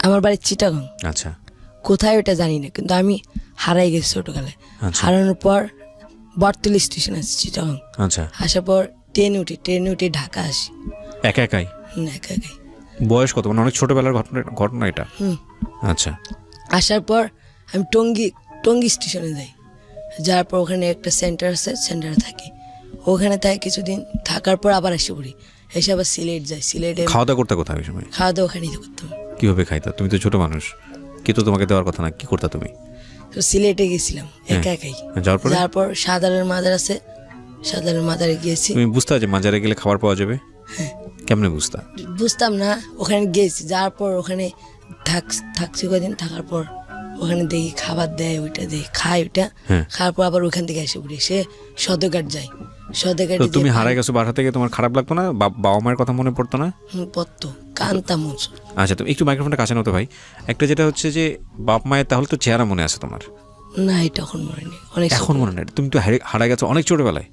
আমার বাড়ি চিটাগাং। আচ্ছা কোথায় ওটা জানি না, কিন্তু আমি হারাই গেছি ছোটকালে। হারানোর পর বটতলী স্টেশন আছে চিটাগাং। আচ্ছা আসার পর ট্রেনে উঠে ঢাকা আসি একা একাই। একা একাই। বয়স কত, মানে অনেক ছোটবেলার ঘটনা এটা? আচ্ছা। আসার পর আমি টঙ্গী স্টেশনে যাই। যাওয়ার পর ওখানে একটা সেন্টার আছে, সেন্টারে থাকি। ওখানে তাই কিছুদিন থাকার পর আবার এসে পড়ি। এসে আবার সিলেট যাই। সিলেটে খাওয়া দাওয়া করতে কোথায় ওই সময়? খাওয়া দাওয়া ওখানেই করতাম। কিভাবে খাইতা? তুমি তো ছোট মানুষ, কি তো তোমাকে দেওয়ার কথা না, কি করতা তুমি? তো সিলেটে গেছিলাম একা একাই। যাওয়ার পর সাধারণ মাদার আছে, সাধারণ মাদারে গিয়েছি। তুমি বুঝতা যে মাজারে গেলে খাবার পাওয়া যাবে? কেমনে বুঝতা? বুঝতাম না, ওখানে গেছি। যাওয়ার পর ওখানে থাকছি কদিন। থাকার পর ওখানে দেখি খাবার দেয়, ওইটা দেখি খাই। ওইটা খাওয়ার পর আবার ওখান থেকে এসে পড়ি। সে সদরঘাট যাই। সদরঘাট তুমি হারাই গেছো বাসা থেকে, তোমার খারাপ লাগতো না? বাবা মায়ের কথা মনে পড়তো না? পড়তো, কানতাম। আচ্ছা, তুমি একটু মাইক্রোফোনটা কাছে নাও তো ভাই। একটা যেটা হচ্ছে যে বাপ মায়ের তাহলে তো চেহারা মনে আছে তোমার? না, এটা এখন মনে নেই। অনেক এখন মনে নেই? তুমি তো হারাই গেছো অনেক ছোটবেলায়।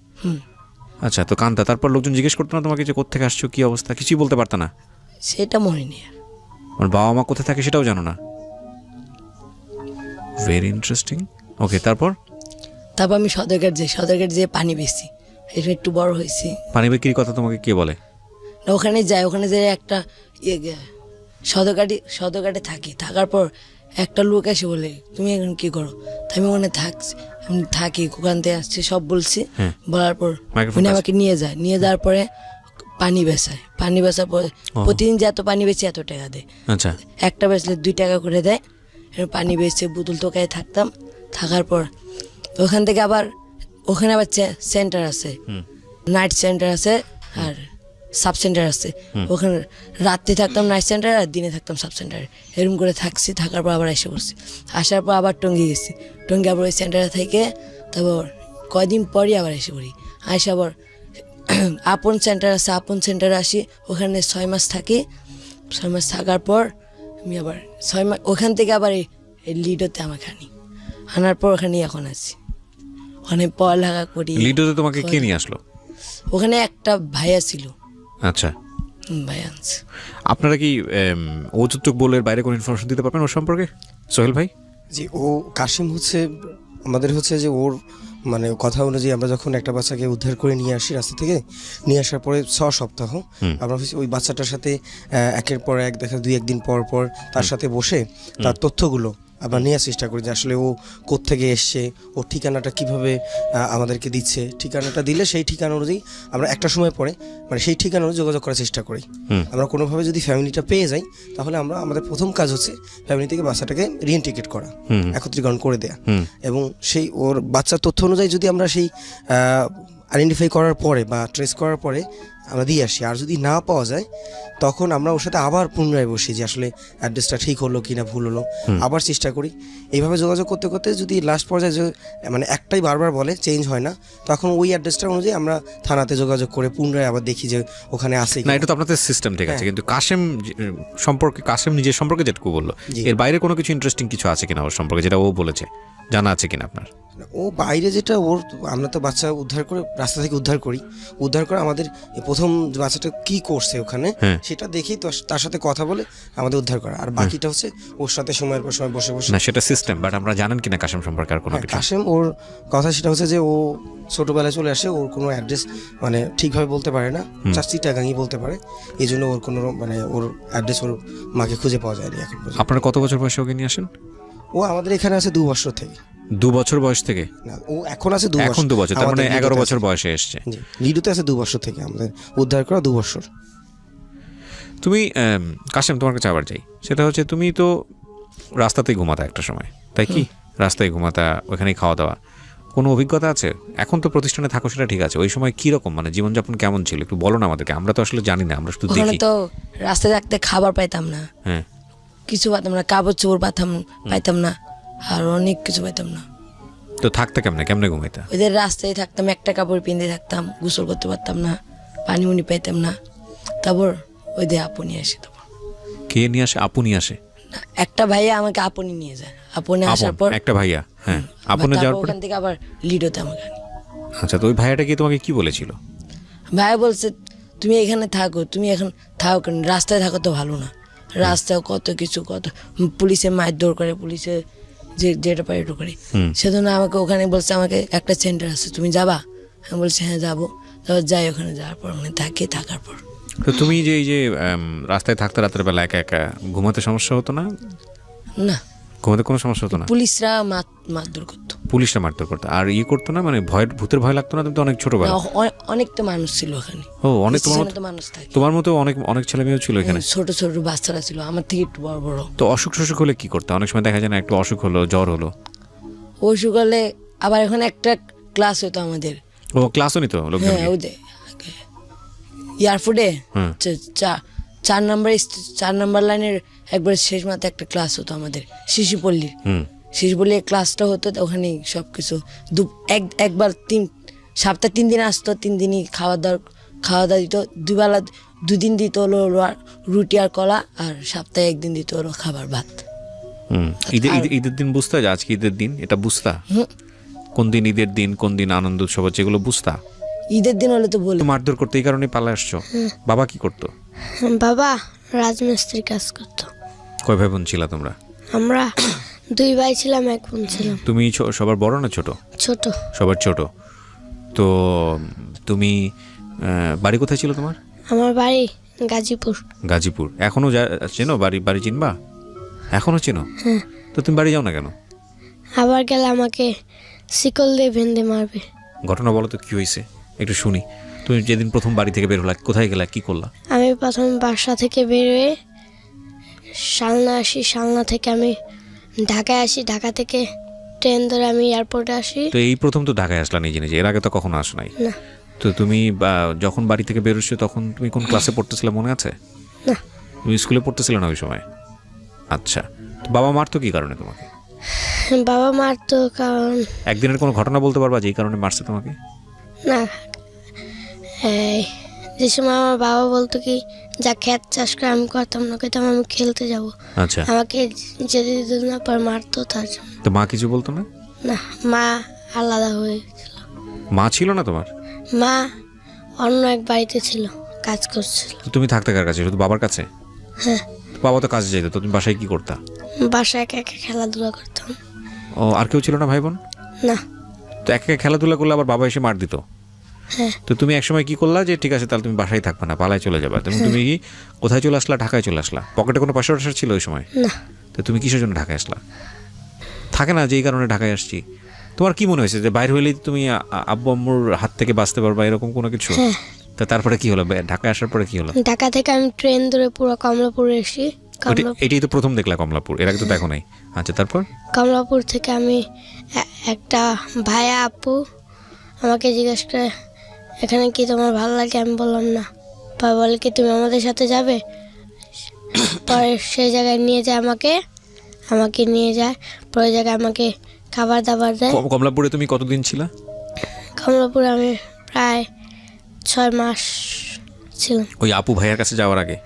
আচ্ছা, তো কান্তা। তারপর লোকজন জিজ্ঞেস করতো না তোমাকে যে কোত্থেকে আসছো, কি অবস্থা? কিছুই বলতে পারতো না? সেটা মনে নেই। আমার বাবা মা কোথায় থাকে সেটাও জানো না? Very interesting. ওকে, তারপর আমি সদরঘাট যাই। সদরঘাট যেয়ে পানি বেশি, এটা একটু বড় হয়েছি। পানি বিক্রির কথা তোমাকে কে বলে? না, ওখানে যাই। ওখানে যে একটা সদরঘাটে থাকার পর একটা লোক এসে বলে, তুমি এখন কি করো? তো আমি ওখানে থাকি, ওখান থেকে আসছি সব বলছি। বলার পর উনি আমাকে নিয়ে যাওয়ার পরে পানি বেচার পরে প্রতিদিন যে এত পানি বেচে এত টাকা দেয়। আচ্ছা, একটা বেচলে 2 টাকা করে দেয়। পানি বেচে বোতল টোকায় থাকতাম। থাকার পর ওখান থেকে আবার সেন্টার আছে, নাইট সেন্টার আছে আর সাব সেন্টার আছে। ওখানে রাত্রে থাকতাম নাইট সেন্টার, আর দিনে থাকতাম সাব সেন্টারে। এরকম করে থাকছি। থাকার পর আবার এসে পড়ছি। আসার পর আবার টঙ্গী গেছি। টঙ্গী আবার ওই সেন্টারে থেকে তারপর কয়দিন পরই আবার এসে পড়ি। আসে আবার আপন সেন্টার আছে, আপন সেন্টারে আসি। ওখানে 6 মাস থাকি। 6 মাস থাকার পর আমি আবার 6 মাস ওখান থেকে আবার এই লিডোতে আমাকে আনার পর ওখানে এখন আছি। ওখানে পড়ালেখা করি। লিডোতে তোমাকে কে নিয়ে আসলো? ওখানে একটা ভাইয়া ছিল। আচ্ছা, ভাইয়া আনছে। আপনারা কি ঔচুক বলের বাইরে কোনো ইনফরমেশন দিতে পারবেন ওর সম্পর্কে, সোহেল ভাই? জি, ও কাশিম হচ্ছে আমাদের হচ্ছে যে ওর মানে কথা অনুযায়ী আমরা যখন একটা বাচ্চাকে উদ্ধার করে নিয়ে আসি রাস্তা থেকে, নিয়ে আসার পরে 6 সপ্তাহ আমরা ওই বাচ্চাটার সাথে একের পর এক দেখা 2-1 দিন পর পর তার সাথে বসে তার তথ্যগুলো আমরা নেওয়ার চেষ্টা করি, যে আসলে ও কোত্থেকে এসছে, ওর ঠিকানাটা কিভাবে আমাদেরকে দিচ্ছে। ঠিকানাটা দিলে সেই ঠিকানা অনুযায়ী আমরা একটা সময় পরে মানে সেই ঠিকানা অনুযায়ী যোগাযোগ করার চেষ্টা করি। আমরা কোনোভাবে যদি ফ্যামিলিটা পেয়ে যাই, তাহলে আমাদের প্রথম কাজ হচ্ছে ফ্যামিলি থেকে বাচ্চাটাকে রিইন্টিগ্রেট করা, একত্রীকরণ করে দেয়া। এবং সেই ওর বাচ্চার তথ্য অনুযায়ী যদি আমরা সেই আইডেন্টিফাই করার পরে বা ট্রেস করার পরে আমরা দিয়ে আসি। আর যদি না পাওয়া যায়, তখন আমরা ওর সাথে আবার পুনরায় বসি যে আসলে অ্যাড্রেসটা ঠিক হলো কি না ভুল হলো, আবার চেষ্টা করি। এইভাবে যোগাযোগ করতে করতে যদি লাস্ট পর্যায়ে মানে একটাই বারবার বলে, চেঞ্জ হয় না, তখন ওই অ্যাড্রেসটা অনুযায়ী আমরা থানাতে যোগাযোগ করে পুনরায় আবার দেখি যে ওখানে আছে না। এটা তো আপনাদের সিস্টেম, ঠিক আছে, কিন্তু কাশেম সম্পর্কে, কাশেম নিজের সম্পর্কে যেটুকু বললো, এর বাইরে কোনো কিছু ইন্টারেস্টিং কিছু আছে কিনা ওর সম্পর্কে, যেটা ও বলেছে, জানা আছে কিনা আপনার? ও বাইরে যেটা আমরা তো বাচ্চা উদ্ধার করে রাস্তা থেকে উদ্ধার করে আমাদের প্রথম বাচ্চাটা কি করছে ওখানে সেটা দেখেই তো তার সাথে কথা বলে আমাদের উদ্ধার করা। আর বাকিটা হচ্ছে ওর সাথে সময়ের পর সময় বসে না, সেটা সিস্টেম। বাট আমরা জানেন কিনা কাশেম সম্পর্কে আর কোনো কিছু? কাশেম ওর কথা সেটা হচ্ছে যে ও ছোটবেলায় চলে আসে, ওর কোনো অ্যাড্রেস মানে ঠিকভাবে বলতে পারে না, চিটাগাংই বলতে পারে। এই জন্য ওর কোনো মানে ওর অ্যাড্রেস ওর মাকে খুঁজে পাওয়া যায়নি এখন পর্যন্ত। আপনারা কত বছর বয়সে ওকে নিয়ে আসেন? ও আমাদের এখানে আছে 2 বছর থেকে। 2 বছর বয়স থেকে? না, ও এখন আছে 2 বছর। এখন 2 বছর, তার মানে 11 বছর বয়সে এসছে। লিডোতে আছে 2 বছর থেকে, আমাদের উদ্ধার করা 2 বছর। তুমি কাশেম, তোমার কাছে আবার যাই। সেটা হচ্ছে তুমি তো রাস্তাতেই ঘুমাতা একটা সময়, তাই কি? রাস্তায় ঘুমাতা, ওখানেই খাওয়া দাওয়া। কোনো অভিজ্ঞতা আছে? এখন তো প্রতিষ্ঠানে থাকো, সেটা ঠিক আছে। ওই সময় কিরকম মানে জীবনযাপন কেমন ছিল একটু বলো না আমাদেরকে। আমরা তো আসলে জানি না, আমরা শুধু দেখি। তো রাস্তায় থাকতে খাবার পাইতাম না, হ্যাঁ, কিছু পাইতাম না, কাপড় চোপড় পাইতাম না, আর অনেক কিছু পাইতাম না। তো থাকতে কেমনে ঘুমাইতা? ওদের রাস্তায় থাকতাম, একটা কাপড় পিঁধে থাকতাম, গোসল করতে পারতাম না, পানি মুনি পাইতাম না। তারপর ওদের আপনি আসে। তারপর কে নিয়ে আসে? আপু নিয়ে আসে? একটা ভাইয়া আমাকে আপনি নিয়ে যায়। আপনি আসার পর একটা ভাইয়া, হ্যাঁ, আপনি যাওয়ার পর ওখান থেকে আবার লিডোতে আমাকে আনি। আচ্ছা, তো ওই ভাইয়াটা কি তোমাকে কি বলেছিল? ভাইয়া বলছে, তুমি এখানে থাকো, তুমি এখন থাকো কেন, রাস্তায় থাকো তো ভালো না। রাস্তায় কত কিছু কত পুলিশে মারধর করে, পুলিশে যেটা পারে এটা করে। সেজন্য আমাকে ওখানে বলছে আমাকে একটা সেন্টার আছে, তুমি যাবা? আমি বলছি হ্যাঁ যাবো। তারপর যাই, ওখানে যাওয়ার পর মানে থাকার পর। তো তুমি যে এই যে রাস্তায় থাকতে রাতের বেলা একা একা, ঘুমাতে সমস্যা হতো না? না, ঘুমাতে কোনো সমস্যা হতো না? পুলিশরা মারধর করতো। পুলিশরা মারধর করতো আর করতো না, মানে ভূতের ভয় লাগতো না? তুমি তো অনেক ছোটবেলা। অনেক তো মানুষ ছিল ওখানে। ও অনেক, তো মানুষ থাকে, তোমার মতো অনেক অনেক ছেলে মেয়েও ছিল এখানে। ছোট ছোট বাচ্চারা ছিল, আমার থেকে একটু বড় বড়। তো অসুখ হলে কি করতে? অনেক সময় দেখা যায় না, একটু অসুখ হলো, জ্বর হলো, অসুখ হলে আবার এখানে একটা ক্লাস হতো আমাদের। ও ক্লাসও নিত লোকজন? হ্যাঁ, ওদের এয়ারপোর্টে 4 নম্বর লাইনের একবার শেষ মাথায় একটা ক্লাস হতো আমাদের, শিশুপল্লীর। শিশুপল্লীর ক্লাসটা হতো, ওখানে সব কিছু একবার সপ্তাহে 3 দিন আসতো, 3 দিনই খাওয়া দাওয়া দিত। দুবেলা 2 দিন দিত হলো রুটি আর কলা, আর সপ্তাহে 1 দিন দিত হলো খাবার ভাত। ঈদের দিন বুঝতা যে আজকে ঈদের দিন? এটা বুঝতা কোন দিন ঈদের দিন, কোন দিন আনন্দ উৎসব হচ্ছে, এগুলো বুঝতা? ঈদের দিন হলে তো বলে। মারধর করতে এই কারণে পালা আসছো? বাবা কি করতো? বাবা রাজমিস্ত্রি কাজ করতো। কয় ভাই বোন ছিলা তোমরা? আমরা 2 ভাই ছিলাম, 1 বোন ছিলাম। তুমি সবার বড় না ছোট? ছোট। সবার ছোট। তো তুমি বাড়ি কোথায় ছিল তোমার? আমার বাড়ি গাজীপুর। গাজীপুর। এখনো চেনো? বাড়ি চিনবা? এখনো চেনো? তো তুমি বাড়ি যাও না কেন? আবার গেলে আমাকে শিকল দিয়ে বেঁধে মারবে। ঘটনা বলো তো, কি হয়েছে একটু শুনি। তুমি যেদিন প্রথম বাড়ি থেকে বের হলা, কোথায় গেলা, কি করলা? আমি প্রথম বাসা থেকে বেরোয় শালনা আসি, শালনা থেকে আমি ঢাকায় আসি, ঢাকা থেকে ট্রেন ধরে আমি এয়ারপোর্টে আসি। তো এই প্রথম তো ঢাকায় আসলা নিজে নিজে, এর আগে তো কখনো আসো নাই? না। তো তুমি যখন বাড়ি থেকে বেরোচ্ছো তখন তুমি কোন ক্লাসে পড়তেছিলে মনে আছে? না। তুমি স্কুলে পড়তেছিলে না ওই সময়? আচ্ছা। তো বাবা মারতো কি কারণে তোমাকে? বাবা মারতো কারণ একদিনের কোনো ঘটনা বলতে পারবা যেই কারণে মারছে তোমাকে? না, যে সময় আমার বাবা বলতো কি যা ক্ষেত চাষ করে, আমি করতাম না, কইতাম আমি খেলতে যাব। আচ্ছা। আমাকে যেতে দিত না, পর মারতো তার জন্য। তো মা কিছু বলতো না? না, মা আলাদা হয়ে গেছিল। মা ছিল না তোমার? মা অন্য এক বাড়িতে ছিল, কাজ করছিল। তো তুমি থাকতে কার কাছে? শুধু বাবার কাছে? হ্যাঁ। বাবা তো কাজে যেত, তো তুমি বাসায় কি করতা? বাসায় একা একা খেলাধুলা করতাম। ও আর কেউ ছিল না ভাই বোন? না। তো একা একা খেলাধুলা করলে আবার বাবা এসে মার দিত? হ্যাঁ। তো তুমি একসময় কি করলা যে ঠিক আছে তাহলে তুমি বাসায় থাকবে না, পালায় চলে যাবে? তুমি কি কোথায় চলে আসলা? ঢাকায় চলে আসলা? পকেটে কোনো পয়সা টয়সা ছিল ওই সময়? না। তো তুমি কিসের জন্য ঢাকায় আসলা? থাকে না যেই কারণে ঢাকায় আসছি। তোমার কি মনে হয়েছে যে বাইরে হইলেই তুমি আব্বু আম্মুর হাত থেকে বাঁচতে পারবা, এরকম কোনো কিছু? তো তারপরে কি হলো? ঢাকায় আসার পরে কি হলো? ঢাকা থেকে আমি ট্রেন ধরে পুরো কমলাপুরে এসি। এটাই তো প্রথম দেখলা কমলাপুর, এর আগে তো দেখো নাই? আচ্ছা, তারপর? কমলাপুর থেকে আমি একটা ভাইয়া আপু আমাকে জিজ্ঞেস করে এখানে কি তোমার ভালো লাগে? আমি বললাম না। পরে বলে কি তুমি আমাদের সাথে যাবে? পরে সেই জায়গায় নিয়ে যায় আমাকে নিয়ে যায়, পরে জায়গায় আমাকে খাবার দাবার দেয়। কমলাপুরে তুমি কতদিন ছিলা? কমলাপুরে আমি প্রায় 6 মাস ছিলাম। ওই আপু ভাইয়ের কাছে যাওয়ার আগে?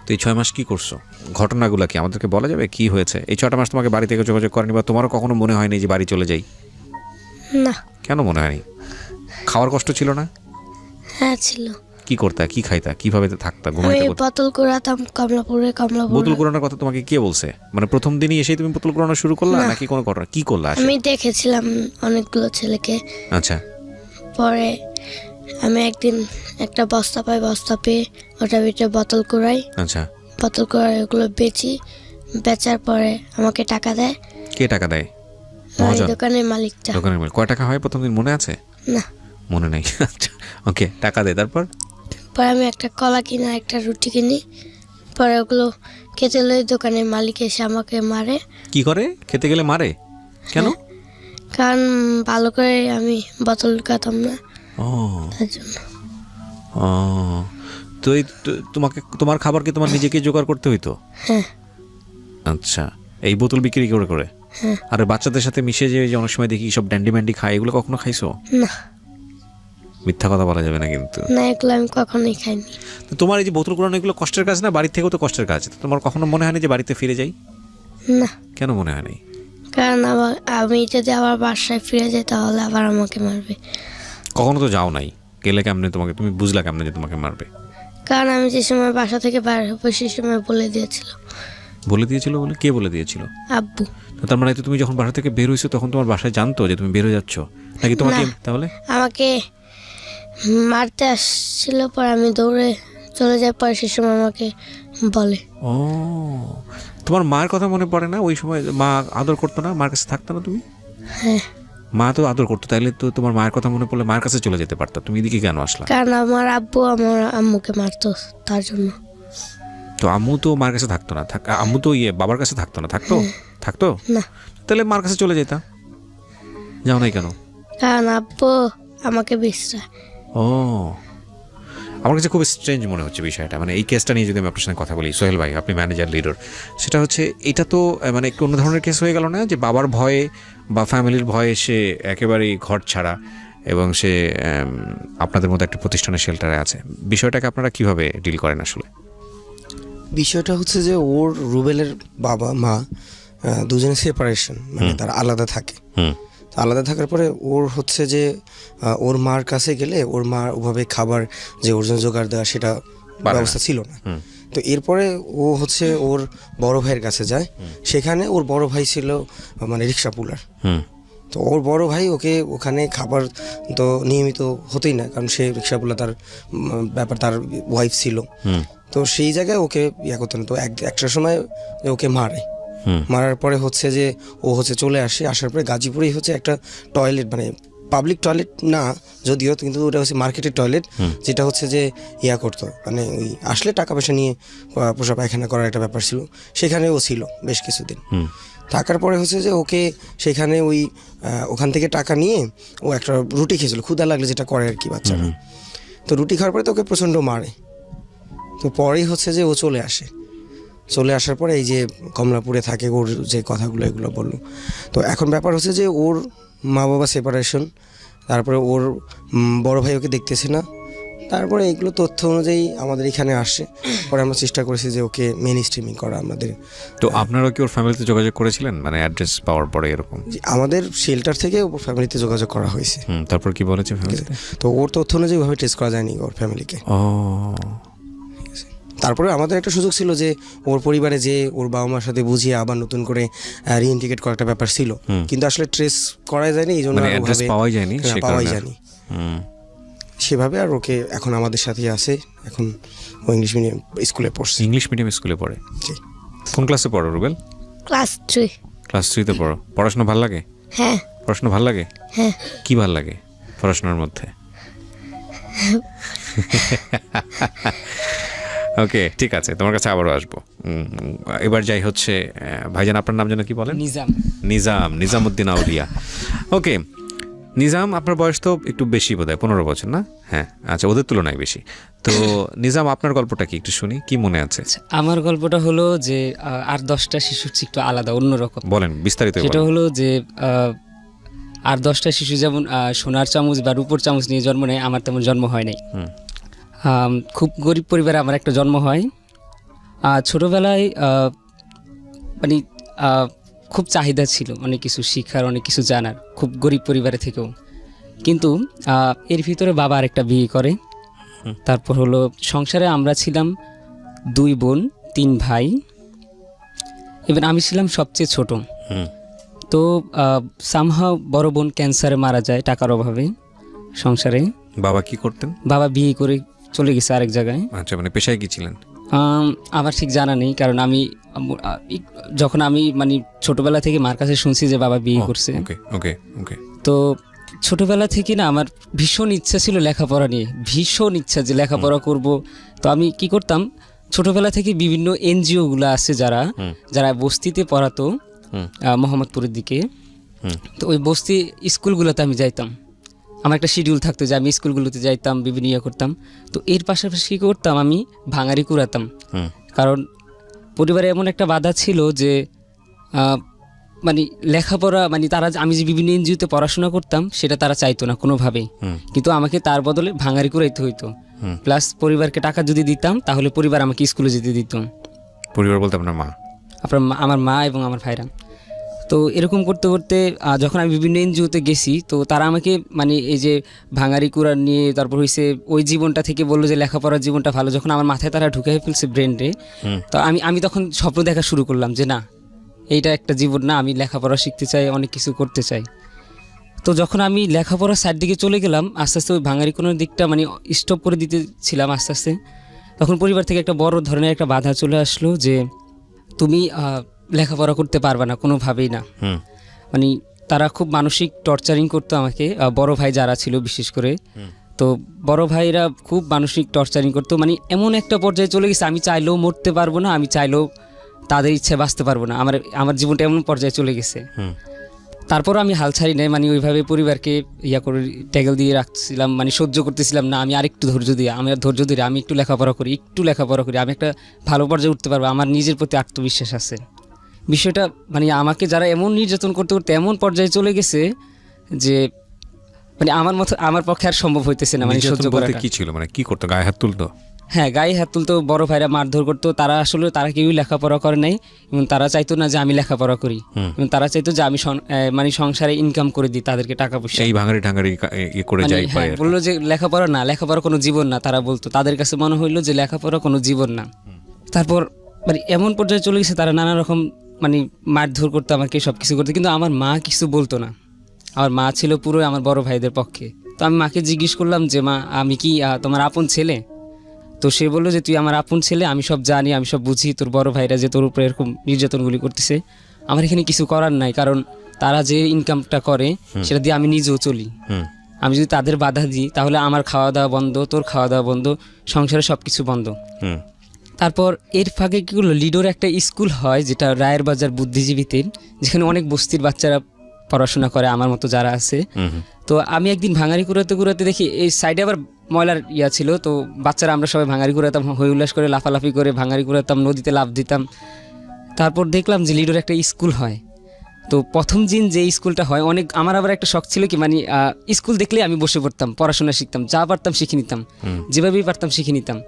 তো এই 6 মাস কি করছো? ঘটনাগুলো কি আমাদেরকে বলা যাবে? কি হয়েছে এই 6টা মাস? তোমাকে বাড়ি থেকে যোগাযোগ করেনি বা তোমারও কখনো মনে হয়নি যে বাড়ি চলে যাই? না। কেন মনে হয়নি? খাওয়ার কষ্ট ছিল না? হ্যাঁ ছিল। কি করতা, কি খাইতা, কিভাবে থাকতা, আমি ঘুমাইতে? বোতল কুড়াতাম কমলাপুরে। বোতল কুড়ানোর কথা তোমাকে কে বলছে? মানে প্রথম দিনই এসেই তুমি বোতল কুড়ানো শুরু করলা নাকি কোনো ঘটনা? কি করলা? আমি দেখেছিলাম অনেকগুলো ছেলেকে। আচ্ছা। পরে আমি একদিন একটা বস্তা পাই, বস্তা পেয়ে ওটার ভিতরে বোতল কুড়াই। আচ্ছা। বোতল কুড়াই ওগুলো বেচি, বেচার পরে আমাকে টাকা দেয়। কে টাকা দেয়? ওই মহাজন? দোকানের মালিকটা। দোকানের মালিক? কয় টাকা হয় প্রথম দিন মনে আছে? না। মনে নাই? আচ্ছা, ওকে, টাকা দেয়। তারপর? পরে আমি একটা কলা কিনি, একটা রুটি কিনি, পরে ওগুলো খেতে লই। দোকানের মালিক এসে আমাকে মারে। কি করে? খেতে গেলে মারে কেন? কারণ ভালো করে আমি বোতল লুকাতাম না, ও তার জন্য। ও, তো এই তোমার খাবার কি তোমার নিজেকে জোগাড় করতে হইতো? হ্যাঁ। আচ্ছা, এই বোতল বিক্রি করে? আর বাচ্চাদের সাথে মিশে যে অনেক সময় দেখি সব ড্যান্ডি ম্যান্ডি খায়, এগুলো কখনো খাইছো? না। মিথ্যা কথা বলা যাবে না কিন্তু। না, এগুলো আমি কখনোই খাইনি। তো তোমার এই যে বোতল কুড়ানো, এগুলো কষ্টের কাজ না? বাড়ির থেকেও তো কষ্টের কাজ। তো তোমার কখনো মনে হয়নি যে বাড়িতে ফিরে যাই? না। কেন মনে হয়নি? কারণ আমি যদি আবার বাসায় ফিরে যাই তাহলে আবার আমাকে মারবে। কখনো তো যাও নাই, গেলে কেমনে তুমি বুঝলা কেমনে যে তোমাকে মারবে? কারণ আমি যে সময় বাসা থেকে বাইরে হবো সেই সময় বলে দিয়েছিল বলে দিয়েছিল বলে কে বলে দিয়েছিল? আব্বু। তো তার মানে তো তুমি যখন বাসা থেকে বের হয়েছো তখন তোমার বাসায় জানতো যে তুমি বের হয়ে যাচ্ছ নাকি তোমাকে না। তাহলে? আমাকে মারতে আসছিল, পরে আমি দৌড়ে চলে যাই, পরে সে সময় আমাকে বলে। ও, তোমার মার কথা মনে পড়ে না? ওই সময় মা আদর করতো না? মার কাছে থাকতো না তুমি? হ্যাঁ, মা তো আদর করতো, তাইলে তো তোমার মায়ের কথা মনে পড়লে মার কাছে চলে যেতে পারতো। তুমি এদিকে কেন আসলা? কারণ আমার আব্বু আমার আম্মুকে মারতো, তার জন্য। তো আম্মু তো মার কাছে থাকতো না, আম্মু তো বাবার কাছে থাকতো না? থাকতো? থাকতো? না, তাহলে মার কাছে চলে যেতাম, যাও নাই কেন? কারণ আব্বু আমাকে বিশ্রায়। ও, আমার কাছে খুব স্ট্রেঞ্জ মনে হচ্ছে বিষয়টা। মানে এই কেসটা নিয়ে যদি আমি আপনার সঙ্গে কথা বলি, সোহেল ভাই আপনি ম্যানেজার লিডার, সেটা হচ্ছে এটা তো মানে একটু অন্য ধরনের কেস হয়ে গেল না, যে বাবার ভয়ে বা ফ্যামিলির ভয়ে সে একেবারেই ঘর ছাড়া এবং সে আপনাদের মতো একটা প্রতিষ্ঠানের শেল্টারে আছে। বিষয়টাকে আপনারা কিভাবে ডিল করেন আসলে? বিষয়টা হচ্ছে যে ওর রুবেলের বাবা মা দুজনে সেপারেশন, মানে তারা আলাদা থাকে। তো আলাদা থাকার পরে ওর হচ্ছে যে ওর মার কাছে গেলে ওর মা ওভাবে খাবার যে ওর জন্য জোগাড় দেওয়া সেটা ব্যবস্থা ছিল না। তো এরপরে ও হচ্ছে ওর বড় ভাইয়ের কাছে যায়, সেখানে ওর বড় ভাই ছিল মানে রিক্সা পুলার। তো ওর বড় ভাই ওকে ওখানে খাবার তো নিয়মিত হতেই না, কারণ সে রিক্সাপুলা তার ব্যাপার, তার ওয়াইফ ছিল। তো সেই জায়গায় ওকে ইয়া করতো না। তো একটা সময় ওকে মারে, মারার পরে হচ্ছে যে ও হচ্ছে চলে আসে, আসার পরে গাজীপুরেই হচ্ছে একটা টয়লেট, মানে পাবলিক টয়লেট না যদিও, কিন্তু ওটা হচ্ছে মার্কেটের টয়লেট, যেটা হচ্ছে যে ইয়া করতো, মানে ওই আসলে টাকা পয়সা নিয়ে পোষা পায়খানা করার একটা ব্যাপার ছিল। সেখানে ও ছিল বেশ কিছুদিন। থাকার পরে হচ্ছে যে ওকে সেখানে ওই ওখান থেকে টাকা নিয়ে ও একটা রুটি খেয়েছিল, ক্ষুধা লাগলে যেটা করে আর কি বাচ্চারা। তো রুটি খাওয়ার পরে তো ওকে প্রচণ্ড মারে। তো পরেই হচ্ছে যে ও চলে আসে, চলে আসার পরে এই যে কমলাপুরে থাকে, ওর যে কথাগুলো এগুলো বললো। তো এখন ব্যাপার হচ্ছে যে ওর মা বাবা সেপারেশন, তারপরে ওর বড় ভাই ওকে দেখতেছে না, তারপরে এগুলো তথ্য অনুযায়ী আমাদের এখানে আসে। পরে আমরা চেষ্টা করেছি যে ওকে মেন স্ট্রিমিং করা আমাদের। তো আপনারা কি ওর ফ্যামিলিতে যোগাযোগ করেছিলেন, মানে অ্যাড্রেস পাওয়ার পরে এরকম? আমাদের শেল্টার থেকে ওর ফ্যামিলিতে যোগাযোগ করা হয়েছে। তারপর কি বলেছে ফ্যামিলিতে? তো ওর তথ্য অনুযায়ী ওইভাবে টেস্ট করা যায়নি ওর ফ্যামিলিকে। ও, তারপরে আমাদের একটা সুযোগ ছিল যে ওর পরিবারে যে ওর বাবা মার সাথে বুঝিয়ে আবার নতুন করে রিইন্টিগ্রেট করার একটা ব্যাপার ছিল, কিন্তু আসলে ট্রেস করা যায়নি, এই জন্য মানে অ্যাড্রেস পাওয়াই যায়নি, সে পাওয়াই কারণে। যায়নি সেভাবে। আর ওকে এখন আমাদের সাথেই আছে, এখন ও ইংলিশ মিডিয়াম স্কুলে পড়ছে। ইংলিশ মিডিয়াম স্কুলে পড়ে? জি। কোন ক্লাসে পড়ো রুবেল? ক্লাস 3। ক্লাস 3-তে পড়ো। পড়াশোনা ভালো লাগে? হ্যাঁ। পড়াশোনা ভালো লাগে? হ্যাঁ। কি ভালো লাগে পড়াশোনার মধ্যে? ওকে, ঠিক আছে, তোমার কাছে আবারও আসবো। এবার যাই হচ্ছে ভাইজান, আপনার নাম যেন কি বলেন? নিজামউদ্দিন আউলিয়া। ওকে নিজাম, আপনার বয়স তো একটু বেশি বোধহয়, 15 বছর না? হ্যাঁ, আচ্ছা, ওদের তুলনায় বেশি। তো নিজাম, আপনার গল্পটা কি একটু শুনি, কি মনে আছে? আমার গল্পটা হলো যে আর 10টা শিশুর চেয়ে একটু আলাদা, অন্যরকম। বলেন, বিস্তারিত সেটা বলেন। হলো যে আর 10টা শিশু যেমন সোনার চামচ বা রূপোর চামচ নিয়ে জন্ম নেয়, আমার তেমন জন্ম হয় নাই। খুব গরিব পরিবারে আমার একটা জন্ম হয়। ছোটোবেলায় মানে খুব চাহিদা ছিল অনেক কিছু শিক্ষার, অনেক কিছু জানার, খুব গরিব পরিবারে থেকেও। কিন্তু এর ভিতরে বাবা আরেকটা বিয়ে করে। তারপর হলো সংসারে আমরা ছিলাম 2 বোন 3 ভাই, এবার আমি ছিলাম সবচেয়ে ছোট। তো সামহাও বড় বোন ক্যান্সারে মারা যায় টাকার অভাবে সংসারে। বাবা কি করতেন? বাবা বিয়ে করে চলে গেছে আরেক জায়গায়। আচ্ছা, মানে পেশায় কি ছিলেন? আমার ঠিক জানা নেই, কারণ আমি যখন আমি মানে ছোটবেলা থেকে মার কাছে শুনছি যে বাবা বিয়ে করছে। ওকে ওকে ওকে। তো ছোটবেলা থেকে না আমার ভীষণ ইচ্ছা ছিল লেখাপড়া নিয়ে, ভীষণ ইচ্ছা যে লেখাপড়া করব। তো আমি কি করতাম, ছোটবেলা থেকে বিভিন্ন এনজিওগুলো আছে যারা বস্তিতে পড়াতো মোহাম্মদপুরের দিকে, তো ওই বস্তি স্কুলগুলোতে আমি যাইতাম। আমার একটা শিডিউল থাকতো যে আমি স্কুলগুলোতে যাইতাম, বিভিন্ন ইয়ে করতাম। তো এর পাশাপাশি কী করতাম, আমি ভাঙারি কুড়াতাম। কারণ পরিবারে এমন একটা বাধা ছিল যে মানে লেখাপড়া, মানে তারা, আমি যে বিভিন্ন এনজিওতে পড়াশোনা করতাম সেটা তারা চাইতো না কোনোভাবেই, কিন্তু আমাকে তার বদলে ভাঙারি কুড়াইতে হইতো। প্লাস পরিবারকে টাকা যদি দিতাম তাহলে পরিবার আমাকে স্কুলে যেতে দিত। পরিবার বলতে আপনার মা? আমার মা এবং আমার ভাইরা। তো এরকম করতে করতে যখন আমি বিভিন্ন এনজিওতে গেছি তো তারা আমাকে মানে এই যে ভাঙারি কুড়ার নিয়ে তারপর হয়েছে ওই জীবনটা থেকে বললো যে লেখাপড়ার জীবনটা ভালো, যখন আমার মাথায় তারা ঢুকাই ফেলছে ব্রেনরে, তো আমি তখন স্বপ্ন দেখা শুরু করলাম যে না, এইটা একটা জীবন না, আমি লেখাপড়া শিখতে চাই, অনেক কিছু করতে চাই। তো যখন আমি লেখাপড়ার সাইড দিকে চলে গেলাম আস্তে আস্তে ওই ভাঙারি কোনোর দিকটা মানে স্টপ করে দিতেছিলাম আস্তে আস্তে, তখন পরিবার থেকে একটা বড় ধরনের একটা বাধা চলে আসলো যে তুমি লেখাপড়া করতে পারবে না কোনোভাবেই না। মানে তারা খুব মানসিক টর্চারিং করতো আমাকে, বড় ভাই যারা ছিল বিশেষ করে, তো বড় ভাইরা খুব মানসিক টর্চারিং করতো, মানে এমন একটা পর্যায়ে চলে গেছে আমি চাইলেও মরতে পারবো না, আমি চাইলেও তাদের ইচ্ছে বাঁচতে পারবো না, আমার জীবনটা এমন পর্যায়ে চলে গেছে। তারপরও আমি হাল ছাড়ি নাই, মানে ওইভাবে পরিবারকে করে ট্যাগল দিয়ে রাখছিলাম, মানে সহ্য করতেছিলাম না, আমি আরেকটু ধৈর্য দিয়ে আমি একটু লেখাপড়া করি, আমি একটা ভালো পর্যায়ে উঠতে পারবো, আমার নিজের প্রতি আত্মবিশ্বাস আছে। বিষয়টা মানে আমাকে যারা এমন নির্যাতন করতে করতে এমন পর্যায়ে চলে গেছে যে মানে আমার পক্ষে আর সম্ভব হইতেছে না, মানে সহ্য করা। কি ছিল, মানে কি করতো, গায়ে হাত তুলতো? হ্যাঁ, গায়ে হাত তুলতো, বড় ভাইরা মারধর করতো। তারা কেউই লেখাপড়া করে নাই এবং তারা চাইতো না যে আমি লেখাপড়া করি, এবং তারা চাইতো যে আমি মানে সংসারে ইনকাম করে দিই তাদেরকে টাকা পয়সা। এই ভাঙারি টাঙ্গারি করে যাই, বললো যে লেখাপড়া কোনো জীবন না, তারা বলতো, তাদের কাছে মনে হইলো যে লেখাপড়া কোনো জীবন না। তারপর মানে এমন পর্যায়ে চলে গেছে তারা নানা রকম মানে মারধর করতো আমাকে, সব কিছু করতো, কিন্তু আমার মা কিছু বলতো না। আমার মা ছিল পুরো আমার বড় ভাইদের পক্ষে। তো আমি মাকে জিজ্ঞেস করলাম যে মা, আমি কি তোমার আপন ছেলে? তো সে বললো যে তুই আমার আপন ছেলে, আমি সব জানি, আমি সব বুঝি, তোর বড় ভাইরা যে তোর উপরে এরকম নির্যাতনগুলি করতেছে, আমার এখানে কিছু করার নাই, কারণ তারা যে ইনকামটা করে সেটা দিয়ে আমি নিজেও চলি। আমি যদি তাদের বাধা দিই তাহলে আমার খাওয়া দাওয়া বন্ধ, তোর খাওয়া দাওয়া বন্ধ, সংসারে সব কিছু বন্ধ। তারপর এর ফাঁকে কী করলো, লিডোর একটা স্কুল হয় যেটা রায়ের বাজার বুদ্ধিজীবীতে, যেখানে অনেক বস্তির বাচ্চারা পড়াশোনা করে আমার মতো যারা আছে। তো আমি একদিন ভাঙারি কুড়াতে দেখি এই সাইডে আবার ময়লার ছিল, তো বাচ্চারা আমরা সবাই ভাঙারি কুড়াতাম, হই উল্লাস করে লাফালাফি করে ভাঙারি কুড়াতাম, নদীতে লাফ দিতাম। তারপর দেখলাম যে লিডোর একটা স্কুল হয়। তো প্রথম দিন যে স্কুলটা হয় আমার আবার একটা শখ ছিল কি, মানে স্কুল দেখলে আমি বসে পড়তাম, পড়াশোনা শিখতাম, যা পারতাম শিখে নিতাম, যেভাবেই পারতাম শিখে নিতাম।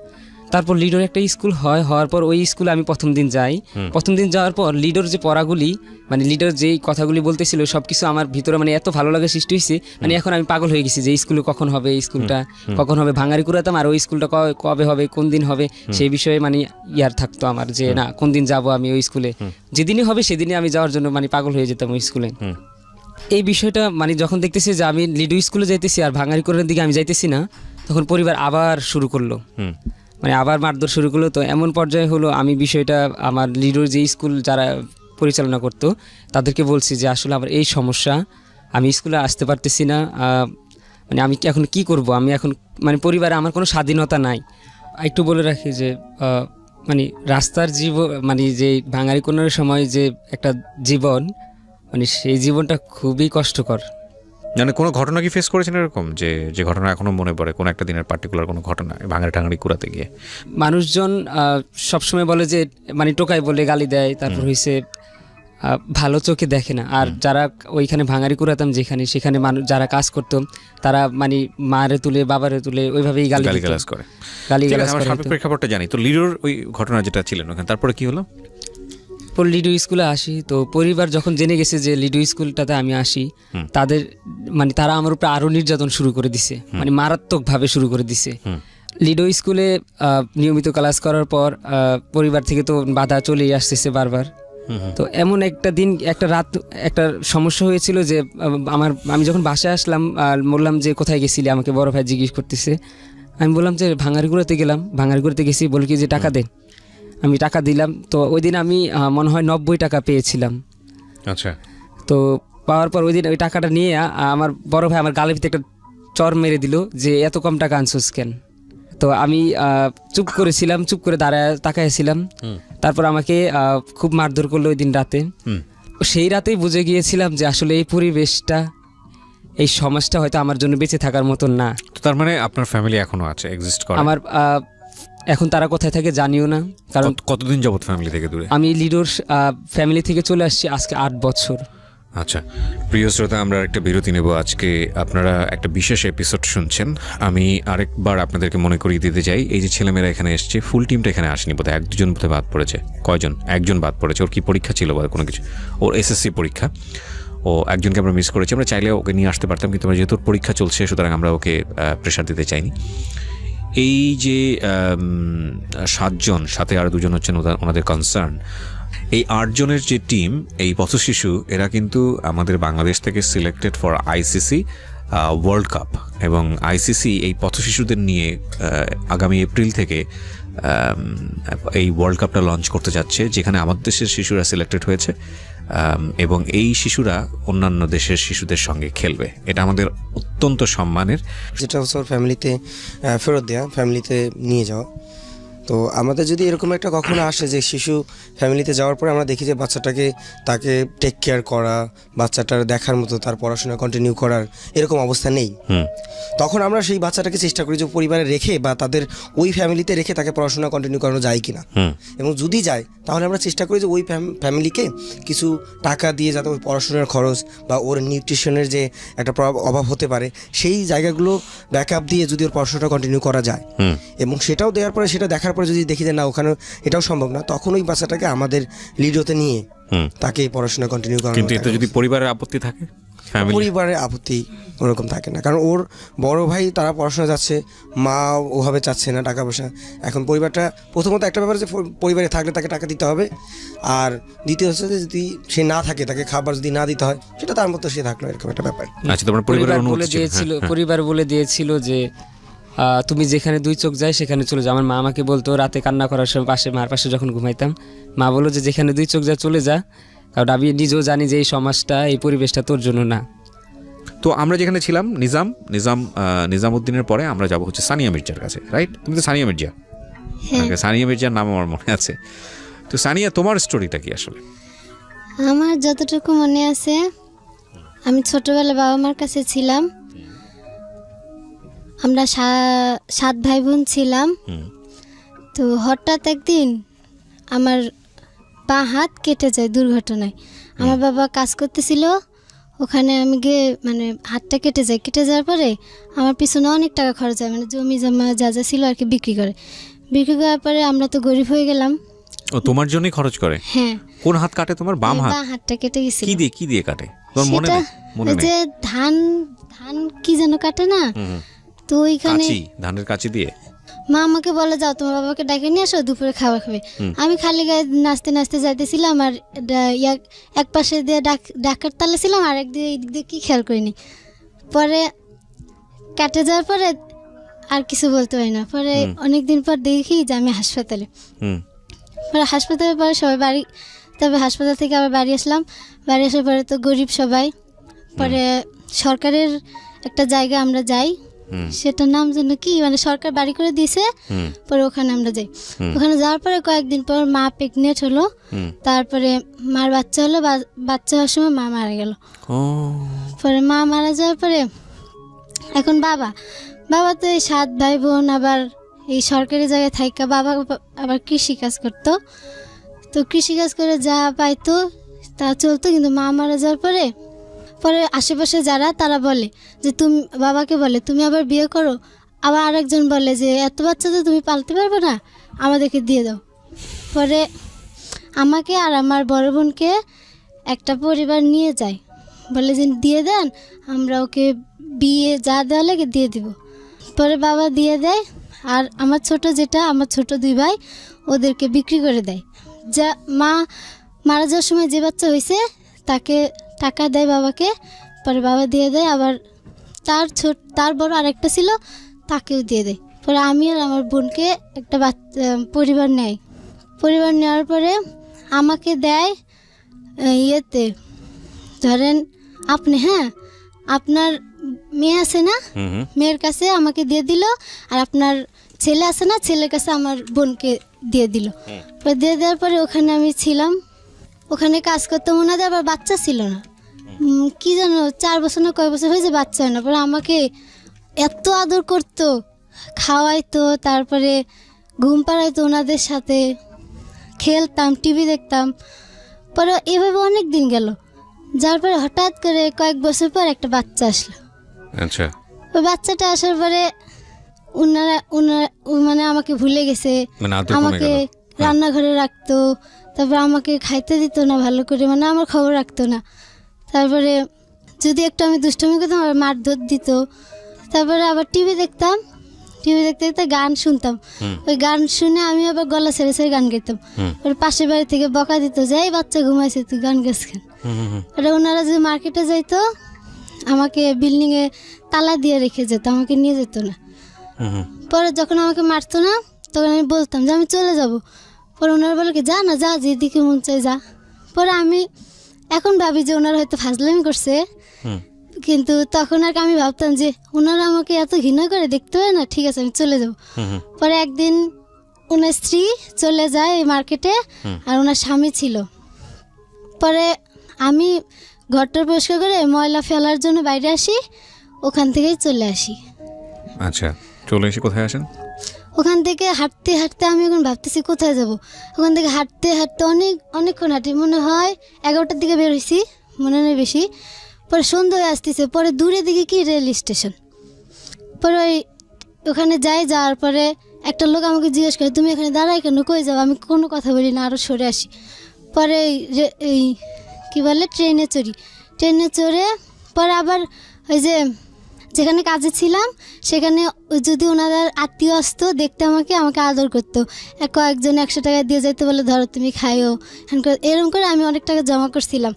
তারপর লিডোর একটা স্কুল হওয়ার পর ওই স্কুলে আমি প্রথম দিন যাই। প্রথম দিন যাওয়ার পর লিডোর যে পড়াগুলি, মানে লিডোর যেই কথাগুলি বলতেছিল সব কিছু আমার ভিতরে মানে এত ভালো লাগা সৃষ্টি হয়েছে, মানে এখন আমি পাগল হয়ে গেছি যে স্কুলে কখন হবে, স্কুলটা কখন হবে, ভাঙারি কুড়াতাম, আর ওই স্কুলটা কবে হবে, কোন দিন হবে, সেই বিষয়ে মানে থাকতো আমার যে না কোন দিন যাব আমি ওই স্কুলে, যেদিনই হবে সেদিনই আমি যাওয়ার জন্য মানে পাগল হয়ে যেতাম ওই স্কুলে। এই বিষয়টা মানে যখন দেখতেছি যে আমি লিডো স্কুলে যাইতেছি আর ভাঙারি কুড়ানোর দিকে আমি যাইতেছি না, তখন পরিবার আবার শুরু করলো, মানে আবার মারধর শুরু করলো। তো এমন পর্যায়ে হলো আমি বিষয়টা আমার লিডোর যে স্কুল যারা পরিচালনা করতো তাদেরকে বলছি যে আসলে আমার এই সমস্যা, আমি স্কুলে আসতে পারতেছি না, মানে আমি এখন কি করব, আমি এখন মানে পরিবারে আমার কোনো স্বাধীনতা নাই। একটু বলে রাখি যে মানে রাস্তার জীবন, মানে যে ভাঙারি কোনার সময় যে একটা জীবন, মানে সেই জীবনটা খুবই কষ্টকর। মানে কোনো ঘটনা কি ফেস করেছেন এরকম যে ঘটনা এখনো মনে পড়ে, কোনো একটা দিনের পার্টিকুলার কোনো ঘটনা ভাঙারি টাঙারি কুড়াতে গিয়ে? মানুষজন সবসময় বলে যে মানে টোকাই বলে গালি দেয়, তারপর হয়েছে ভালো চোখে দেখে না। আর যারা ওইখানে ভাঙারি কুড়াতাম যেখানে, সেখানে মানুষ যারা কাজ করতো তারা মানে মারে তুলে বাবারে তুলে ওইভাবেই গালিগালাজ করে। প্রেক্ষাপটটা জানি তো, লিডোর ওই ঘটনা যেটা ছিলেন ওখানে, তারপরে কি হলো? লিডো স্কুলে আসি, তো পরিবার যখন জেনে গেছে যে লিডো স্কুলটাতে আমি আসি, তাদের মানে তারা আমার উপরে আরো নির্যাতন শুরু করে দিছে, মানে মারাত্মকভাবে শুরু করে দিছে। লিডো স্কুলে নিয়মিত ক্লাস করার পর পরিবার থেকে তো বাধা চলেই আসতেছে বারবার। তো এমন একটা দিন একটা রাত একটা সমস্যা হয়েছিল যে আমি যখন বাসায় আসলাম বললাম যে কোথায় গেছিলি, আমাকে বড় ভাই জিজ্ঞেস করতেছে। আমি বললাম যে ভাঙারিগুড়াতে গেলাম, ভাঙারিগুড়াতে গেছি, বলি কি যে টাকা দে। আমি টাকা দিলাম, তো ওই দিন আমি মনে হয় 90 টাকা পেয়েছিলাম। আচ্ছা। তো পাওয়ার পর ওই দিন ওই টাকাটা নিয়ে আমার বড় ভাই আমার গালের ভিতরে একটা চর মেরে দিল যে এত কম টাকা আনছোস কেন। তো আমি চুপ করেছিলাম, চুপ করে দাঁড়ায় তাকাইছিলাম। তারপর আমাকে খুব মারধর করলো ওই দিন রাতে। সেই রাতেই বুঝে গিয়েছিলাম যে আসলে এই পরিবেশটা, এই সমাজটা হয়তো আমার জন্য বেঁচে থাকার মতন না। তো তার মানে আপনার ফ্যামিলি এখনো আছে, এক্সিস্ট করে? আমার এখন তারা কোথায় থাকে জানিও না, কারণ কতদিন যাবত ফ্যামিলি থেকে দূরে? আমি লিডোর ফ্যামিলি থেকে চলে আসছি আজকে 8 বছর। আচ্ছা, প্রিয় শ্রোতা, আমরা একটা বিরতি নেব। আজকে আপনারা একটা বিশেষ এপিসোড শুনছেন। আমি আরেকবার আপনাদেরকে মনে করিয়ে দিতে চাই, এই যে ছেলেমেয়েরা এখানে এসছে, ফুল টিমটা এখানে আসেনি, বোধহয় 1-2জন বোধহয় বাদ পড়েছে। কয়জন? 1জন বাদ পড়েছে। ওর কি পরীক্ষা ছিল বা কোনো কিছু, ওর এসএসসি পরীক্ষা, ও একজনকে আমরা মিস করেছি। আমরা চাইলে ওকে নিয়ে আসতে পারতাম, কিন্তু যেহেতু ওর পরীক্ষা চলছে সুতরাং আমরা ওকে প্রেশার দিতে চাইনি। এই যে 7জন, সাথে আরও 2জন হচ্ছেন ওনাদের কনসার্ন, এই 8জনের যে টিম, এই পথশিশু, এরা কিন্তু আমাদের বাংলাদেশ থেকে selected for ICC world cup. এবং আইসিসি এই পথশিশুদের নিয়ে আগামী এপ্রিল থেকে এই ওয়ার্ল্ড কাপটা লঞ্চ করতে যাচ্ছে, যেখানে আমাদের দেশের শিশুরা সিলেক্টেড হয়েছে এবং এই শিশুরা অন্যান্য দেশের শিশুদের সঙ্গে খেলবে। এটা আমাদের অত্যন্ত সম্মানের। যেটা হচ্ছে ওর ফ্যামিলিতে ফেরত দেওয়া, ফ্যামিলিতে নিয়ে যাওয়া। তো আমাদের যদি এরকম একটা কখনো আসে যে শিশু ফ্যামিলিতে যাওয়ার পরে আমরা দেখি যে বাচ্চাটাকে, তাকে টেক কেয়ার করা, বাচ্চাটার দেখার মতো তার পড়াশোনা কন্টিনিউ করার এরকম অবস্থা নেই, তখন আমরা সেই বাচ্চাটাকে চেষ্টা করি যে পরিবারে রেখে বা তাদের ওই ফ্যামিলিতে রেখে তাকে পড়াশোনা কন্টিনিউ করানো যায় কিনা। এবং যদি যায় তাহলে আমরা চেষ্টা করি যে ওই ফ্যামিলিকে কিছু টাকা দিয়ে যাতে ওর পড়াশোনার খরচ বা ওর নিউট্রিশনের যে একটা অভাব হতে পারে সেই জায়গাগুলো ব্যাকআপ দিয়ে যদি ওর পড়াশোনাটা কন্টিনিউ করা যায়, এবং সেটাও দেওয়ার পরে, সেটা দেখার পরে যদি দেখি যে না ওখানে এটাও সম্ভব না, তখন ওই বাচ্চাটাকে আমাদের লিডোতে নিয়ে তাকে পড়াশোনা কন্টিনিউ করা। কিন্তু এতে যদি পরিবারের আপত্তি থাকে, পরিবারের আপত্তি ওরকম থাকে না, কারণ ওর বড় ভাই তারা পড়াশোনা যাচ্ছে, মা ওভাবে চাচ্ছে না টাকা পয়সা। এখন পরিবারটা প্রথমত একটা ব্যাপার যে পরিবারে থাকলে তাকে টাকা দিতে হবে, আর দ্বিতীয় হচ্ছে যে যদি সে না থাকে, তাকে খাবার যদি না দিতে হয়, সেটা তার মতো সে থাকলো, এরকম একটা ব্যাপার। আচ্ছা, তোমার পরিবার বলে দিয়েছিল, পরিবার বলে দিয়েছিল যে তুমি যেখানে 2 চোখ যায় সেখানে চলে যাও। আমার মা আমাকে বলতো রাতে কান্না করার সময় পাশে, মার পাশে যখন ঘুমাইতাম, মা বললো যে যেখানে 2 চোখ যায় চলে যা, কারণ আমি নিজেও জানি যে এই সমাজটা, এই পরিবেশটা তোর জন্য না। তো আমরা যেখানে ছিলাম নিজামউদ্দিনের পরে আমরা যাব হচ্ছে সানিয়া মির্জার কাছে, রাইট? তুমি তো সানিয়া মির্জা, সানিয়া মির্জার নাম আমার মনে আছে। তো সানিয়া, তোমার স্টোরিটা কি আসলে? আমার যতটুকু মনে আছে, আমি ছোটবেলায় বাবা মার কাছে ছিলাম। আমরা 7 ভাই বোন ছিলাম। তো হঠাৎ একদিন আমার পা হাত কেটে যায় দুর্ঘটনায়। আমার বাবা কাজ করতেছিল, ওখানে আমি গিয়ে মানে হাতটা কেটে যাওয়ার পরে আমার পিছনে অনেক টাকা খরচ হয়, মানে জমি জমা যা যা ছিল আর কি বিক্রি করার পরে আমরা তো গরিব হয়ে গেলাম। ও তোমার জন্যই খরচ করে? হ্যাঁ। কোন হাত কাটে তোমার? বাম হাত? বাম হাতটা কেটে গেছিল। কি দিয়ে কাটে তোমার মনে নেই? মনে নেই যে ধান কি যেন কাটে না, তো ওইখানে ধানের কাঁচি দিয়ে মা আমাকে বলে যাও তোমার বাবাকে ডাকে নিয়ে আসো, দুপুরে খাবার খাবে। আমি খালি গায়ে নাচতে নাচতে যাইতেছিলাম, আর এক পাশে দিয়ে ডাকার তালে ছিলাম, আর একদিকে এইদিক দিয়ে কি খেয়াল করিনি। পরে কাটে যাওয়ার পরে আর কিছু বলতে পারি না। পরে অনেকদিন পর দেখি যে আমি হাসপাতালে। পরে হাসপাতালের পরে সবাই বাড়ি, তবে হাসপাতাল থেকে আবার বাড়ি আসলাম। বাড়ি আসার পরে তো গরিব সবাই, পরে সরকারের একটা জায়গা আমরা যাই, সেটার নাম যেন কি, মানে সরকার বাড়ি করে দিয়েছে, পরে ওখানে আমরা যাই। ওখানে যাওয়ার পরে কয়েকদিন পর মা প্রেগনেন্ট হলো, তারপরে মার বাচ্চা হলো, বাচ্চা হওয়ার সময় মা মারা গেল। পরে মা মারা যাওয়ার পরে এখন বাবা তো এই 7 ভাই বোন, আবার এই সরকারি জায়গায় থাইকা বাবা আবার কৃষিকাজ করতো। তো কৃষিকাজ করে যা পাইতো তা চলতো, কিন্তু মা মারা যাওয়ার পরে আশেপাশে যারা তারা বলে যে বাবাকে বলে তুমি আবার বিয়ে করো। আবার আরেকজন বলে যে এত বাচ্চা তো তুমি পালতে পারবে না, আমাদেরকে দিয়ে দাও। পরে আমাকে আর আমার বড় বোনকে একটা পরিবার নিয়ে যায়, বলে যে দিয়ে দেন, আমরা ওকে বিয়ে যা দেওয়া লাগে দিয়ে দিব। পরে বাবা দিয়ে দেয়, আর আমার ছোট 2 ভাই ওদেরকে বিক্রি করে দেয়। যা মা মারা যাওয়ার সময় যে বাচ্চা হয়েছে তাকে টাকা দেয় বাবাকে, পরে বাবা দিয়ে দেয়। আবার তার বড় আরেকটা ছিল, তাকেও দিয়ে দেয়। পরে আমি আর আমার বোনকে একটা পরিবার নেয়। পরিবার নেওয়ার পরে আমাকে দেয় ইয়েতে, ধরেন আপনি, আপনার মেয়ে আছে না, মেয়ের কাছে আমাকে দিয়ে দিল, আর আপনার ছেলে আছে না, ছেলের কাছে আমার বোনকে দিয়ে দিল। পরে দিয়ে দেওয়ার পরে ওখানে আমি ছিলাম, ওখানে কাজ করতাম। ওনাদের আবার বাচ্চা ছিল না, কি জানো 4 বছর না কয় বছর হয়েছে বাচ্চা হয় না। পরে আমাকে এত আদর করতো, খাওয়াইতো, তারপরে ঘুম পাড়াইতো, ওনাদের সাথে খেলতাম, টিভি দেখতাম। পরে এভাবে অনেক দিন গেল। যাওয়ার পরে হঠাৎ করে কয়েক বছর পর একটা বাচ্চা আসলো। আচ্ছা ওই বাচ্চাটা আসার পরে ওনারা মানে আমাকে ভুলে গেছে, মানে আদর কমে আমাকে গেল। রান্নাঘরে রাখতো, তারপর আমাকে খাইতে দিত না ভালো করে, মানে আমার খবর রাখতো না। তারপরে যদি একটু আমি দুষ্টুমি করতাম আর মারধর দিত। তারপরে আবার টিভি দেখতে দেখতে গান শুনতাম। ওই গান শুনে আমি আবার গলা ছেড়ে ছেড়ে গান গাইতাম। ওর পাশের বাড়ি থেকে বকা দিত যে এই বাচ্চা ঘুমাইছে তুই গান গাছ কেন। ওরা ওনারা যদি মার্কেটে যাইতো আমাকে বিল্ডিংয়ে তালা দিয়ে রেখে যেত, আমাকে নিয়ে যেত না। পরে যখন আমাকে মারতো না তখন আমি বলতাম যে আমি চলে যাব। পরে ওনারা বলে কি যা না, যা যেদিকে মন চাই যা। পরে আমি এখন ভাবি যে ওনারা হয়তো ফাজলামি করছে, কিন্তু তখন আর আমি ভাবতাম যে ওনারা আমাকে এত ঘৃণা করে, দেখতে হয় না, ঠিক আছে আমি চলে যাব। পরে একদিন ওনার স্ত্রী চলে যায় এই মার্কেটে আর ওনার স্বামী ছিল। পরে আমি ঘরটা পরিষ্কার করে ময়লা ফেলার জন্য বাইরে আসি, ওখান থেকেই চলে আসি। আচ্ছা চলে এসে কোথায় আসেন? ওখান থেকে হাঁটতে হাঁটতে আমি এখন ভাবতেছি কোথায় যাব। ওখান থেকে হাঁটতে হাঁটতে অনেকক্ষণ হাঁটি, মনে হয় 11টার দিকে বের হয়েছি, মনে নেই বেশি। পরে সন্ধ্যা হয়ে আসতেছে, পরে দূরে দিকে কি রেল স্টেশন। পরে ওখানে যাওয়ার পরে একটা লোক আমাকে জিজ্ঞেস করে তুমি এখানে দাঁড়াই কেন, কই যাও? আমি কোনো কথা বলি না, আরও সরে আসি। পরে এই কী বলে ট্রেনে চড়ে পরে আবার ওই যেখানে কাজে ছিলাম সেখানে যদি ওনাদের আত্মীয় আসতো দেখতে আমাকে আদর করতো। কয়েকজন 100 টাকা দিয়ে যেতে বলে ধরো তুমি খাইও, এরকম করে আমি অনেক টাকা জমা করছিলাম।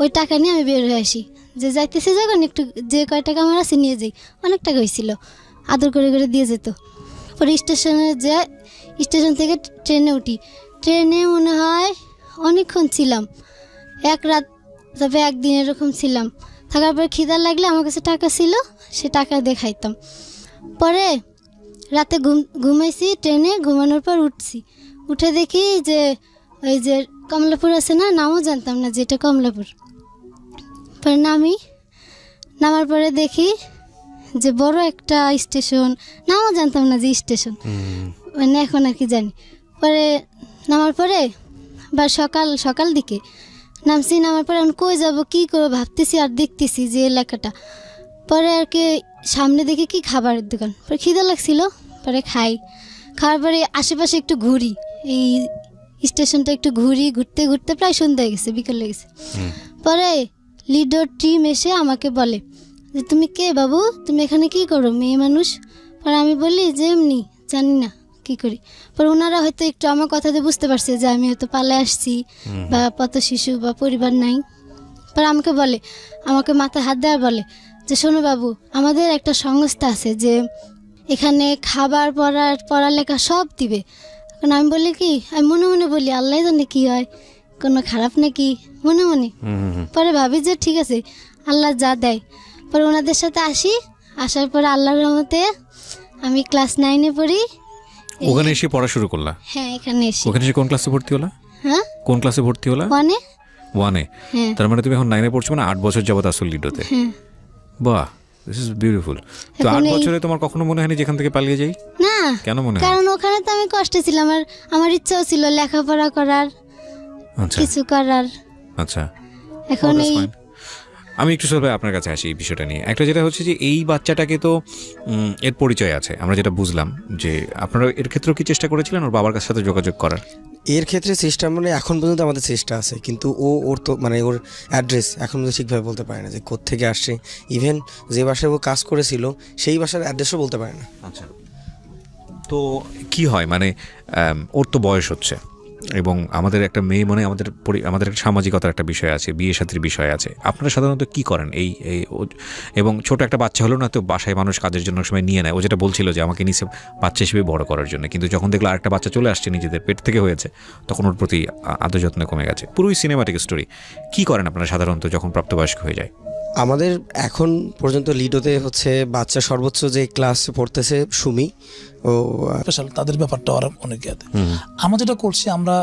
ওই টাকা নিয়ে আমি বের হয়ে আসি, যে যাইতেছি যখন একটু যে কয় টাকা আমার আছে নিয়ে যাই। অনেক টাকা হয়েছিল, আদর করে করে দিয়ে যেত। পরে স্টেশন থেকে ট্রেনে উঠি। ট্রেনে মনে হয় অনেকক্ষণ ছিলাম, এক রাত, তবে একদিন এরকম ছিলাম। থাকার পরে খিদা লাগলে আমার কাছে টাকা ছিল, সে টাকা দিয়ে খাইতাম। পরে রাতে ঘুমাইছি ট্রেনে, ঘুমানোর পর উঠে দেখি যে ওই যে কমলাপুর আছে না, নামও জানতাম না যে এটা কমলাপুর। পরে নামার পরে দেখি যে বড় একটা স্টেশন, নামও জানতাম না যে স্টেশন, মানে এখন আর কি জানি। পরে নামার পরে বা সকাল দিকে নামার পরে আমি কই যাব কী করবো ভাবতেছি আর দেখতেছি যে এলাকাটা। পরে আর কি সামনে দেখি কি খাবারের দোকান, পরে খিদা লাগছিল, পরে খাওয়ার পরে আশেপাশে একটু ঘুরি, এই স্টেশনটা একটু ঘুরতে ঘুরতে প্রায় সন্ধ্যা হয়ে গেছে, বিকেল হয়ে গেছে। পরে লিডোর টিম এসে আমাকে বলে যে তুমি কে বাবু, তুমি এখানে কি করো, মেয়ে মানুষ? পরে আমি বলি যে এমনি, জানি না কি করি। পরে ওনারা হয়তো একটু আমার কথাতে বুঝতে পারছে যে আমি হয়তো পালায় আসছি বা পথ শিশু বা পরিবার নাই। পরে আমাকে মাথায় হাত দেওয়ার বলে যে শোনো বাবু, আমাদের একটা সংস্থা আছে যে এখানে খাবার পড়ালেখা সব দিবে। কারণ আমি বলি কি, আমি মনে মনে বলি আল্লাহ জানে কি হয়, কোনো খারাপ নাকি মনে মনে। পরে ভাবি যে ঠিক আছে আল্লাহ যা দেয়। পরে ওনাদের সাথে আসার পরে আল্লাহর রহমতে আমি ক্লাস 9-এ পড়ি। ওখানে এসে পড়া শুরু করলা? হ্যাঁ এখানে এসে। ওখানে এসে কোন ক্লাসে ভর্তি হলা? হ্যাঁ কোন ক্লাসে ভর্তি হলা? 1-এ। হ্যাঁ। তার মানে তুমি এখন 9-এ পড়ছো, মানে 8 বছর যাবত আসল লিডোতে। হ্যাঁ। বাহ, দিস ইজ বিউটিফুল। তো 8 বছরে তোমার কখনো মনে হয়নি যেখান থেকে পালিয়ে যাই? না। কেন মনে হয়? কারণ ওখানে তো আমি কষ্টে ছিলাম, আর আমার ইচ্ছাও ছিল লেখাপড়া করার, কিছু করার। আচ্ছা, এখন আমি একটু সবাই আপনার কাছে আসি এই বিষয়টা নিয়ে। একটা যেটা হচ্ছে যে এই বাচ্চাটাকে তো এর পরিচয় আছে, আমরা যেটা বুঝলাম যে আপনারা এর ক্ষেত্রেও কি চেষ্টা করেছিলেন ওর বাবার সাথে যোগাযোগ করার? এর ক্ষেত্রে চেষ্টা মানে এখন পর্যন্ত আমাদের চেষ্টা আছে, কিন্তু ওর তো মানে ওর অ্যাড্রেস এখন পর্যন্ত ঠিকভাবে বলতে পারে না যে কোত্থেকে আসছে। ইভেন যে বাসায় ও কাজ করেছিল সেই বাসার অ্যাড্রেসও বলতে পারে না। আচ্ছা, তো কি হয় মানে ওর তো বয়স হচ্ছে এবং আমাদের একটা মেয়ে মানে আমাদের একটা সামাজিকতার একটা বিষয় আছে, বিয়ে শাদীর বিষয় আছে। আপনারা সাধারণত কি করেন এই এবং ছোট একটা বাচ্চা হলো না তো বাসায় মানুষ কাজের জন্য সময় নিয়ে নেয়। ও যেটা বলছিল যে আমাকে নিচে বাচ্চা হিসেবে বড় করার জন্য, কিন্তু যখন দেখলো আরেকটা বাচ্চা চলে আসছে নিজেদের পেট থেকে হয়েছে, তখন ওর প্রতি আদর যত্ন কমে গেছে। পুরোই সিনেমাটিক স্টোরি। কি করেন আপনারা সাধারণত যখন প্রাপ্তবয়স্ক হয়ে যায়? আমাদের এখন পর্যন্ত লিডোতে হচ্ছে বাচ্চা সর্বোচ্চ যে ক্লাসে পড়তেছে সুমি, ও স্পেশাল তাদের ব্যাপারটা আর অনেক ইয়াতে। আমরা যেটা করছি, আমরা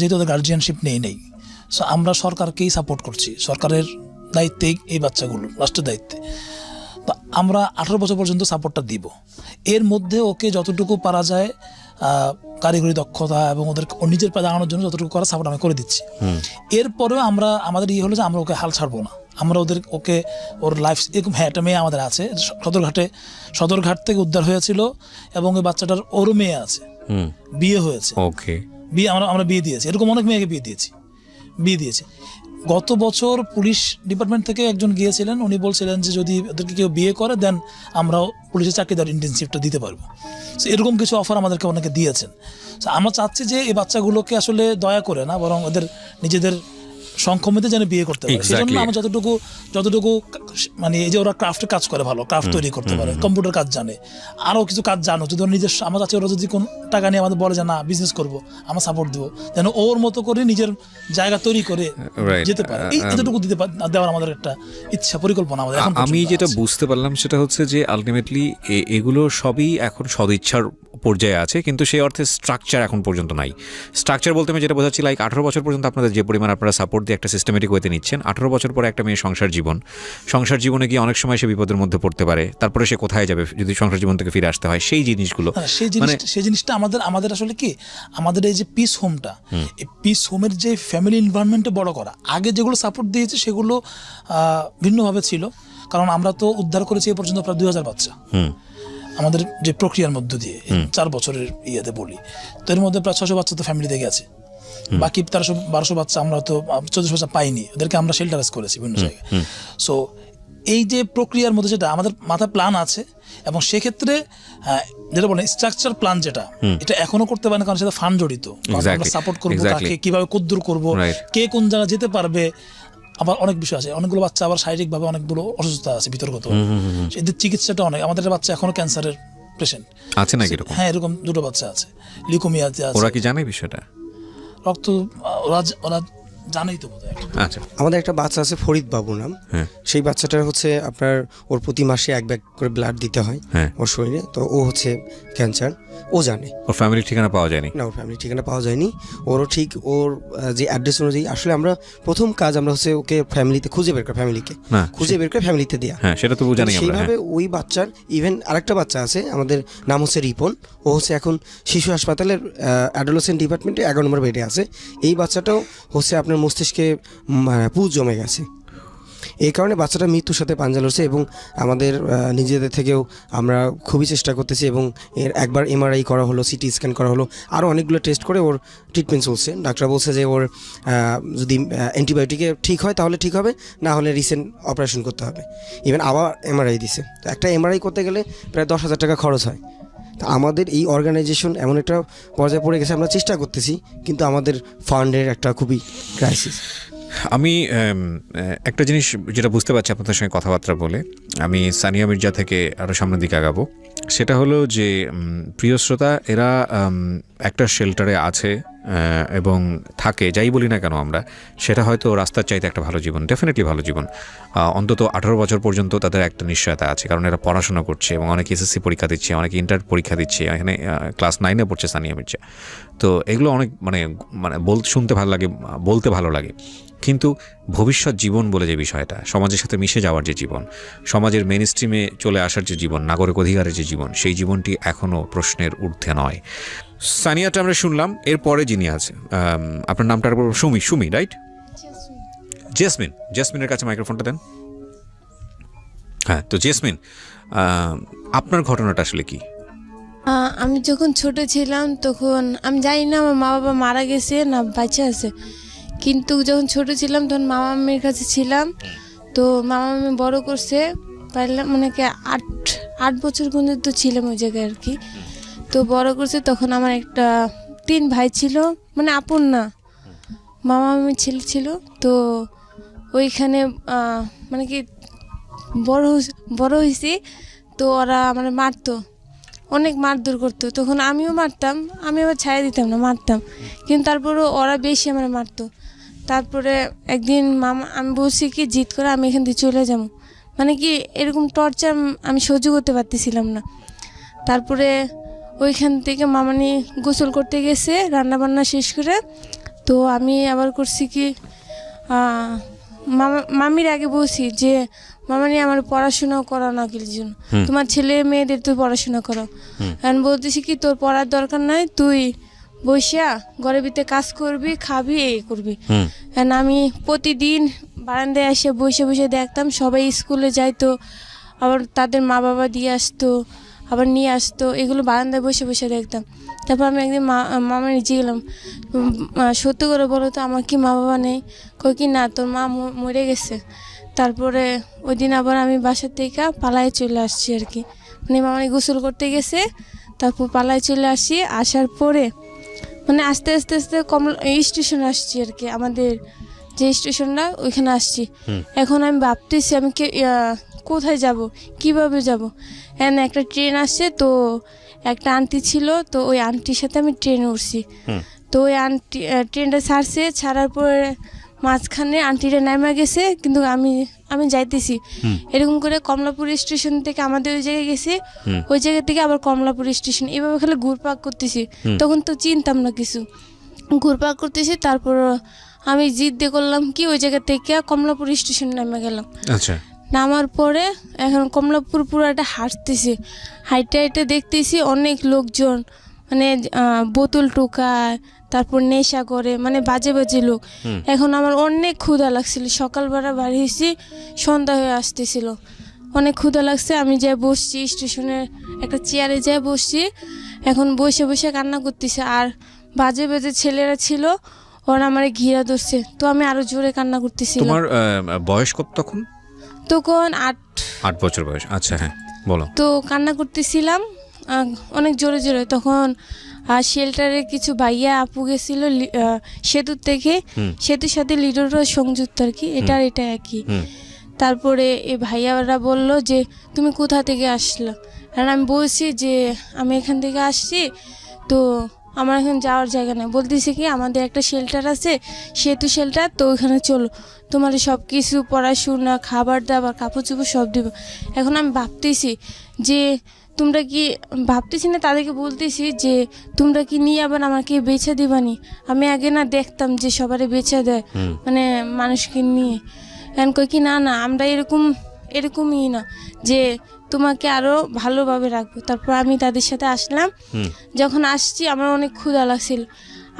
যেহেতু ওদের গার্জিয়ানশিপ নেই, সো আমরা সরকারকেই সাপোর্ট করছি, সরকারের দায়িত্বে এই বাচ্চাগুলো রাষ্ট্রের দায়িত্বে। তো আমরা 18 বছর পর্যন্ত সাপোর্টটা দিব। এর মধ্যে ওকে যতটুকু পারা যায় কারিগরি দক্ষতা এবং ওদের নিজের পায়ে দাঁড়ানোর জন্য যতটুকু করা সাপোর্ট আমি করে দিচ্ছি। এরপরেও আমাদের হলো যে আমরা ওকে হাল ছাড়বো না, আমরা ওকে ওর লাইফ এরকম, হ্যাঁ একটা মেয়ে আমাদের আছে সদরঘাট থেকে উদ্ধার হয়েছিল, এবং ওই বাচ্চাটার ওরও মেয়ে আছে, বিয়ে হয়েছে, ওকে, আমরা বিয়ে দিয়েছি, এরকম অনেক মেয়েকে বিয়ে দিয়েছি। গত বছর পুলিশ ডিপার্টমেন্ট থেকে একজন গিয়েছিলেন, উনি বলছিলেন যে যদি ওদেরকে কেউ বিয়ে করে দেন আমরাও পুলিশের চাকরি দেওয়ার ইন্টেনসিভটা দিতে পারবো। সো এরকম কিছু অফার আমাদেরকে অনেকে দিয়েছেন। সো আমরা চাচ্ছি যে এই বাচ্চাগুলোকে আসলে দয়া করে না, বরং ওদের নিজেদের সংক্ষমতে যেন বিয়ে করতে পারে। সেই জন্য আমরা যতটুকু মানে এই যে ওরা ক্রাফটে কাজ করে, ভালো ক্রাফট তৈরি করতে পারে, কম্পিউটার কাজ জানে, আরও কিছু কাজ জানো, যদি ওরা নিজস্ব, আমার চাচ্ছি ওরা যদি কোন টাকা নিয়ে আমাদের বলে যে না বিজনেস করবো, আমরা সাপোর্ট দেবো, যেন ওর মতো করে নিজের জায়গা তৈরি করে যেতে পারে। এতটুকু দেওয়ার আমাদের একটা ইচ্ছা, পরিকল্পনা আমাদের। আমি যেটা বুঝতে পারলাম সেটা হচ্ছে যে আলটিমেটলি এগুলো সবই এখন সদিচ্ছার পর্যায়ে আছে, কিন্তু সেই অর্থে স্ট্রাকচার এখন পর্যন্ত নাই। স্ট্রাকচার বলতে আমি যেটা বোঝাচ্ছি, লাইক 18 বছর পর্যন্ত আপনাদের যে পরিমাণ আপনারা সাপোর্ট দিয়ে একটা সিস্টেমেটিক ওয়েতে নিচ্ছেন, 18 বছর পরে একটা মেয়ে সংসার জীবনে গিয়ে অনেক সময় সে বিপদের মধ্যে পড়তে পারে, তারপরে সে কোথায় যাবে যদি সংসার জীবন থেকে ফিরে আসতে হয়, সেই জিনিসগুলো, সেই জিনিসটা আমাদের আসলে কি, আমাদের এই যে পিস হোমটা, এই পিস হোমের যে ফ্যামিলি এনভায়রনমেন্টে বড় করা, আগে যেগুলো সাপোর্ট দিয়েছে সেগুলো ভিন্নভাবে ছিল, কারণ আমরা তো উদ্ধার করেছি এ পর্যন্ত প্রায় 2000 বাচ্চা আমাদের যে প্রক্রিয়ার মধ্য দিয়ে 4 বছরের ইয়েতে বলি, তো এর মধ্যে প্রায় 600 বাচ্চা তো ফ্যামিলিতে গেছে, বাকি 1300-1200 বাচ্চা আমরা তো 1400 বাচ্চা পাইনি, ওদেরকে আমরা শেল্টারাইজ করেছি বিভিন্ন জায়গায়। সো এই যে প্রক্রিয়ার মধ্যে যেটা আমাদের মাথায় প্ল্যান আছে, এবং সেক্ষেত্রে যেটা বলেন স্ট্রাকচার প্ল্যান, যেটা এটা এখনো করতে পারে না, কারণ সেটা ফান্ড জড়িত, আমরা সাপোর্ট করবো কাকে, কিভাবে কদ্দূর করবো, কে কোন জায়গায় যেতে পারবে। আবার অনেক বিষয় আছে, অনেকগুলো বাচ্চা আবার শারীরিকভাবে অনেকগুলো অসুস্থতা আছে বিতর্কত, এদের চিকিৎসাটা অনেক, আমাদের বাচ্চা এখনো ক্যান্সারের পেশেন্ট আছে নাকি? হ্যাঁ, এরকম 2টো বাচ্চা আছে, লিউকোমিয়া আছে। ওরা কি জানে বিষয়টা? রক্ত ওরা জানেই তো বোধহয়। আচ্ছা, আমাদের একটা বাচ্চা আছে ফরিদ বাবু নাম, সেই বাচ্চাটার হচ্ছে আপনার ওর প্রতি মাসে 1 ব্যাগ করে ব্লাড দিতে হয় ওর শরীরে, তো ও হচ্ছে ক্যান্সার, ও জানে। ওর ফ্যামিলির ঠিকানা পাওয়া যায়নি? না, ওর ফ্যামিলির ঠিকানা পাওয়া যায়নি, ওরও ঠিক ওর যে অ্যাড্রেস অনুযায়ী আসলে আমরা প্রথম কাজ আমরা হচ্ছে ওকে ফ্যামিলিতে খুঁজে বের করে, ফ্যামিলিতে দেওয়া। হ্যাঁ, সেটা তো জানি আমরা। সেইভাবে ওই বাচ্চার ইভেন আরেকটা বাচ্চা আছে আমাদের, নাম হচ্ছে রিপন, ও হচ্ছে এখন শিশু হাসপাতালের অ্যাডোলেসেন্ট ডিপার্টমেন্টে 11 নম্বর বেডে আছে। এই বাচ্চাটাও হচ্ছে আপনার মস্তিষ্কে পুঁজ জমে গেছে, এই কারণে বাচ্চাটা মৃত্যুর সাথে পাঞ্জা লড়ছে, এবং আমাদের নিজেদের থেকেও আমরা খুবই চেষ্টা করতেছি, এবং এর একবার MRI করা হলো, CT স্ক্যান করা হলো, আরও অনেকগুলো টেস্ট করে ওর ট্রিটমেন্ট চলছে। ডাক্তার বলছে যে ওর যদি অ্যান্টিবায়োটিকে ঠিক হয় তাহলে ঠিক হবে, না হলে রিসেন্ট অপারেশন করতে হবে। ইভেন আবার MRI দিছে, তো একটা MRI করতে গেলে প্রায় 10,000 টাকা খরচ হয়। তা আমাদের এই অর্গানাইজেশন এমন একটা পর্যায়ে পড়ে গেছে, আমরা চেষ্টা করতেছি, কিন্তু আমাদের ফান্ডের একটা খুবই ক্রাইসিস। আমি একটা জিনিস যেটা বুঝতে পারছি আপনাদের সঙ্গে কথাবার্তা বলে, আমি সানিয়া মির্জা থেকে আরও সামনের দিকে আগাবো, সেটা হলো যে প্রিয় শ্রোতা, এরা একটা শেল্টারে আছে এবং থাকে, যাই বলি না কেন আমরা, সেটা হয়তো রাস্তার চাইতে একটা ভালো জীবন, ডেফিনেটলি ভালো জীবন। অন্তত 18 বছর পর্যন্ত তাদের একটা নিশ্চয়তা আছে, কারণ এরা পড়াশোনা করছে এবং অনেকে SSC পরীক্ষা দিচ্ছে, অনেকে ইন্টার পরীক্ষা দিচ্ছে, এখানে ক্লাস 9-এ পড়ছে সানিয়া মির্জা। তো এগুলো অনেক মানে শুনতে ভালো লাগে, বলতে ভালো লাগে, কিন্তু ভবিষ্যৎ জীবন বলে যে বিষয়টা, সমাজের সাথে মিশে যাওয়ার যে জীবন, সমাজের মেইন স্ট্রিমে চলে আসার যে জীবন, নাগরিক অধিকারের যে জীবন, সেই জীবনটি এখনও প্রশ্নের ঊর্ধ্বে নয়। সানিয়াটা আমরা শুনলাম, এরপরে যিনি আছে, আপনার নামটা সুমি রাইট? জেসমিনের কাছে মাইক্রোফোনটা দেন। হ্যাঁ, তো জেসমিন, আপনার ঘটনাটা আসলে কি? আমি যখন ছোট ছিলাম তখন আমি জানি না আমার মা বাবা মারা গেছে না বাচ্চা আছে, কিন্তু যখন ছোট ছিলাম তখন মামা মামির কাছে ছিলাম। তো মামা মামি বড় করছে, পারলাম মানে কি 8 বছর পর্যন্ত ছিলাম ওই জায়গায় আর কি। তো বড় করছে, তখন আমার একটা 3 ভাই ছিল, মানে আপন না, মামা মামির ছেলে ছিল। তো ওইখানে মানে কি বড় হয়েছি, তো ওরা মানে মারতো, অনেক মারধর করতো, তখন আমিও মারতাম, আমি আবার ছাড়া দিতাম না, মারতাম, কিন্তু তারপরেও ওরা বেশি আমার মারতো। তারপরে একদিন আমি বলছি কি জিদ করে আমি এখান থেকে চলে যাবো, মানে কি এরকম টর্চার আমি সহ্য করতে পারতেছিলাম না। তারপরে ওইখান থেকে মামানি গোসল করতে গেছে রান্না বান্না শেষ করে, তো আমি আবার করছি কি মামির আগে বলছি যে মামা নিয়ে আমার পড়াশোনা করাও না কি জন্য, তোমার ছেলে মেয়েদের তুই পড়াশোনা করো। এখন বলতেছি কি তোর পড়ার দরকার নাই, তুই বসিয়া ঘরের ভিতরে কাজ করবি, খাবি, এই করবি। এখন আমি প্রতিদিন বারান্দায় এসে বসে বসে দেখতাম সবাই স্কুলে যাইতো, আবার তাদের মা বাবা দিয়ে আসতো, আবার নিয়ে আসতো, এগুলো বারান্দায় বসে বসে দেখতাম। তারপর আমি একদিন মামা নিচে গেলাম, সত্য করে বলো তো আমার কি মা বাবা নেই? কই কি না, তোর মা মরে গেছে। তারপরে ওই দিন আবার আমি বাসার থেকে পালায় চলে আসছি আর কি, মানে মামানি গোসল করতে গেছে, তারপর পালায় চলে আসি। আসার পরে মানে আস্তে আস্তে আস্তে স্টেশন আসছি আর কি, আমাদের যে স্টেশনটা ওইখানে আসছি। এখন আমি ভাবতেছি আমি কোথায় যাব, কিভাবে যাব। এখানে একটা ট্রেন আসছে, তো একটা আন্টি ছিল, তো ওই আন্টির সাথে আমি ট্রেনে উঠছি। তো ওই আন্টি ট্রেনটা ছাড়ছে, ছাড়ার পরে মাঝখানে আন্টিটা নামা গেছে, কিন্তু আমি যাইতেছি এরকম করে কমলাপুর স্টেশন থেকে আমাদের ওই জায়গায় গেছি, ওই জায়গা থেকে আবার কমলাপুর স্টেশন, এভাবে খালি ঘুরপাক করতেছি। তখন তো চিনতাম না কিছু, ঘুরপাক করতেছি। তারপর আমি জিদ দিয়ে করলাম কি ওই জায়গা থেকে কমলাপুর স্টেশন নামে গেলাম। আচ্ছা, নামার পরে এখন কমলাপুর পুরাটা হাঁটতেছি, হাইটে হাইটে দেখতেছি অনেক লোকজন, মানে বোতল টোকায়, তারপর নেশা করে, মানে বাজে বাজে লোক। এখন আমার অনেক ক্ষুধা লাগছিল, সকালবেলা বাড়ি হয়েছি, সন্ধ্যা হয়ে আসতেছিল, অনেক ক্ষুধা লাগছে। আমি যাই বসছি স্টেশনের একটা চেয়ারে, যাই বসছি, এখন বসে বসে কান্না করতেছে। আর বাজে বাজে ছেলেরা ছিল, ওরা আমার ঘিরা ধরছে, তো আমি আরো জোরে কান্না করতেছিলাম। তোমার বয়স কত তখন? তখন 8 বছর বয়স। আচ্ছা, হ্যাঁ বলো। তো কান্না করতেছিলাম অনেক জোরে জোরে। তখন শেল্টারে কিছু ভাইয়া আপু গেছিল সেতুর থেকে, সেতুর সাথে লিডারও সংযুক্ত আর কি, এটা একই। তারপরে এই ভাইয়ারা বলল যে তুমি কোথা থেকে আসলো, আর আমি বলছি যে আমি এখান থেকে আসছি, তো আমার এখন যাওয়ার জায়গা নেই। বলতেছে কি আমাদের একটা শেল্টার আছে, সেতু শেল্টার, তো ওইখানে চলো, তোমার সব কিছু পড়াশোনা, খাবার দাবার, কাপড় চোপড় সব দিব। এখন আমি ভাবতেছি যে তোমরা কি, ভাবতেছি না, তাদেরকে বলতেছি যে তোমরা কি নিয়ে আবার আমাকে বেছে দিবানি? আমি আগে না দেখতাম যে সবারে বেছে দেয়, মানে মানুষকে নিয়ে। এখন কই কি না না, আমরা এরকমই না, যে তোমাকে আরো ভালোভাবে রাখবো। তারপর আমি তাদের সাথে আসলাম। যখন আসছি আমার অনেক ক্ষুধা লাগছিল,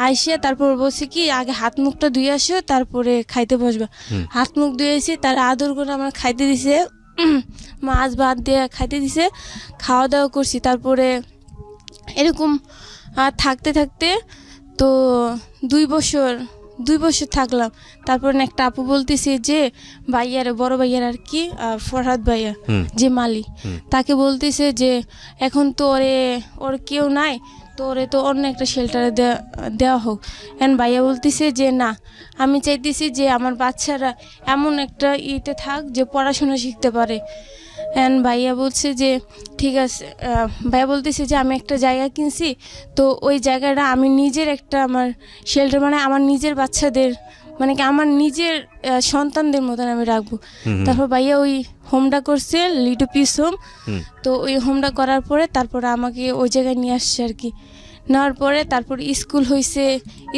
আইসিয়া তারপর বলছি কি আগে হাত মুখটা ধুয়ে আসো, তারপরে খাইতে বসবা। হাত মুখ ধুয়েছি, তার আদর করে আমার খাইতে দিছে, মাছ ভাত দিয়ে খাইতে দিছে, খাওয়া দাওয়া করছি। তারপরে এরকম থাকতে থাকতে তো 2 বছর থাকলাম। তারপর একটা আপু বলতেছে যে ভাইয়ার, বড় ভাইয়ার আর কি, ফরহাদ ভাইয়া যে মালিক, তাকে বলতেছে যে এখন তো ওর কেউ নাই, তো ওরে তো অন্য একটা শেল্টারে দেওয়া হোক। এখন ভাইয়া বলতেছে যে না, আমি চাইতেছি যে আমার বাচ্চারা এমন একটা ইতে থাক যে পড়াশোনা শিখতে পারে। এখন ভাইয়া বলছে যে ঠিক আছে, ভাইয়া বলতেছে যে আমি একটা জায়গা কিনছি, তো ওই জায়গাটা আমি নিজের একটা আমার শেল্টার, মানে আমার নিজের বাচ্চাদের, মানে কি আমার নিজের সন্তানদের মতন আমি রাখবো। তারপর ভাইয়া ওই হোমটা করছে, লিটু পিস হোম। তো ওই হোমটা করার পরে তারপরে আমাকে ওই জায়গায় নিয়ে আসছে আর কি। নেওয়ার পরে তারপর স্কুল হয়েছে,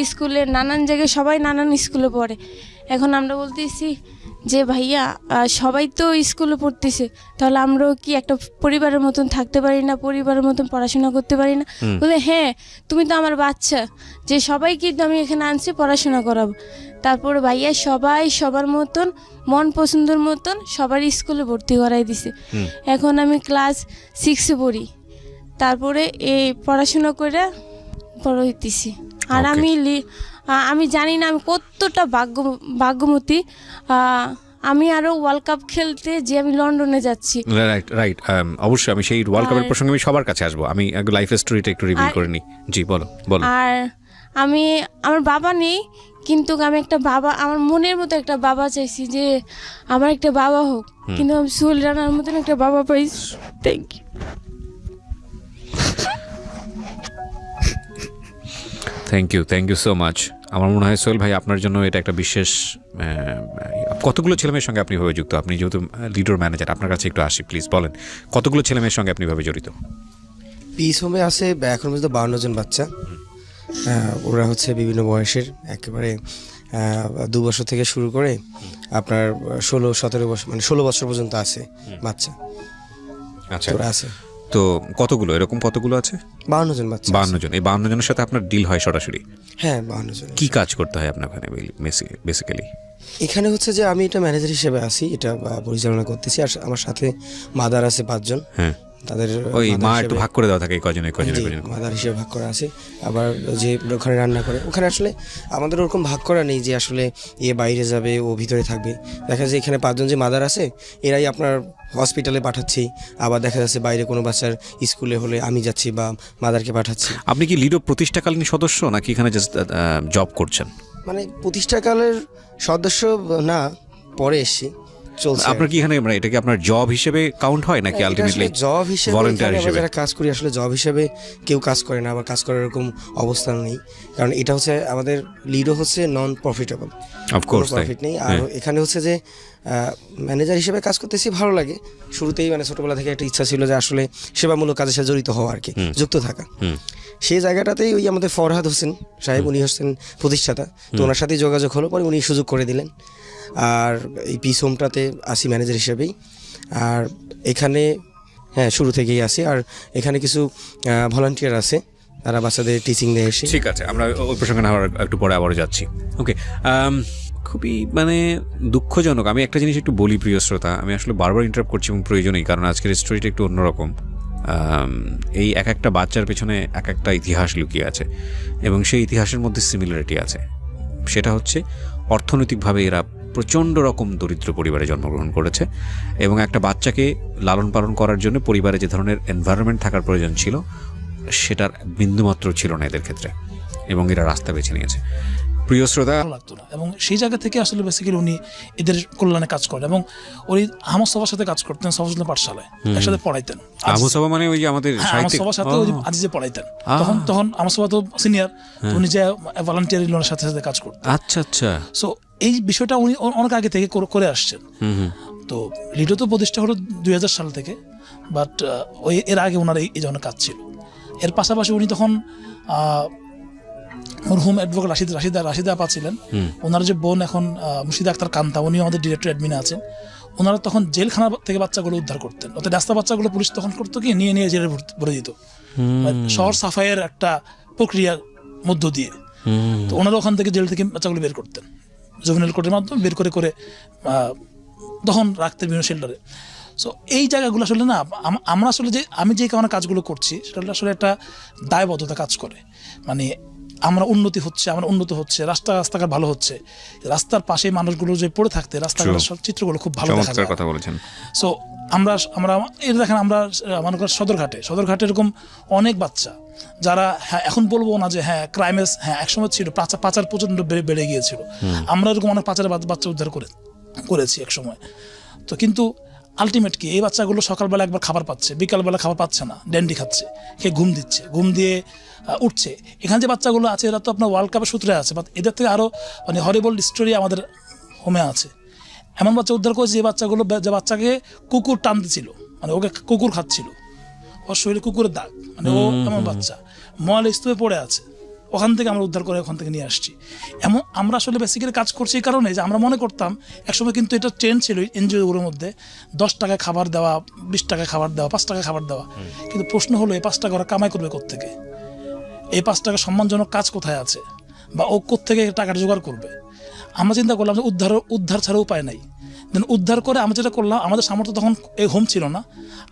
স্কুলে নানান জায়গায় সবাই নানান স্কুলে পড়ে। এখন আমরা বলতেছি যে ভাইয়া সবাই তো স্কুলে পড়তেছে, তাহলে আমরাও কি একটা পরিবারের মতন থাকতে পারি না, পরিবারের মতন পড়াশোনা করতে পারি না? বলে হ্যাঁ, তুমি তো আমার বাচ্চা, যে সবাই কিন্তু আমি এখানে আনছি পড়াশোনা করাবো। তারপর ভাইয়া সবাই সবার মতন মন পছন্দের মতন সবার স্কুলে ভর্তি করাই দিছে। এখন আমি ক্লাস 6-এ পড়ি, তারপরে এই পড়াশোনা করে বড় হইতেছি। আর আমি জানি না আমি কতটা ভাগ্যবতী, আমি আরো ওয়ার্ল্ড কাপ খেলতে যে আমি লন্ডনে যাচ্ছি। রাইট, অবশ্যই আমি সেই ওয়ার্ল্ড কাপের প্রসঙ্গে আমি সবার কাছে আসবো। আমি লাইফ স্টোরিটা একটু রিভিল করে নিই। জি বলো। আর আমার বাবা নেই, কিন্তু আমি একটা বাবা, আমার মনের মতো একটা বাবা চাইছি, যে আমার একটা বাবা হোক, কিন্তু আমি সোহেল রানার মতন একটা বাবা পাইছি। Thank you. Thank you so much. আমার মনে হয় সোহেল ভাই আপনার জন্য এটা একটা বিশেষ, কতগুলো ছেলেমেয়ের সঙ্গে আপনি ভাবে যুক্ত? আপনি যেহেতু লিডার ম্যানেজার, আপনার কাছে একটু আসি প্লিজ, বলেন কতগুলো ছেলেমেয়ের সঙ্গে আপনি ভাবে জড়িত? পিস হোমে আছে এখন পর্যন্ত 52 জন বাচ্চা। ওরা হচ্ছে বিভিন্ন বয়সের, একেবারে 2 বছর থেকে শুরু করে আপনার 16-17 বছর মানে 16 বছর পর্যন্ত আছে বাচ্চা আচ্ছা, তোরা আছে। তো কতগুলো এরকম কতগুলো আছে? 52 জন বাচ্চা আছে। 52 জন। এই 52 জনের সাথে আপনার ডিল হয় সরাসরি? হ্যাঁ 52 জন। কি কাজ করতে হয় আপনার ওখানে বেসিক্যালি? এখানে হচ্ছে যে আমি এটা ম্যানেজার হিসেবে আছি, এটা পরিচালনা করতেছি। আর আমার সাথে মাদার আছে 5 জন। হ্যাঁ, তাদের ওই mother মা হিসেবে- একটু ভাগ করে দেওয়া থাকে এই কজনে জি, মাদার হিসেবে ভাগ করা আছে। আবার যে ওখানে রান্না করে, ওখানে আসলে আমাদের ওরকম ভাগ করা নেই যে আসলে এ বাইরে যাবে ও ভিতরে থাকবে। দেখা যায় এখানে 5 জন যে মাদার আছে এরাই আপনার হসপিটালে পাঠাচ্ছি, আবার দেখা যাচ্ছে বাইরে কোনো বাচ্চার স্কুলে হলে আমি যাচ্ছি বা মাদারকে পাঠাচ্ছি। আপনি কি লিডো প্রতিষ্ঠাকালীন সদস্য নাকি এখানে জাস্ট জব করছেন? মানে প্রতিষ্ঠাকালের সদস্য না, পরে এসছি, চলছে। আপনার কি এখানে মানে এটা কি আপনার জব হিসেবে কাউন্ট হয় নাকি আলটিমেটলি জব হিসেবে ভলান্টিয়ার এখানে আমরা হিসেবে? যারা কাজ করি আসলে জব হিসেবে কেউ কাজ করে না, আবার কাজ করার এরকম অবস্থান নেই, কারণ এটা হচ্ছে আমাদের লিডও হচ্ছে নন প্রফিটেবল, অফকোর্স তাই। প্রফিট নেই। আর এখানে হচ্ছে যে ম্যানেজার হিসেবে কাজ করতেছি ভালো লাগে। শুরুতেই মানে ছোটবেলা থেকে একটা ইচ্ছা ছিল যে আসলে সেবামূলক কাজের সাথে জড়িত হওয়া আর কি, যুক্ত থাকা। সেই জায়গাটাতেই ওই আমাদের ফরহাদ হোসেন সাহেব, উনি হচ্ছেন প্রতিষ্ঠাতা, তো ওনার সাথেই যোগাযোগ হলো, পরে উনি সুযোগ করে দিলেন। আর এই পিস হোমটাতে আসি ম্যানেজার হিসেবেই। আর এখানে হ্যাঁ শুরু থেকেই আসি। আর এখানে কিছু ভলান্টিয়ার আছে, তারা বাচ্চাদের টিচিং দিয়ে এসে। ঠিক আছে, আমরা ওই প্রসঙ্গে না একটু পরে আবারও যাচ্ছি। ওকে, খুবই মানে দুঃখজনক। আমি একটা জিনিস একটু বলি প্রিয় শ্রোতা, আমি আসলে বারবার ইন্টারাপ্ট করছি এবং প্রয়োজনই, কারণ আজকের স্টোরিটা একটু অন্যরকম। এই এক একটা বাচ্চার পেছনে এক একটা ইতিহাস লুকিয়ে আছে এবং সেই ইতিহাসের মধ্যে সিমিলারিটি আছে। সেটা হচ্ছে অর্থনৈতিকভাবে এরা প্রচণ্ড রকম দরিদ্র পরিবারে জন্মগ্রহণ করেছে এবং একটা বাচ্চাকে লালন পালন করার জন্য পরিবারে যে ধরনের এনভায়রনমেন্ট থাকার প্রয়োজন ছিল সেটার বিন্দুমাত্র ছিল না এদের ক্ষেত্রে, এবং এরা রাস্তা বেছে নিয়েছে। প্রিয় শ্রোতা, ভালো লাগতো না, এবং সেই জায়গা থেকে আসলে বেসিক্যালি উনি এদের কল্যাণে কাজ করেন। এবং উনি আহমদ সবার সাথে কাজ করতেন, সফজুল্লাহ পাঠশালায় একসাথে পড়াইতেন। আহমদ সভা মানে ওই যে আমাদের হ্যাঁ, আমার সাহিত্যিক সবার সাথে ওই আজিজে পড়াইতেন। তখন আমার সভা তো সিনিয়র, উনি যে ভলান্টিয়ার লোনের সাথে সাথে কাজ করতেন। আচ্ছা আচ্ছা। সো এই বিষয়টা উনি অনেক আগে থেকে করে আসছেন। তো লিডো তো প্রতিষ্ঠা হলো 2000 সাল থেকে, বাট ওই এর আগে ওনার এই ধরনের কাজ ছিল। এর পাশাপাশি উনি তখন মরহুম অ্যাডভোকেট রাশিদা আপা ছিলেন, ওনার যে বোন এখন মুর্শিদা আক্তার কান্তা, উনিও আমাদের ডিরেক্টর অ্যাডমিনে আছেন। ওনারা তখন জেলখানা থেকে বাচ্চাগুলো উদ্ধার করতেন, অর্থাৎ রাস্তা বাচ্চাগুলো পুলিশ তখন করতো কি নিয়ে জেলে ভরে দিত, শহর সাফাইয়ের একটা প্রক্রিয়ার মধ্য দিয়ে। তো ওনারা ওখান থেকে জেল থেকে বাচ্চাগুলো বের করতেন, জুভেনাইল কোর্টের মাধ্যমে বের করে তখন রাখতেন বিভিন্ন শেল্টারে। সো এই জায়গাগুলো আসলে না আমরা আসলে আমি যে কারণে কাজগুলো করছি সেটা আসলে একটা দায়বদ্ধতা কাজ করে। মানে আমরা উন্নত হচ্ছে, রাস্তাঘাট ভালো হচ্ছে, রাস্তার পাশে মানুষগুলো যে পড়ে থাকতে রাস্তাঘাটের চিত্রগুলো খুব ভালো দেখা যায়। কথা বলেছেন। সো আমরা দেখেন আমরা মনে করি সদরঘাটে এরকম অনেক বাচ্চা যারা, হ্যাঁ এখন বলবো না যে হ্যাঁ ক্রাইমেস, হ্যাঁ একসময় ছিল পাচার প্রচন্ড বেড়ে গিয়েছিল, আমরা এরকম অনেক পাচারের বাচ্চা উদ্ধার করেছি এক সময়। তো কিন্তু আলটিমেট কি, এই বাচ্চাগুলো সকালবেলা একবার খাবার পাচ্ছে, বিকালবেলা খাবার পাচ্ছে না, ড্যান্ডি খাচ্ছে, খেয়ে ঘুম দিয়ে উঠছে। এখানে যে বাচ্চাগুলো আছে এরা তো আপনার ওয়ার্ল্ড কাপের সূত্রে আছে, বাট এদের থেকে আরও মানে হরিবল স্টোরি আমাদের হোমে আছে। এমন বাচ্চা উদ্ধার করেছে যে বাচ্চাকে কুকুর টানতেছিল, মানে ওকে কুকুর খাচ্ছিল, ওর শরীরে কুকুরের দাগ, মানে ও এমন বাচ্চা ময়লা স্তূপে পড়ে আছে, ওখান থেকে আমরা উদ্ধার করে ওখান থেকে নিয়ে আসছি। এমন আমরা আসলে বেসিক্যালি কাজ করছি এই কারণে যে আমরা মনে করতাম একসময়, কিন্তু এটা ট্রেন্ড ছিল এনজিওগুলোর মধ্যে 10 টাকায় খাবার দেওয়া, 20 টাকায় খাবার দেওয়া, 5 টাকায় খাবার দেওয়া। কিন্তু প্রশ্ন হলো এই 5 টাকা ওরা কামাই করবে কোত্থেকে? এই 5 টাকা সম্মানজনক কাজ কোথায় আছে, বা ও কোত্থেকে টাকাটা জোগাড় করবে? আমরা চিন্তা করলাম যে উদ্ধার ছাড়া উপায় নাই। দেন উদ্ধার করে আমরা যেটা করলাম, আমাদের সামর্থ্য তখন এই হোম ছিল না,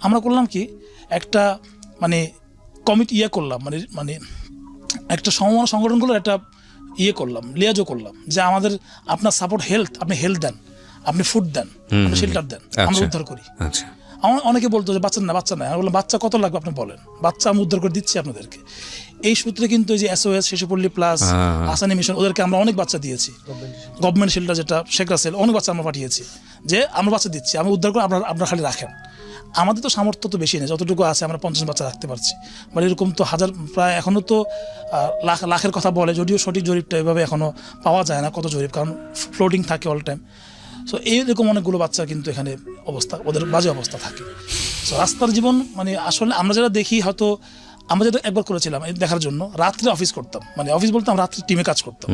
আমরা করলাম কি একটা মানে কমিটি করলাম, মানে একটা সমমান সংগঠনগুলোর একটা করলাম, লিয়াজও করলাম যে আপনার সাপোর্ট আপনি হেলথ দেন, আপনি ফুড দেন, আপনি শেল্টার দেন, আমরা উদ্ধার করি। আচ্ছা, অনেকে বলতো যে বাচ্চা নাই, আমি বললাম বাচ্চা কত লাগবে আপনি বলেন, বাচ্চা আমি উদ্ধার করে দিচ্ছি আপনাদেরকে। এই সূত্রে কিন্তু এই যে SOS শিশুপল্লী প্লাস আসানি মিশন, ওদেরকে আমরা অনেক বাচ্চা দিয়েছি। গভর্নমেন্ট শেল্টার যেটা শেখ রাসেল, অনেক বাচ্চা আমরা পাঠিয়েছি, যে আমরা বাচ্চা দিচ্ছি, আমি উদ্ধার করে আপনারা খালি রাখেন। আমাদের তো সামর্থ্য তো বেশি নেই, যতটুকু আছে আমরা 50 বাচ্চা রাখতে পারছি, বাট এরকম তো প্রায় এখনও তো লাখের কথা বলে, যদিও সঠিক জরিপটা এভাবে এখনও পাওয়া যায় না কত জরিপ, কারণ ফ্লোটিং থাকে অল টাইম। সো এইরকম অনেকগুলো বাচ্চা কিন্তু এখানে ওদের বাজে অবস্থা থাকে। সো রাস্তার জীবন মানে আসলে আমরা যারা দেখি হয়তো আমরা যেটা একবার করেছিলাম এই দেখার জন্য, রাত্রে অফিস করতাম, মানে অফিস বলতাম রাত্রে টিমে কাজ করতাম,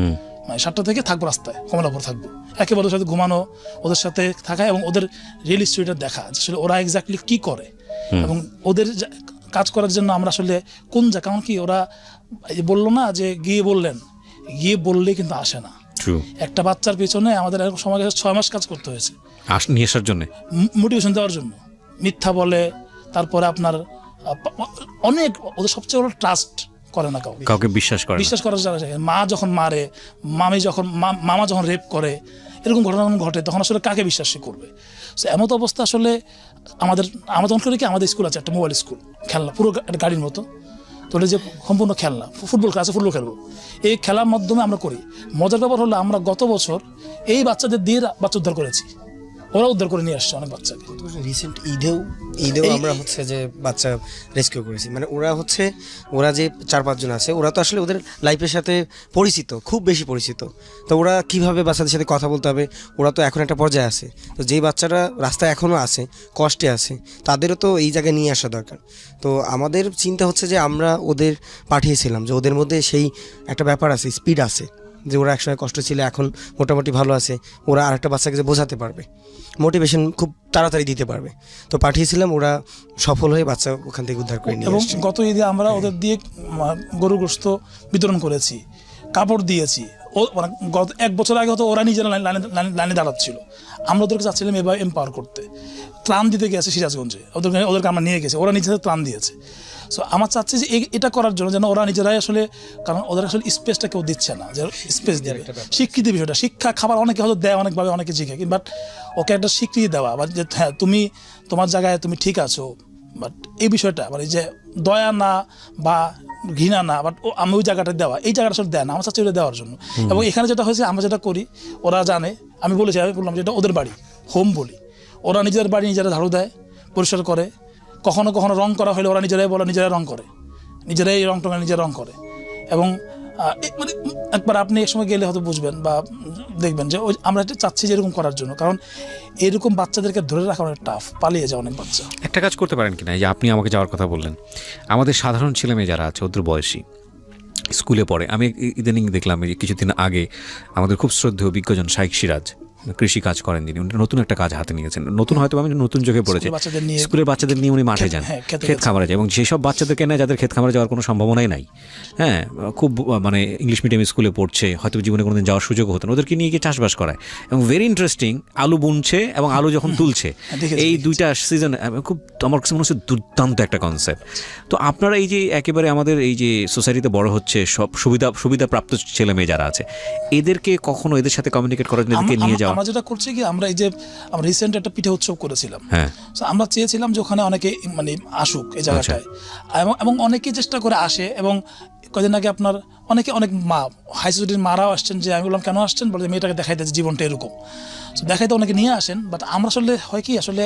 মানে 7টা থেকে থাকবো রাস্তায়, কমলাপুর থাকবো, একেবারে ওদের সাথে ঘুমানো, ওদের সাথে থাকা এবং ওদের রিয়েল স্টোরিটা দেখা, আসলে ওরা এক্স্যাক্টলি কি করে এবং ওদের কাজ করার জন্য আমরা আসলে কোন জায়গা, কারণ কি ওরা বললো না যে গিয়ে বললে কিন্তু আসে না। একটা বাচ্চার পিছনে আমাদের এরকম সময় গেছে 6 মাস কাজ করতে হয়েছে নিয়ে আসার জন্য, মোটিভেশন দেওয়ার জন্য। মিথ্যা বলে, তারপরে আপনার অনেক, ওদের সবচেয়ে বড় ট্রাস্ট করে না কাউকে বিশ্বাস করার জায়গা। মা যখন মারে, মামা যখন রেপ করে, এরকম ঘটনা ঘটে, তখন আসলে কাকে বিশ্বাস করবে? এমন অবস্থা আসলে আমাদের তখন করে কি, আমাদের স্কুল আছে একটা মোবাইল স্কুল, খেলনা পুরো একটা গাড়ির মতো, তো যে সম্পূর্ণ খেলনা, ফুটবল খেলবো, এই খেলার মাধ্যমে আমরা করি। মজার ব্যাপার হলো আমরা গত বছর এই বাচ্চাদের দিয়ে বাচ্চা উদ্ধার করেছি, ওরা উদ্ধার করে নিয়ে আসছে অনেক বাচ্চাকে। রিসেন্ট ঈদেও আমরা হচ্ছে যে বাচ্চা রেস্কিউ করেছি, মানে ওরা যে 4-5 জন আছে, ওরা তো আসলে ওদের লাইফের সাথে পরিচিত, খুব বেশি পরিচিত, তো ওরা কিভাবে বাচ্চাদের সাথে কথা বলতে হবে, ওরা তো এখন একটা পর্যায়ে আছে, তো যেই বাচ্চারা রাস্তায় এখনও আছে, কষ্টে আছে, তাদেরও তো এই জায়গায় নিয়ে আসা দরকার। তো আমাদের চিন্তা হচ্ছে যে আমরা ওদের পাঠিয়েছিলাম, যে ওদের মধ্যে সেই একটা ব্যাপার আছে, স্পিড আছে, যে ওরা একসময় কষ্ট ছিল, এখন মোটামুটি ভালো আছে, ওরা আরেকটা বাচ্চাকে যে বোঝাতে পারবে, মোটিভেশন খুব তাড়াতাড়ি দিতে পারবে, তো পাঠিয়েছিলাম, ওরা সফল হয়ে বাচ্চা ওখান থেকে উদ্ধার করে নিয়ে এবং এসেছে। গত ঈদে আমরা ওদের দিয়ে গরুর গোশত বিতরণ করেছি, কাপড় দিয়েছি। মানে গত 1 বছর আগে হয়তো ওরা নিজেরা লাইনে দাঁড়াচ্ছিল, আমরা ওদেরকে চাচ্ছিলাম এবার এম্পাওয়ার করতে, ত্রাণ দিতে গেছে সিরাজগঞ্জে, ওদেরকে আমরা নিয়ে গেছি, ওরা নিজেদের ত্রাণ দিয়েছে। সো আমার চাচ্ছি যে এটা করার জন্য যেন ওরা নিজেরাই আসলে, কারণ ওদের আসলে স্পেসটা কেউ দিচ্ছে না, যে স্পেস দেবে, স্বীকৃতি বিষয়টা, শিক্ষা খাবার অনেকে হয়তো দেয় অনেকভাবে, অনেকে শিখে, বাট ওকে একটা স্বীকৃতি দেওয়া, বা যে হ্যাঁ তোমার জায়গায় তুমি ঠিক আছো, বাট এই বিষয়টা মানে যে দয়া না বা ঘৃণা না, বাট আমি ওই জায়গাটা দেওয়া, এই জায়গাটা আসলে দেয় না, আমার চাচ্ছি ওটা দেওয়ার জন্য। এবং এখানে যেটা হয়েছে, আমরা যেটা করি ওরা জানে, আমি বললাম যে এটা ওদের বাড়ি, হোম বলি, ওরা নিজের বাড়ি নিজেরা ঝাড়ু দেয়, পরিষ্কার করে, কখনো কখনো রং করা হলে ওরা নিজেরাই বলে, নিজেরাই রং করে, নিজেরাই নিজেরা রং করে। এবং মানে একবার আপনি এক সময় গেলে হয়তো বুঝবেন বা দেখবেন যে আমরা এটা চাচ্ছি যে এরকম করার জন্য, কারণ এরকম বাচ্চাদেরকে ধরে রাখা অনেক টাফ, পালিয়ে যায় অনেক বাচ্চা। একটা কাজ করতে পারেন কিনা, যে আপনি আমাকে যাওয়ার কথা বললেন, আমাদের সাধারণ ছেলেমেয়ে যারা আছে ওদের বয়সী, স্কুলে পড়ে, আমি ইদানিং দেখলাম এই কিছুদিন আগে আমাদের খুব শ্রদ্ধেয় বিজ্ঞজন শাইখ সিরাজ, কৃষি কাজ করেন যিনি, উনি নতুন একটা কাজ হাতে নিয়েছেন, নতুন হয়তো আমি নতুন চোখে পড়েছে, স্কুলের বাচ্চাদের নিয়ে উনি মাঠে যান, ক্ষেত খামারে যায়, এবং যেসব বাচ্চাদেরকে নেয় যাদের ক্ষেত খামারে যাওয়ার কোনো সম্ভাবনাই নাই, হ্যাঁ, খুব মানে ইংলিশ মিডিয়াম স্কুলে পড়ছে, হয়তো জীবনে কোনোদিন যাওয়ার সুযোগ হতো না, ওদেরকে নিয়ে গিয়ে চাষবাস করায়, এবং ভেরি ইন্টারেস্টিং, আলু বুনছে এবং আলু যখন তুলছে, এই 2টা সিজন, খুব আমার কাছে মনে হচ্ছে দুর্দান্ত একটা কনসেপ্ট। তো আপনারা এই যে একেবারে আমাদের এই যে সোসাইটিতে বড় হচ্ছে, সব সুবিধাপ্রাপ্ত ছেলে মেয়ে যারা আছে, এদেরকে কখনো এদের সাথে কমিউনিকেট করার জন্য এদেরকে নিয়ে যাওয়া? আমরা যেটা করছি কি, আমরা এই যে আমরা রিসেন্ট একটা পিঠে উৎসব করেছিলাম, আমরা চেয়েছিলাম যে ওখানে অনেকে মানে আসুক এই জায়গাটায়, এবং অনেকেই চেষ্টা করে আসে, এবং কদিন আগে আপনার অনেক মা, হাই সোসাইটির মারাও আসছেন, যে আমি বললাম কেন আসছেন, বলে মেয়েটাকে দেখাইতে জীবনটা এরকম, দেখাইতে অনেকে নিয়ে আসেন। বাট আমরা আসলে হয় কি, আসলে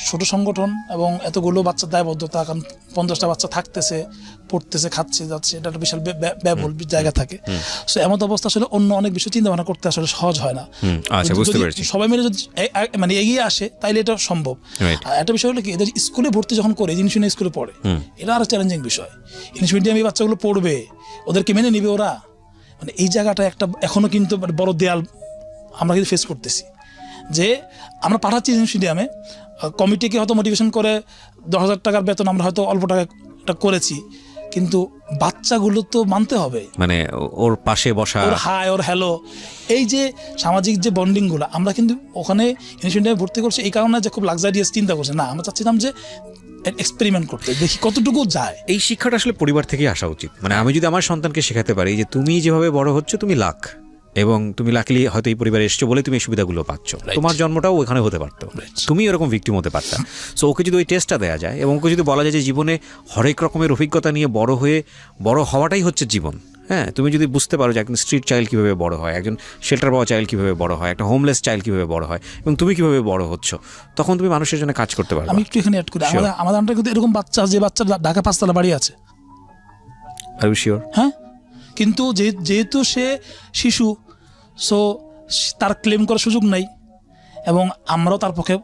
ছোট সংগঠন এবং এতগুলো বাচ্চার দায়বদ্ধতা, কারণ 50টা বাচ্চা থাকতেছে, পড়তেছে, খাচ্ছে, যাচ্ছে, এটা একটা বিশাল ব্যয়বহুল জায়গা থাকে। সো এমন অবস্থা আসলে অন্য অনেক বিষয় চিন্তা ভাবনা করতে আসলে সহজ হয় না। সবাই মিলে যদি মানে এগিয়ে আসে তাইলে এটা সম্ভব। আর একটা বিষয় হলো কি, এদের স্কুলে ভর্তি যখন করে, জিনিস নিয়ে স্কুলে পড়ে, এটা আরো চ্যালেঞ্জিং বিষয়। ইংলিশ মিডিয়ামে বাচ্চাগুলো পড়বে, ওদেরকে মেনে নিবে ওরা, মানে এই জায়গাটা একটা এখনো কিন্তু বড় দেয়াল আমরা কিন্তু ফেস করতেছি। যে আমরা পাঠাচ্ছি ইংলিশ মিডিয়ামে, কমিটিকে হয়তো মোটিভেশন করে 10,000 টাকার বেতন আমরা হয়তো অল্প টাকা করেছি, কিন্তু বাচ্চাগুলো তো মানতে হবে, মানে ওর পাশে বসা, ওর হাই, ওর হ্যালো, এই যে সামাজিক যে বন্ডিংগুলো আমরা কিন্তু ওখানে ইংলিশ মিডিয়ামে ভর্তি করছি এই কারণে যে খুব লাক্সারিয়াস চিন্তা করছে না, আমরা চাচ্ছিলাম যে এক্সপেরিমেন্ট করতে, দেখি কতটুকু যায়। এই শিক্ষাটা আসলে পরিবার থেকেই আসা উচিত। মানে আমি যদি আমার সন্তানকে শেখাতে পারি যে তুমি যেভাবে বড় হচ্ছ তুমি লাক, এবং তুমি লাকিলি হয়তো এই পরিবারে এসছো বলে তুমি এই সুবিধাগুলো পাচ্ছ, তোমার জন্মটাও ওখানে হতে পারতো, তুমি এরকম ভিকটিম হতে পারতা। সো ওকে যদি ওই টেস্টটা দেওয়া যায়, এবং ওকে যদি বলা যায় যে জীবনে হরেক রকমের অভিজ্ঞতা নিয়ে বড় হওয়াটাই হচ্ছে জীবন, হ্যাঁ, তুমি যদি বুঝতে পারো যে একজন স্ট্রিট চাইল্ড কীভাবে বড় হয়, একজন শেল্টার পাওয়া চাইল্ড কীভাবে বড় হয়, একটা হোমলেস চাইল্ড কীভাবে বড় হয়, এবং তুমি কীভাবে বড় হচ্ছ, তখন তুমি মানুষের জন্য কাজ করতে পারবে। আমি একটু এখানে অ্যাড করি, আমাদের কিন্তু এরকম বাচ্চা, যে বাচ্চা ঢাকা 5তলা বাড়ি আছে, আর ইউ শিওর? হ্যাঁ, কিন্তু যেহেতু সে শিশু, সো তার ক্লেম করার সুযোগ নাই, এবং আমরাও তার পক্ষে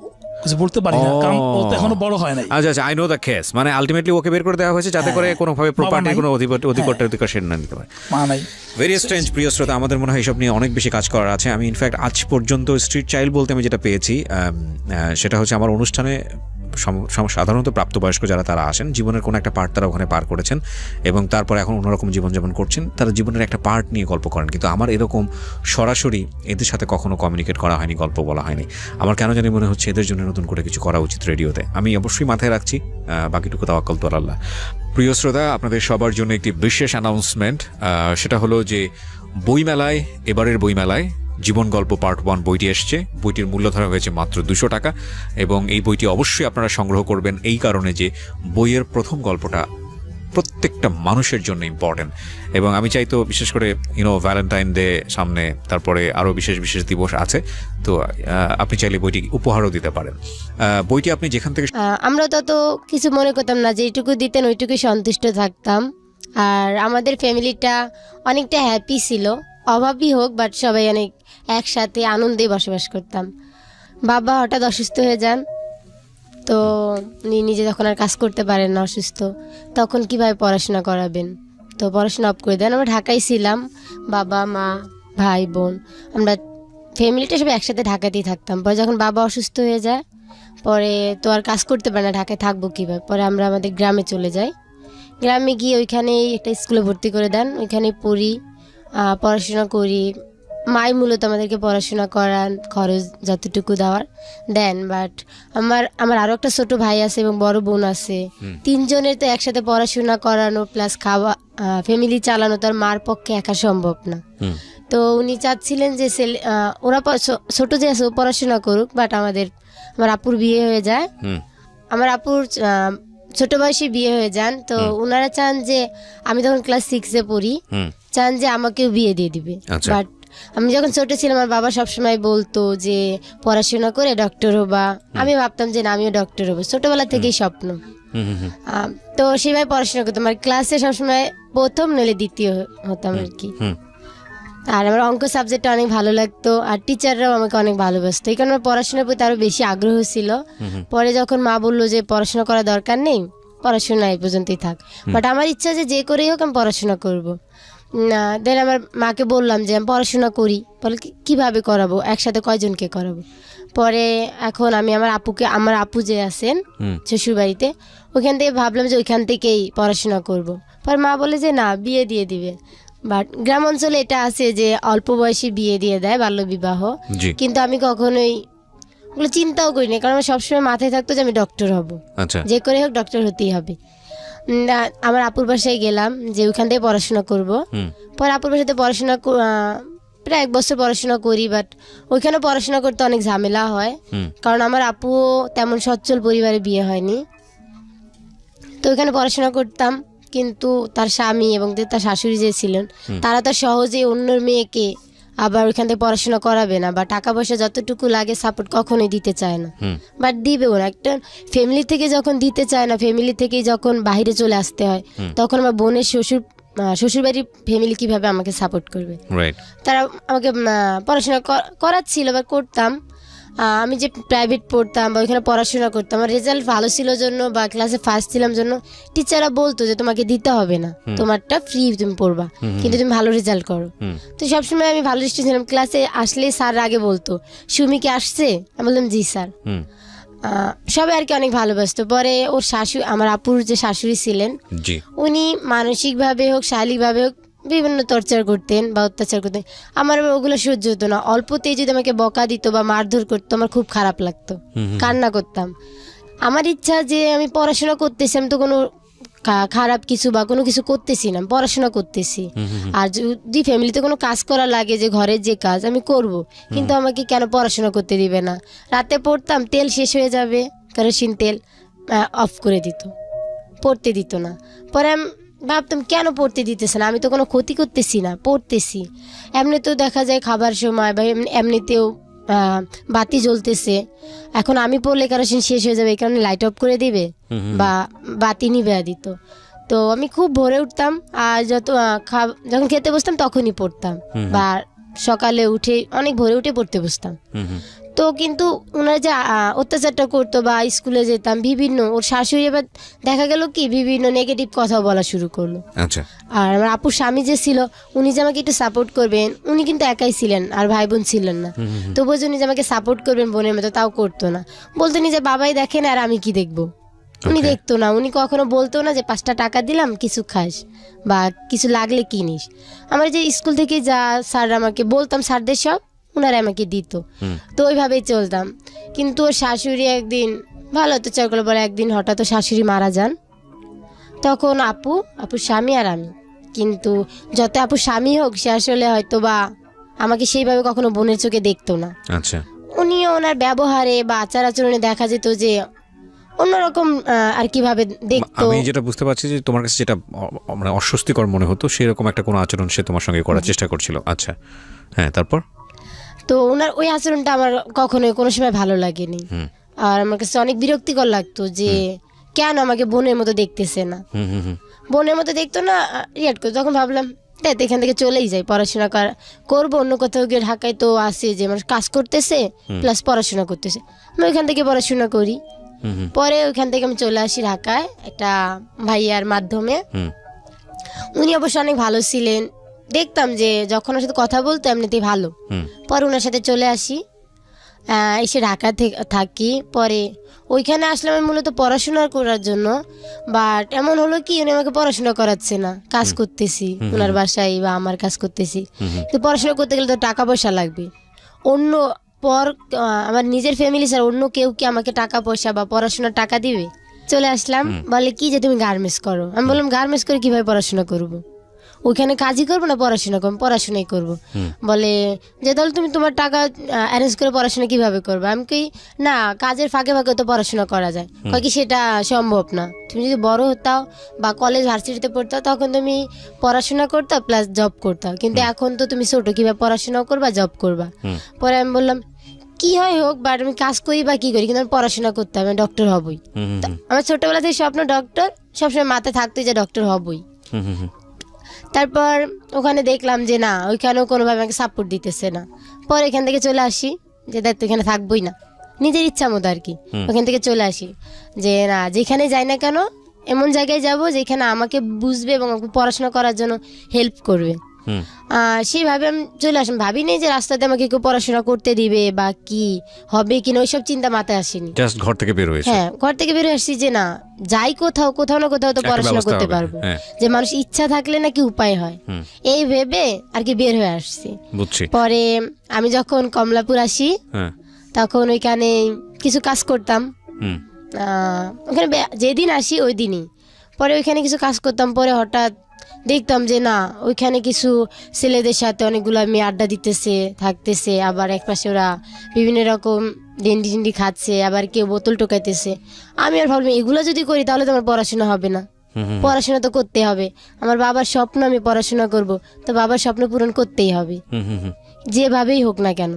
কিছু বলতে পারি না, কারণ ও তো এখনো বড় হয় নাই। আচ্ছা আচ্ছা, আই নো দ্য কেস, মানে আলটিমেটলি ওকে বের করে দেওয়া হয়েছে যাতে করে কোনোভাবে প্রপার্টি নাই। কোনো অধিকার সে না নিতে পারে। মা নাই। ভেরি স্ট্রেঞ্জ প্রিয় শ্রোতা, আমাদের মনে হয় এইসব নিয়ে অনেক বেশি কাজ করার আছে। আমি ইনফ্যাক্ট আজ পর্যন্ত স্ট্রিট চাইল্ড বলতে আমি যেটা পেয়েছি সেটা হচ্ছে আমার অনুষ্ঠানে সাধারণত প্রাপ্তবয়স্ক যারা তারা আসেন, জীবনের কোনো একটা পার্ট তারা ওখানে পার করেছেন এবং তারপরে এখন অন্যরকম জীবনযাপন করছেন, তারা জীবনের একটা পার্ট নিয়ে গল্প করেন। কিন্তু আমার এরকম সরাসরি এদের সাথে কখনো কমিউনিকেট করা হয়নি, গল্প বলা হয়নি। আমার কেন জানি মনে হচ্ছে এদের জন্য নতুন করে কিছু করা উচিত রেডিওতে। আমি অবশ্যই মাথায় রাখছি, বাকিটুকু তাওয়াক্কুল তো আল্লাহ। প্রিয় শ্রোতা, আপনাদের সবার জন্য একটি বিশেষ অ্যানাউন্সমেন্ট, সেটা হলো যে বইমেলায়, এবারের বইমেলায় জীবন গল্প পার্ট 1 বইটি এসছে। বইটির মূল্য ধরা হয়েছে মাত্র 200 টাকা এবং এই বইটি অবশ্যই আপনারা সংগ্রহ করবেন এই কারণে যে বইয়ের প্রথম গল্পটা প্রত্যেকটা মানুষের জন্য ইম্পর্টেন্ট। এবং আমি চাইতো বিশেষ করে ভ্যালেন্টাইন ডে সামনে, তারপরে আরও বিশেষ বিশেষ দিবস আছে, তো আপনি চাইলে বইটি উপহারও দিতে পারেন। বইটি আপনি যেখান থেকে আমরা তত কিছু মনে করতাম না, যেটুকু দিতেন ওইটুকুই সন্তুষ্ট থাকতাম। আর আমাদের ফ্যামিলিটা অনেকটা হ্যাপি ছিল, অভাবই হোক বাট সবাই অনেক একসাথে আনন্দে বসবাস করতাম। বাবা হঠাৎ অসুস্থ হয়ে যান, তো উনি নিজে যখন আর কাজ করতে পারেন না, অসুস্থ, তখন কিভাবে পড়াশোনা করাবেন, তো পড়াশোনা অফ করে দেন। আমরা ঢাকায় ছিলাম, বাবা মা ভাই বোন, আমরা ফ্যামিলিটা সবাই একসাথে ঢাকাতেই থাকতাম। পরে যখন বাবা অসুস্থ হয়ে যায়, পরে তো আর কাজ করতে পারে না, ঢাকায় থাকবো কীভাবে, পরে আমরা আমাদের গ্রামে চলে যাই। গ্রামে গিয়ে ওইখানেই একটা স্কুলে ভর্তি করে দেন, ওইখানেই পড়ি, পড়াশোনা করি। মাই মূলত আমাদেরকে পড়াশোনা করান, খরচ যতটুকু দেওয়ার দেন। বাট আমার আরও একটা ছোট ভাই আছে এবং বড় বোন আছে, 3 জনের তো একসাথে পড়াশোনা করানো প্লাস খাওয়া, ফ্যামিলি চালানো তার মার পক্ষে একা সম্ভব না। তো উনি চাচ্ছিলেন যে ওরা ছোট যে আছে ও পড়াশোনা করুক, বাট আমার আপুর বিয়ে হয়ে যায়, আমার আপুর ছোট বয়সে বিয়ে হয়ে যান। তো ওনারা চান যে আমি তখন ক্লাস 6-এ পড়ি, চান যে আমাকেও বিয়ে দিয়ে দিবে। বাট আমি যখন ছোট ছিলাম আমার বাবা সবসময় বলতো যে পড়াশোনা করে ডক্টর হবা। আমি ভাবতাম যে না, আমিও ডক্টর হবো, ছোটবেলা থেকেই স্বপ্ন। তো সেভাবে পড়াশোনা করতাম, আমার ক্লাসে সবসময় প্রথম নইলে দ্বিতীয় হতাম আর কি। আর আমার অঙ্ক সাবজেক্টটা অনেক ভালো লাগতো, আর টিচাররাও আমাকে অনেক ভালোবাসতো, এই কারণে আমার পড়াশোনার প্রতি আরও বেশি আগ্রহ ছিল। পরে যখন মা বললো যে পড়াশোনা করার দরকার নেই, পড়াশোনা এই পর্যন্তই থাক, বাট আমার ইচ্ছা যে করেই হোক আমি পড়াশোনা করবো। দেন আমার মাকে বললাম যে আমি পড়াশোনা করি, বলে কীভাবে করাবো, একসাথে কয়জনকে করাবো। পরে এখন আমি আমার আপু যে আছেন শ্বশুরবাড়িতে, ওইখান থেকে ভাবলাম যে ওইখান থেকেই পড়াশোনা করব। পরে মা বলে যে না, বিয়ে দিয়ে দিবে। বাট গ্রাম অঞ্চলে এটা আছে যে অল্প বয়সে বিয়ে দিয়ে দেয়, বাল্যবিবাহ, কিন্তু আমি কখনোই ওগুলো চিন্তাও করিনি, কারণ আমার সবসময় মাথায় থাকতো যে আমি ডক্টর হব, যে করে হোক ডক্টর হতেই হবে। আমার আপুর বাসায় গেলাম যে ওইখান থেকে পড়াশোনা করব। পরে আপুর বাসাতে পড়াশোনা প্রায় 1 বছর পড়াশোনা করি, বাট ওইখানে পড়াশোনা করতে অনেক ঝামেলা হয়, কারণ আমার আপুও তেমন সচ্ছল পরিবারে বিয়ে হয়নি। তো ওইখানে পড়াশোনা করতাম, কিন্তু তার স্বামী এবং তার শাশুড়ি যে ছিলেন তারা তো সহজেই অন্যর মেয়েকে আবার ওইখান থেকে পড়াশোনা করাবে না, বা টাকা পয়সা যতটুকু লাগে সাপোর্ট কখনোই দিতে চায় না, বাট দিবেও না। একটা ফ্যামিলি থেকে যখন দিতে চায় না, ফ্যামিলি থেকেই যখন বাইরে চলে আসতে হয়, তখন আমার বোনের শ্বশুরবাড়ির ফ্যামিলি কিভাবে আমাকে সাপোর্ট করবে। তারা আমাকে পড়াশোনা করাচ্ছিল বা করতাম। আমি যে প্রাইভেট পড়তাম বা ওইখানে পড়াশোনা করতাম, আমার রেজাল্ট ভালো ছিল জন্য বা ক্লাসে ফার্স্ট ছিলাম জন্য টিচাররা বলতো যে তোমাকে দিতে হবে না, তোমারটা ফ্রি, তুমি পড়বা, কিন্তু তুমি ভালো রেজাল্ট করো। তো সবসময় আমি ভালো স্টুডেন্ট ছিলাম, ক্লাসে আসলে স্যার আগে বলতো সুমি কি আসছে, আমি বললাম জি স্যার। সবাই আর কি অনেক ভালোবাসতো। পরে ওর আমার আপুর যে শাশুড়ি ছিলেন, উনি মানসিকভাবে হোক শারীরিকভাবে হোক বিভিন্ন টর্চার করতেন বা অত্যাচার করতেন। আমার ওগুলো সহ্য হতো না, অল্পতেই যদি আমাকে বকা দিত বা মারধর করতো আমার খুব খারাপ লাগতো, কান্না করতাম। আমার ইচ্ছা যে আমি পড়াশোনা করতেছি, আমি তো কোনো খারাপ কিছু বা কোনো কিছু করতেছি না, পড়াশোনা করতেছি। আর যদি ফ্যামিলিতে কোনো কাজ করা লাগে, যে ঘরের যে কাজ আমি করব, কিন্তু আমাকে কেন পড়াশোনা করতে দিবে না। রাতে পড়তাম, তেল শেষ হয়ে যাবে, কেরোসিন তেল অফ করে দিত, পড়তে দিত না। পরে আমি ভাবতাম কেন পড়তে দিতেছে না, আমি তো কোনো ক্ষতি করতেছি না, পড়তেছি। এমনিতেও দেখা যায় খাবার সময় বা এমনিতেও বাতি জ্বলতেছে, এখন আমি পড়লে কেরোসিন শেষ হয়ে যাবে, এই কারণে লাইট অফ করে দিবে বা বাতি নিবে দিত। তো আমি খুব ভোরে উঠতাম, আর যখন খেতে বসতাম তখনই পড়তাম, বা সকালে উঠে অনেক ভোরে উঠে পড়তে বসতাম। তো কিন্তু ওনারা যে অত্যাচারটা করতো বা স্কুলে যেতাম বিভিন্ন, ওর শাশুড়ি এবার দেখা গেল কি বিভিন্ন নেগেটিভ কথা বলা শুরু করলো। আচ্ছা। আর আমার আপুর স্বামী যে ছিল উনি যে আমাকে একটু সাপোর্ট করবেন, উনি কিন্তু একাই ছিলেন আর ভাই বোন ছিলেন না, তবুও যে উনি যে আমাকে সাপোর্ট করবেন বোনের মতো তাও করতো না। বলতো নিজে বাবাই দেখেন আর আমি কি দেখবো, উনি Okay. দেখতো না। উনি কখনো বলতো না যে 5টা টাকা দিলাম কিছু খাস বা কিছু লাগলে কিনিস। আমার যে স্কুল থেকে যা স্যার আমাকে বলতাম স্যারদের সব ওনারা আমাকে দিত, তো ওইভাবেই চলতাম। কিন্তু ওর শাশুড়ি একদিন ভালো অত্যাচার করলো বলে, একদিন হঠাৎ ওর শাশুড়ি মারা যান। তখন আপুর স্বামী আর আমি, কিন্তু যত আপুর স্বামী হোক সে আসলে হয়তো বা আমাকে সেইভাবে কখনো বোনের চোখে দেখতো না। আচ্ছা। উনিও ওনার ব্যবহারে বা আচার আচরণে দেখা যেত যে অন্যরকম আর কিভাবে দেখতো। আমি যেটা বুঝতে পারছি যে তোমার কাছে যেটা মানে অস্বস্তিকর মনে হতো সেরকম একটা কোনো আচরণ সে তোমার সঙ্গে করার চেষ্টা করছিল। আচ্ছা, হ্যাঁ, তারপর? তো ওনার ওই আচরণটা আমার কখনোই কোনো সময় ভালো লাগেনি। আর আমার কাছে অনেক বিরক্তিকর লাগতো যে কেন আমাকে বোনের মতো দেখতেছে না, বোনের মতো দেখতো না, রিয়াক্ট করতো। তখন ভাবলাম দেখ এখান থেকে চলেই যাই, পড়াশোনা করবো অন্য কোথাও গিয়ে। ঢাকায় তো আছে যে মানুষ কাজ করতেছে প্লাস পড়াশোনা করতেছে, আমি ওইখান থেকে পড়াশোনা করি। পরে ওইখান থেকে আমি চলে আসি ঢাকায় একটা ভাইয়ার মাধ্যমে। উনি অবশ্য অনেক ভালো ছিলেন, দেখতাম যে যখন ওর সাথে কথা বলতো এমনিতেই ভালো। পরে ওনার সাথে চলে আসি, এসে ঢাকা থাকি। পরে ওইখানে আসলাম আমি মূলত পড়াশোনা করার জন্য, বাট এমন হলো কি উনি আমাকে পড়াশোনা করাচ্ছে না, কাজ করতেছি ওনার বাসায় বা আমার কাজ করতেছি। তো পড়াশোনা করতে গেলে তো টাকা পয়সা লাগবে, অন্য আমার নিজের ফ্যামিলি স্যার অন্য কেউ কি আমাকে টাকা পয়সা বা পড়াশোনার টাকা দিবে? চলে আসলাম, বলে কি যে তুমি গার্মেন্টস করো। আমি বললাম গার্মেন্টস করে কিভাবে পড়াশোনা করবো, ওইখানে কাজই করবো না পড়াশোনা করবো? পড়াশোনাই করবো। বলে যে তাহলে তুমি তোমার টাকা অ্যারেঞ্জ করে পড়াশোনা কিভাবে করবে? আমি কি না কাজের ফাঁকে ফাঁকে তো পড়াশোনা করা যায়। কয় কি সেটা সম্ভব না, তুমি যদি বড় হতাও বা কলেজ ভার্সিটিতে পড়তাও তখন তুমি পড়াশোনা করতাও প্লাস জব করতাও, কিন্তু এখন তো তুমি ছোটো, কিভাবে পড়াশোনাও করবা জব করবা? পরে আমি বললাম কি হয় হোক, বাট আমি কাজ করি বা কি করি কিন্তু আমি পড়াশোনা করতে হবে, ডক্টর হবই। আমার ছোটবেলা থেকে স্বপ্ন ডক্টর, সবসময় মাথায় থাকতো যে ডক্টর হবই। তারপর ওখানে দেখলাম যে না ওইখানেও কোনোভাবে আমাকে সাপোর্ট দিতেছে না। পরে এখান থেকে চলে আসি যে দেখ তুই এখানে থাকবোই না, নিজের ইচ্ছা মতো আর কি। ওখান থেকে চলে আসি যে না যেখানে যাই না কেন এমন জায়গায় যাব যেখানে আমাকে বুঝবে এবং আমাকে পড়াশোনা করার জন্য হেল্প করবে। সেইভাবে আমি চলে আসলাম, ভাবিনি যে রাস্তাতে আমাকে কেউ পড়াশোনা করতে দিবে বা কি হবে কিনা, ওইসব চিন্তা মাথায় আসেনি। জাস্ট ঘর থেকে বের হয়েছে। হ্যাঁ, ঘর থেকে বের হয়ে আসছি যে না যাই কোথাও না কোথাও তো একটা পড়াশোনা ব্যবস্থা করতে হবে, পারবো, হ্যাঁ। যে মানুষ ইচ্ছা থাকলে নাকি উপায় হয়, এই ভেবে আর কি বের হয়ে আসছি। বুঝছি। পরে আমি যখন কমলাপুর আসি হ্যাঁ। তখন ওইখানে কিছু কাজ করতাম। ওখানে যেদিন আসি ওই দিনই পরে ওইখানে কিছু কাজ করতাম। পরে হঠাৎ দেখতাম যে না ওইখানে কিছু ছেলেদের সাথে অনেকগুলো মেয়ে আড্ডা দিতেছে থাকতেছে, আবার একপাশে ওরা বিভিন্ন রকম ডেন্ডি খাচ্ছে, আবার কেউ বোতল টোকাইতেছে। আমি আর ভাবলাম এগুলো যদি করি তাহলে তো আমার পড়াশোনা হবে না, পড়াশোনা তো করতে হবে। আমার বাবার স্বপ্ন আমি পড়াশোনা করব, তো বাবার স্বপ্ন পূরণ করতেই হবে যেভাবেই হোক না কেন।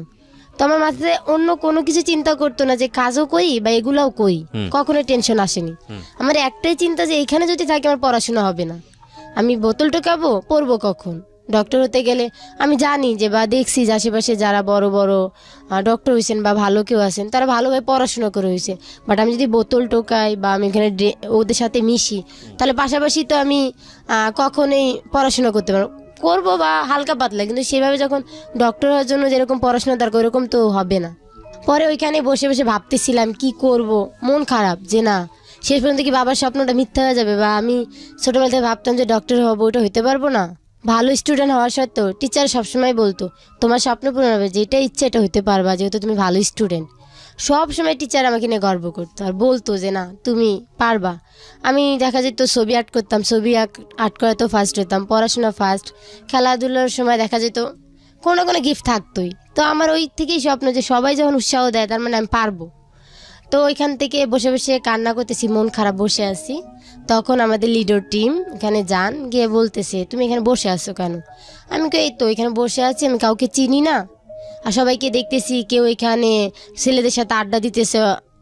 তো আমার মাথাতে অন্য কোনো কিছু চিন্তা করতো না যে কাজও করি বা এগুলাও করি, কখনো টেনশন আসেনি। আমার একটাই চিন্তা যে এখানে যদি থাকি আমার পড়াশোনা হবে না, আমি বোতল টোকাবো, পড়বো কখন? ডক্টর হতে গেলে আমি জানি যে বা দেখছি যে আশেপাশে যারা বড় বড় ডক্টর হয়েছেন বা ভালো কেউ আছেন তারা ভালোভাবে পড়াশোনা করে হয়েছে, বাট আমি যদি বোতল টোকাই বা আমি এখানে ওদের সাথে মিশি তাহলে পাশাপাশি তো আমি কখনোই পড়াশোনা করবো বা হালকা পাতলা, কিন্তু সেভাবে যখন ডক্টর হওয়ার জন্য যেরকম পড়াশোনা দরকার ওরকম তো হবে না। পরে ওইখানে বসে বসে ভাবতেছিলাম কি করব, মন খারাপ যে না শেষ পর্যন্ত কি বাবার স্বপ্নটা মিথ্যা হয়ে যাবে, বা আমি ছোটোবেলা থেকে ভাবতাম যে ডক্টর হবো, ওটা হইতে পারবো না। ভালো স্টুডেন্ট হওয়ার সত্ত্বেও টিচার সবসময় বলতো তোমার স্বপ্ন পূরণ হবে, যেটা ইচ্ছে এটা হইতে পারবা যেহেতু তুমি ভালো স্টুডেন্ট। সব সময় টিচার আমাকে নিয়ে গর্ব করতো আর বলতো যে না তুমি পারবা। আমি দেখা যেত ছবি আর্ট করতাম, ছবি আর্ট করাতেও ফার্স্ট হতাম, পড়াশোনা ফার্স্ট, খেলাধুলার সময় দেখা যেত কোনো কোনো গিফট থাকতোই। তো আমার ওই থেকেই স্বপ্ন যে সবাই যখন উৎসাহ দেয় তার মানে আমি পারবো। তো ওইখান থেকে বসে বসে কান্না করতেছি, মন খারাপ বসে আছি। তখন আমাদের লিডার টিম এখানে যান, গিয়ে বলতেছে তুমি এখানে বসে আছো কেন? আমি এই তো এখানে বসে আছি, আমি কাউকে চিনি না আর সবাইকে দেখতেছি কেউ এখানে ছেলেদের সাথে আড্ডা দিতেছে,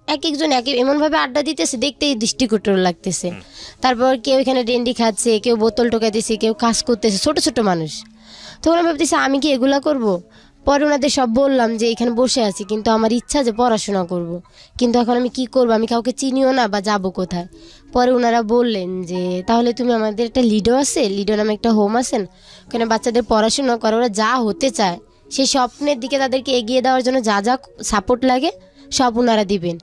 এক একজন এমনভাবে আড্ডা দিতেছে দেখতেই দৃষ্টিকটু লাগতেছে। তারপর কেউ এখানে ডেন্ডি খাচ্ছে, কেউ বোতল টোকাইতেছে, কেউ কাজ করতেছে, ছোট ছোট মানুষ। তখন আমি ভাবতেছি আমি কি এগুলা করবো? পরে ওনাদের সব বললাম যে এখানে বসে আছি, কিন্তু আমার ইচ্ছা যে পড়াশোনা করব, কিন্তু এখন আমি কি করব, আমি কাউকে চিনিও না বা যাব কোথায়। পরে ওনারা বললেন যে তাহলে তুমি, আমাদের একটা লিডো আছে, লিডো নামে একটা হোম আছেন, ওখানে বাচ্চাদের পড়াশোনা করে, ওরা যা হতে চায় সেই স্বপ্নের দিকে তাদেরকে এগিয়ে দেওয়ার জন্য যা যা সাপোর্ট লাগে সব ওনারা দিবেন।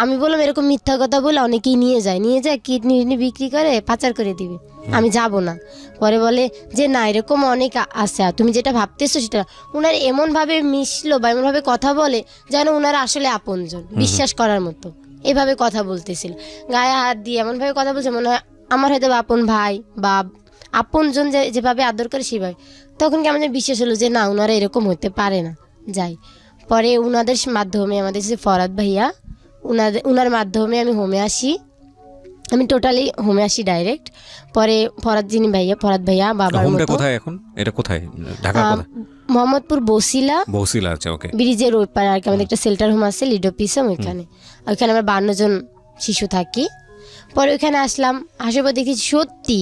আমি বললাম এরকম মিথ্যা কথা বলে অনেকেই নিয়ে যায় কিডনি বিক্রি করে পাচার করে দিবে, আমি যাব না। পরে বলে যে না, এরকম অনেক আছে, তুমি যেটা ভাবতেছো সেটা। ওনারা এমনভাবে মিশলো বা এমনভাবে কথা বলে যেন ওনারা আসলে আপনজন, বিশ্বাস করার মতো এভাবে কথা বলতেছিল, গায়ে হাত দিয়ে এমনভাবে কথা বলছে মনে হয় আমার হয়তো আপন ভাই বা আপনজন যেভাবে আদর করে সেভাবে। তখন কি আমাদের বিশ্বাস হলো যে না, ওনারা এরকম হতে পারে না। যাই, পরে ওনাদের মাধ্যমে, আমাদের যে ফরাদ ভাইয়া, ওনার মাধ্যমে আমি হোমে আসি। আমি টোটালি হোমে আসি ডাইরেক্ট। পরে ফরাদ ভাইয়া বাবার হোমটা মতো। কোথায় এখন? এটা কোথায়? ঢাকা কোথায়? মোহাম্মদপুর বসিলা আছে। ওকে, ব্রিজের ওই পারে আর কি আমাদের একটা শেল্টার হোম আছে, লিডো পিসম, ওইখানে আমরা 52 জন শিশু থাকি। পরে ওইখানে আসলাম, আসার পর দেখি সত্যি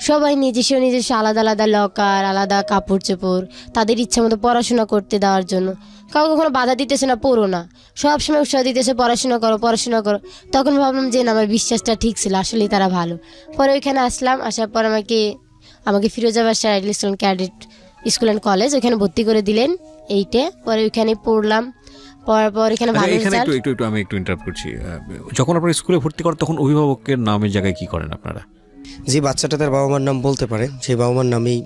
সবাই নিজস্ব আলাদা আলাদা লকার, আলাদা কাপড় চোপড়, তাদের ইচ্ছা মতো পড়াশোনা করতে দেওয়ার জন্য। কাউকে কখনো বাধা দিতেছে না পড়ো না, সবসময় উৎসাহ দিতেছে পড়াশোনা করো। তখন ভাবলাম যে না, আমার বিশ্বাসটা ঠিক ছিল, আসলেই তারা ভালো। পরে ওইখানে আসলাম, আসার পর আমাকে Firozabad sir ideal student cadet school and college ওইখানে ভর্তি করে দিলেন 8-এ। পরে ওইখানে পড়লাম, পড়ার পর এখানে ভালো রেজাল্ট। আমি একটু ইন্টারাপ্ট করছি। যখন আপনারা স্কুলে ভর্তি করেন তখন অভিভাবকের নামের জায়গায় কি করেন আপনারা? যে বাচ্চাটা তার বাবা মার নাম বলতে পারে সেই বাবা মার নামেই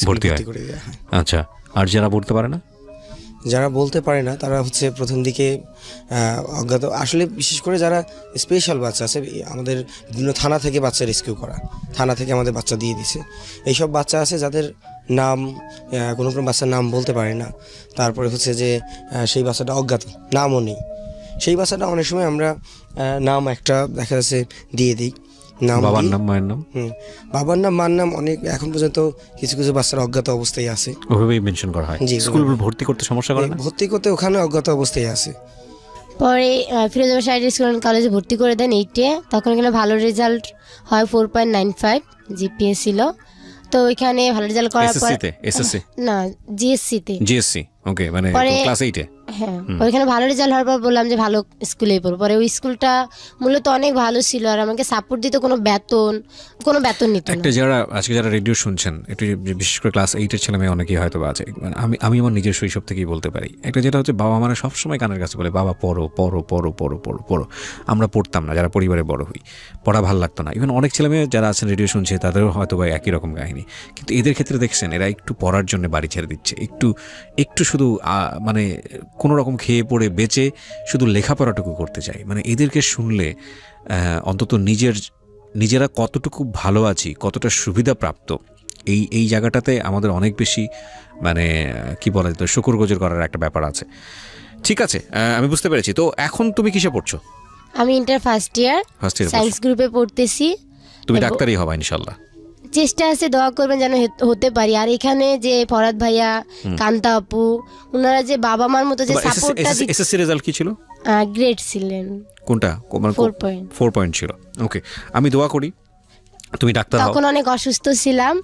ভর্তি করে দেওয়া হয়। আচ্ছা, আর যারা বলতে পারে না? যারা বলতে পারে না তারা হচ্ছে প্রথম দিকে অজ্ঞাত, আসলে বিশেষ করে যারা স্পেশাল বাচ্চা আছে, আমাদের বিভিন্ন থানা থেকে বাচ্চা রেস্কিউ করা, থানা থেকে আমাদের বাচ্চা দিয়ে দিছে। এইসব বাচ্চা আছে যাদের নাম, কোনো বাচ্চার নাম বলতে পারে না, তারপরে হচ্ছে যে সেই বাচ্চাটা অজ্ঞাত, নামও নেই, সেই বাচ্চাটা অনেক সময় আমরা নাম একটা দেখা যাচ্ছে দিয়ে দিই, নাম, বাবার নাম, মায়ের নাম, বাবার নাম, মার নাম। অনেক এখন পর্যন্ত কিছু বাচ্চারা অজ্ঞাত অবস্থায় আছে, ওভাবেই মেনশন করা হয়। স্কুল ভর্তি করতে সমস্যা করে না? ভর্তি করতে ওখানে অজ্ঞাত অবস্থায় আছে। পরে Firozabad sir ideal school and কলেজে ভর্তি করে দেন 8-এ। তখন এখানে ভালো রেজাল্ট হয়, 4.95 জিপিএ ছিল। তো ওইখানে ভালো রেজাল্ট করার পর এসএসসি না জিএসসি, ওকে, মানে ক্লাস 8-এ। হ্যাঁ, ওইখানে ভালো রেজাল্ট হওয়ার পর বললাম যে ভালো স্কুলেই পড়বো। পরে ওই স্কুলটা মূলত অনেক ভালো ছিল, আর আমাকে সাপোর্ট দিত, কোনো বেতন নিত না। একটা যারা রেডিও শুনছেন, একটু বিশেষ করে ক্লাস 8-এর ছেলে মেয়ে অনেকেই হয়তো আছে, মানে আমি আমার নিজের শৈশব থেকেই বলতে পারি, একটা যেটা হচ্ছে বাবা মারা সবসময় কানের কাছে বলে বাবা পড়ো। আমরা পড়তাম না, যারা পরিবারে বড় হই, পড়া ভালো লাগতো না। ইভেন অনেক ছেলে মেয়ে যারা আছেন রেডিও শুনছে তাদেরও হয়তো বা একই রকম কাহিনী। কিন্তু এদের ক্ষেত্রে দেখছেন এরা একটু পড়ার জন্য বাড়ি ছেড়ে দিচ্ছে, একটু শুধু মানে কোনো রকম খেয়ে পড়ে বেঁচে শুধু লেখাপড়াটুকু করতে চাই। মানে এদেরকে শুনলে অন্তত নিজেরা কতটুকু ভালো আছি, কতটা সুবিধা প্রাপ্ত, এই জায়গাটাতে আমাদের অনেক বেশি মানে কি বলা যেত শুকরগুজার করার একটা ব্যাপার আছে। ঠিক আছে, আমি বুঝতে পেরেছি। তো এখন তুমি কিসে পড়ছো? আমি ইন্টার ফার্স্ট ইয়ার সায়েন্স গ্রুপে পড়তেছি। তুমি ডাক্তারই হবা ইনশাল্লাহ? চেষ্টা আছে, দোয়া করবেন যেন হতে পারি। আর এখানে যে ফরাদ ভাইয়া, কান্তা আপু, ওনারা যে বাবা মার মতো যে সাপোর্টটা দিচ্ছে। এসএসসি রেজাল্ট কি ছিল? গ্রেড ছিলেন। কোনটা? 4 পয়েন্ট ছিল। ওকে, আমি দোয়া করি তুমি ডাক্তার হও। তখন অনেক অসুস্থ ছিলাম,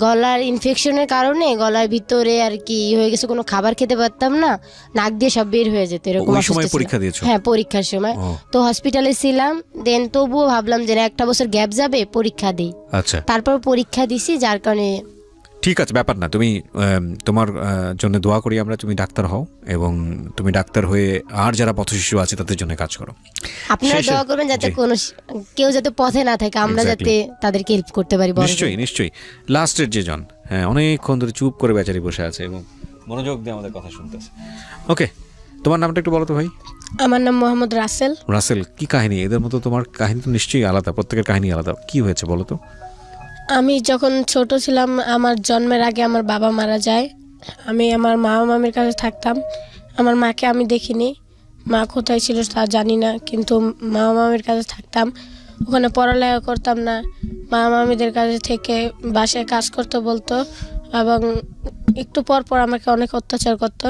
গলার ইনফেকশনের কারণে গলার ভিতরে আর কি হয়ে গেছে, কোনো খাবার খেতে পারতাম না, নাক দিয়ে সব বের হয়ে যেত, এরকম ওই সময় পরীক্ষা দিয়েছো? হ্যাঁ, পরীক্ষার সময়। তো হসপিটালে ছিলাম, দেন তবুও ভাবলাম যে একটা বছর গ্যাপ যাবে, পরীক্ষা দিই। আচ্ছা, তারপর পরীক্ষা দিছি, যার কারণে ঠিক আছে, ব্যাপার না। তুমি তোমার জন্য দোয়া করি আমরা, তুমি ডাক্তার হও এবং তুমি ডাক্তার হয়ে আর যারা পথশিশু আছে তাদের জন্য কাজ করো। আপনারা দোয়া করবেন যাতে কেউ যাতে পথে না থাকে, আমরা যাতে তাদেরকে হেল্প করতে পারি। নিশ্চয়ই। লাস্টের যে জন, হ্যাঁ, অনেকক্ষণ ধরে চুপ করে বেচারি বসে আছে এবং মনোযোগ দিয়ে আমাদের কথা শুনতেছে। ওকে, তোমার নামটা একটু বলো তো ভাই। আমার নাম মোহাম্মদ রাসেল। কি কাহিনী? এদের মতো তোমার কাহিনী তো নিশ্চয়ই আলাদা, প্রত্যেকের কাহিনী আলাদা। কি হয়েছে বলো তো? আমি যখন ছোট ছিলাম, আমার জন্মের আগে আমার বাবা মারা যায়। আমি আমার মামা মামির কাছে থাকতাম। আমার মাকে আমি দেখিনি, মা কোথায় ছিল তা জানি না, কিন্তু মামা মামির কাছে থাকতাম। ওখানে পড়ালেখা করতাম না, মামা মামিদের কাছে থেকে বাসায় কাজ করতে বলতো, এবং একটু পর পর আমাকে অনেক অত্যাচার করতো,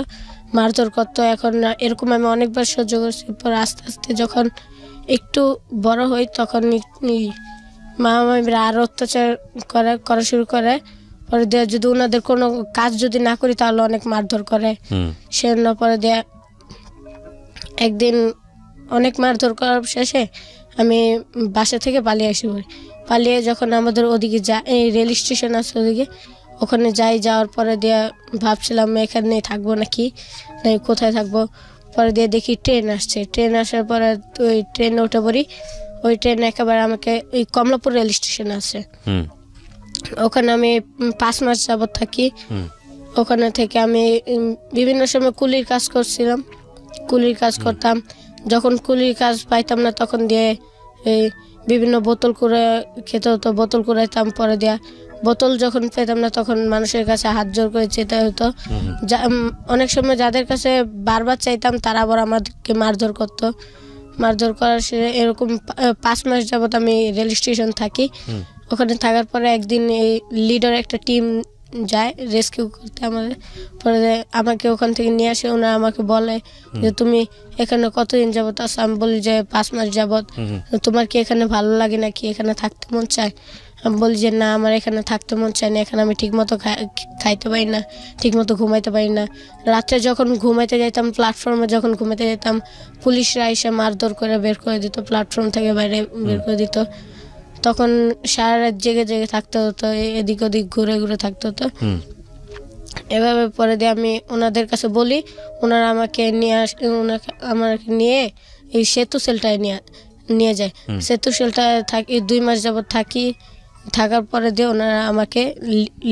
মারধর করতো। এখন এরকম আমি অনেকবার সহ্য করছি। পর আস্তে আস্তে যখন একটু বড় হই, তখন মামা মামিরা আরও অত্যাচার করা শুরু করে। পরে দিয়ে যদি ওনাদের কোনো কাজ যদি না করি তাহলে অনেক মারধর করে। সেজন্য পরে দিয়ে একদিন অনেক মারধর করার শেষে আমি বাসা থেকে পালিয়ে আসি। পালিয়ে যখন আমাদের ওদিকে এই রেল স্টেশন আছে ওদিকে, ওখানে যাওয়ার পরে দিয়ে ভাবছিলাম এখানে থাকবো নাকি কোথায় থাকবো। পরে দিয়ে দেখি ট্রেন আসছে, ট্রেন আসার পরে ওই ট্রেনে উঠে পড়ি। ওই ট্রেন একেবারে আমাকে ওই কমলাপুর রেল স্টেশন আছে, ওখানে আমি 5 মাস যাবত থাকি। ওখানে থেকে আমি বিভিন্ন সময় কুলির কাজ করছিলাম, কুলির কাজ করতাম। যখন কুলির কাজ পাইতাম না তখন দিয়ে এই বিভিন্ন বোতল করে খেতে হতো, বোতল কুড়াইতাম। পরে দেওয়া বোতল যখন পেতাম না তখন মানুষের কাছে হাত জোর করে চেতে হতো। অনেক সময় যাদের কাছে বারবার চাইতাম তারা আবার আমাদেরকে মারধর করতো। মারধর করার এরকম 5 মাস যাবত আমি রেল স্টেশন থাকি। ওখানে থাকার পরে একদিন এই লিডার একটা টিম যায় রেস্কিউ করতে আমাদের। পরে আমাকে ওখান থেকে নিয়ে আসে। ওনারা আমাকে বলে যে তুমি এখানে কতদিন যাবত আছো? আমি বলি যে 5 মাস যাবত। তোমার কি এখানে ভালো লাগে নাকি, এখানে থাকতে মন চায়? আমি বলি যে না, আমার এখানে থাকতে মন চায় না, এখানে আমি ঠিকমতো খাইতে পারি না, ঠিকমতো ঘুমাইতে পারি না। রাত্রে যখন ঘুমাইতে যেতাম, প্ল্যাটফর্মে যখন ঘুমাইতে যেতাম, পুলিশরা এসে মারধর করে বের করে দিত, প্ল্যাটফর্ম থেকে বাইরে বের করে দিত। তখন সারা রাত জেগে জেগে থাকতে হতো, এদিক ওদিক ঘুরে ঘুরে থাকতে হতো। এভাবে পরে দিয়ে আমি ওনাদের কাছে বলি, ওনারা আমাকে আমাকে নিয়ে এই সেতু সেলটায় নিয়ে যায়। সেতু সেলটায় থাকি 2 মাস যাবত থাকি। থাকার পরে দিয়ে ওনারা আমাকে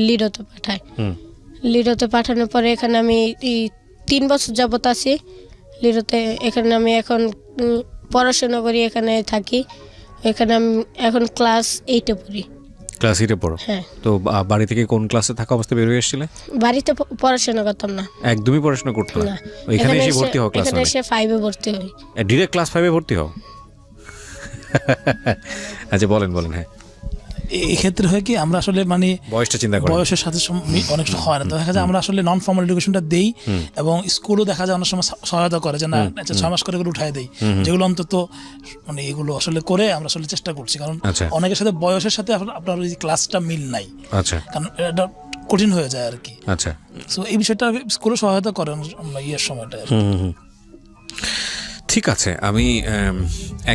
লিডোতে পাঠায়। লিডোতে পাঠানোর পরে এখানে আমি 3 বছর যাবত আছি লিডোতে। এখানে আমি এখন পড়াশোনা করি, এখানে থাকি। এখানে আমি এখন ক্লাস 8-এ পড়ি। ক্লাস 8-এ পড়ো? হ্যাঁ। তো বাড়ি থেকে কোন ক্লাসে থাকা অবস্থায় বের হয়ে এসেছিলে? বাড়িতে পড়াশোনা করতাম না, একদমই পড়াশোনা করতে না। এখানে এসে ভর্তি হও ক্লাস 1-এ? এখানে এসে 5-এ ভর্তি হই। ডিরেক্ট ক্লাস 5-এ ভর্তি হও? আচ্ছা বলেন। হ্যাঁ, এই ক্ষেত্রে হয় কি, আমরা আসলে মানে বয়সটা চিন্তা করি, বয়সের সাথে অনেক সময় হয় না। তো দেখা যায় আমরা আসলে নন ফর্মাল এডুকেশনটা দেই, এবং স্কুলও দেখা যায় অনেক সময় সহায়তা করে যে না 6 মাস করে উঠাই দেই, যেগুলো অন্তত মানে এগুলো আসলে করে আমরা আসলে চেষ্টা করছি। কারণ অনেকের সাথে বয়সের সাথে আপনার ওই ক্লাসটা মিল নাই, কারণ এটা কঠিন হয়ে যায় আর কি। আচ্ছা, সো এই বিষয়টা স্কুলে সহায়তা করে ইয়ের সময়টা। ঠিক আছে, আমি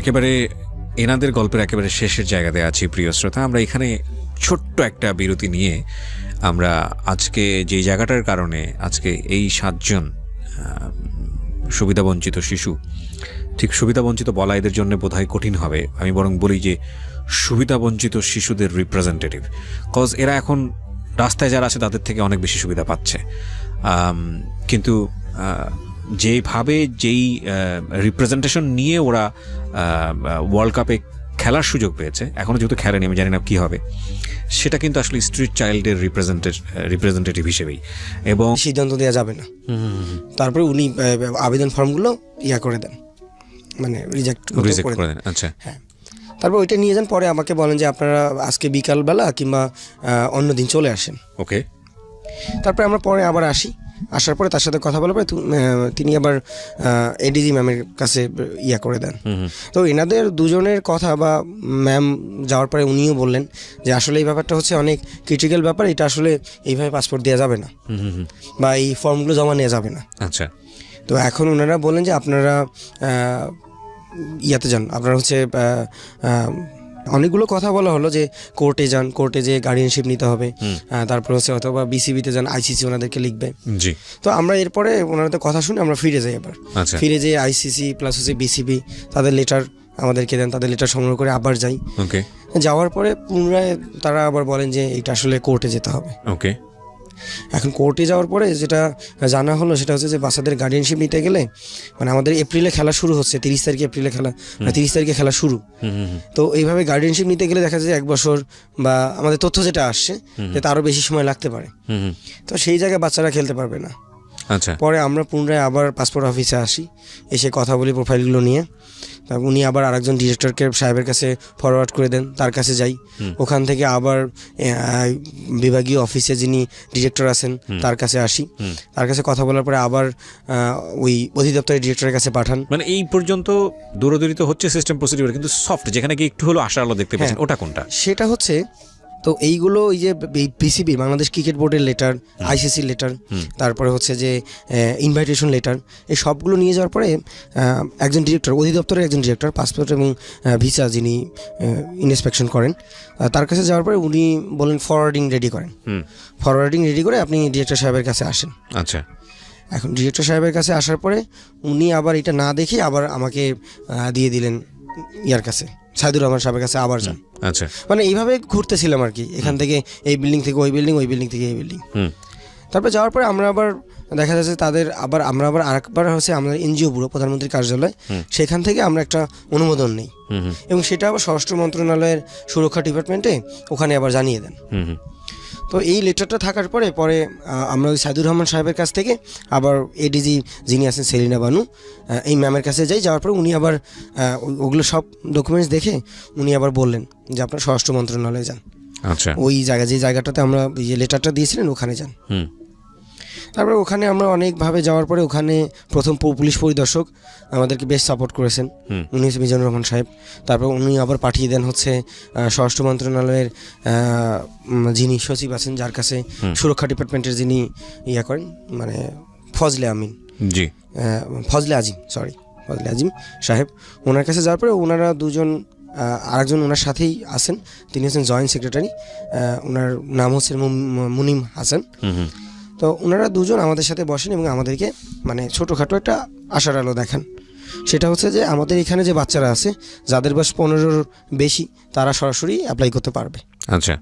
একেবারে এনাদের গল্পের একেবারে শেষের জায়গাতে আছি প্রিয় শ্রোতা। আমরা এখানে ছোট্ট একটা বিরতি নিয়ে আমরা আজকে যে জায়গাটার কারণে আজকে এই 7 জন সুবিধাবঞ্চিত শিশু, ঠিক সুবিধাবঞ্চিত বলা এদের জন্য বোধহয় কঠিন হবে, আমি বরং বলি যে সুবিধাবঞ্চিত শিশুদের রিপ্রেজেন্টেটিভ। কজ এরা এখন রাস্তায় যারা আছে তাদের থেকে অনেক বেশি সুবিধা পাচ্ছে, কিন্তু যেভাবে যেই রিপ্রেজেন্টেশন নিয়ে ওরা ওয়ার্ল্ড কাপে খেলার সুযোগ পেয়েছে, এখনও যেহেতু খেলেনি, আমি জানি না কী হবে, সেটা কিন্তু আসলে স্ট্রিট চাইল্ডের রিপ্রেজেন্টেটিভ হিসেবেই, এবং সিদ্ধান্ত দেওয়া যাবে না। তারপরে উনি আবেদন ফর্মগুলো করে দেন, মানে রিজেক্ট করে দেন। আচ্ছা, হ্যাঁ। তারপর ওইটা নিয়ে যান, পরে আমাকে বলেন যে আপনারা আজকে বিকালবেলা কিংবা অন্য দিন চলে আসেন। ওকে। তারপরে আমরা পরে আবার আসার পরে তার সাথে কথা বলার পরে তিনি আবার এডিজি ম্যামের কাছে করে দেন। তো এনাদের দুজনের কথা বা ম্যাম যাওয়ার পরে উনিও বললেন যে আসলে এই ব্যাপারটা হচ্ছে অনেক ক্রিটিক্যাল ব্যাপার, এটা আসলে এইভাবে পাসপোর্ট দেওয়া যাবে না বা এই ফর্মগুলো জমা নেওয়া যাবে না। আচ্ছা। তো এখন ওনারা বললেন যে আপনারা যান, আপনারা হচ্ছে অনেকগুলো কথা বলা হলো যে কোর্টে যান, কোর্টে যে গার্ডিয়ানশিপ নিতে হবে, তারপর হচ্ছে অথবা বিসিবিতে যান, আইসিসি ওনাদেরকে লিখবে। জি। তো আমরা এরপরে ওনাদের কথা শুনে আমরা ফিরে যাই। আবার ফিরে যেয়ে আইসিসি প্লাস হচ্ছে বিসিবি তাদের লেটার আমাদেরকে দেন, তাদের লেটার সংগ্রহ করে আবার যাই। ওকে। যাওয়ার পরে পুনরায় তারা আবার বলেন যে এটা আসলে কোর্টে যেতে হবে। ওকে। এখন কোর্টে যাওয়ার পরে যেটা জানা হলো সেটা হচ্ছে যে বাচ্চাদের গার্ডিয়ানশিপ নিতে গেলে, মানে আমাদের এপ্রিলে খেলা শুরু হচ্ছে, 30 তারিখে এপ্রিলে খেলা, 30 তারিখে খেলা শুরু। তো এইভাবে গার্ডিয়ানশিপ নিতে গেলে দেখা যায় 1 বছর বা আমাদের তথ্য যেটা আসছে যে তারও বেশি সময় লাগতে পারে। তো সেই জায়গায় বাচ্চারা খেলতে পারবে না। আচ্ছা। পরে আমরা পুনরায় আবার পাসপোর্ট অফিসে আসি, এসে কথা বলি প্রোফাইলগুলো নিয়ে। তারপর উনি আবার আরেকজন ডিরেক্টরকে সাহেবের কাছে ফরওয়ার্ড করে দেন, তার কাছে যাই। ওখান থেকে আবার বিভাগীয় অফিসে যিনি ডিরেক্টর আছেন তার কাছে আসি, তার কাছে কথা বলার পরে আবার ওই অধিদপ্তরের ডিরেক্টরের কাছে পাঠান। মানে এই পর্যন্ত দৌড়দৌড়ি তো হচ্ছে সিস্টেম প্রসিডিউর, কিন্তু সফট যেখানে কি একটু হলো আশার আলো দেখতে পাচ্ছেন, ওটা কোনটা? সেটা হচ্ছে তো এইগুলো ওই যে পিসিবি বাংলাদেশ ক্রিকেট বোর্ডের লেটার, আইসিসি লেটার, তারপরে হচ্ছে যে ইনভাইটেশন লেটার, এই সবগুলো নিয়ে যাওয়ার পরে একজন ডিরেক্টর, অধিদপ্তরের একজন ডিরেক্টর পাসপোর্ট এবং ভিসা যিনি ইন্সপেকশন করেন, তার কাছে যাওয়ার পরে উনি বলেন ফরওয়ার্ডিং রেডি করেন। ফরওয়ার্ডিং রেডি করে আপনি ডিরেক্টর সাহেবের কাছে আসেন। আচ্ছা, এখন ডিরেক্টর সাহেবের কাছে আসার পরে উনি আবার এটা না দেখে আবার আমাকে দিয়ে দিলেন ইয়ার কাছে, সাইদুর রহমান সাহেবের কাছে আবার যান। আচ্ছা, মানে এইভাবে ঘুরতেছিলাম আর কি, এখান থেকে এই বিল্ডিং থেকে ওই বিল্ডিং, ওই বিল্ডিং থেকে এই বিল্ডিং। তারপর যাওয়ার পরে আমরা আবার দেখা যাচ্ছে আমরা আবার আরেকবার হচ্ছে আমাদের এনজিও ব্যুরো, প্রধানমন্ত্রীর কার্যালয়, সেখান থেকে আমরা একটা অনুমোদন নেই এবং সেটা আবার স্বরাষ্ট্র মন্ত্রণালয়ের সুরক্ষা ডিপার্টমেন্টে ওখানে আবার জানিয়ে দেন। তো এই লেটারটা থাকার পরে আমরা ওই সাইদুর রহমান সাহেবের কাছ থেকে আবার এডিজি যিনি আছেন সেলিনা বানু, এই ম্যামের কাছে যাওয়ার পরে উনি আবার ওগুলো সব ডকুমেন্টস দেখে উনি আবার বললেন যে আপনার স্বরাষ্ট্র মন্ত্রণালয়ে যান। আচ্ছা, ওই যে জায়গাটাতে আমরা যে লেটারটা দিয়েছিলেন ওখানে যান। তারপরে ওখানে আমরা অনেকভাবে যাওয়ার পরে ওখানে প্রথম পুলিশ পরিদর্শক আমাদেরকে বেশ সাপোর্ট করেছেন, উনি হচ্ছে মিজানুর রহমান সাহেব। তারপর উনি আবার পাঠিয়ে দেন হচ্ছে স্বরাষ্ট্র মন্ত্রণালয়ের যিনি সচিব আছেন, যার কাছে সুরক্ষা ডিপার্টমেন্টের যিনি করেন, মানে ফজলে আজিম সাহেব, ওনার কাছে যাওয়ার পরে ওনারা দুজন, আরেকজন ওনার সাথেই আছেন, তিনি হচ্ছেন জয়েন্ট সেক্রেটারি, ওনার নাম হচ্ছে মুনিম হাসান। তো ওনারা দুজন আমাদের সাথে বসেন এবং আমাদেরকে মানে ছোটোখাটো একটা আশার আলো দেখান। সেটা হচ্ছে যে আমাদের এখানে যে বাচ্চারা আছে যাদের বয়স 15-র বেশি, তারা সরাসরি অ্যাপ্লাই করতে পারবে। আচ্ছা,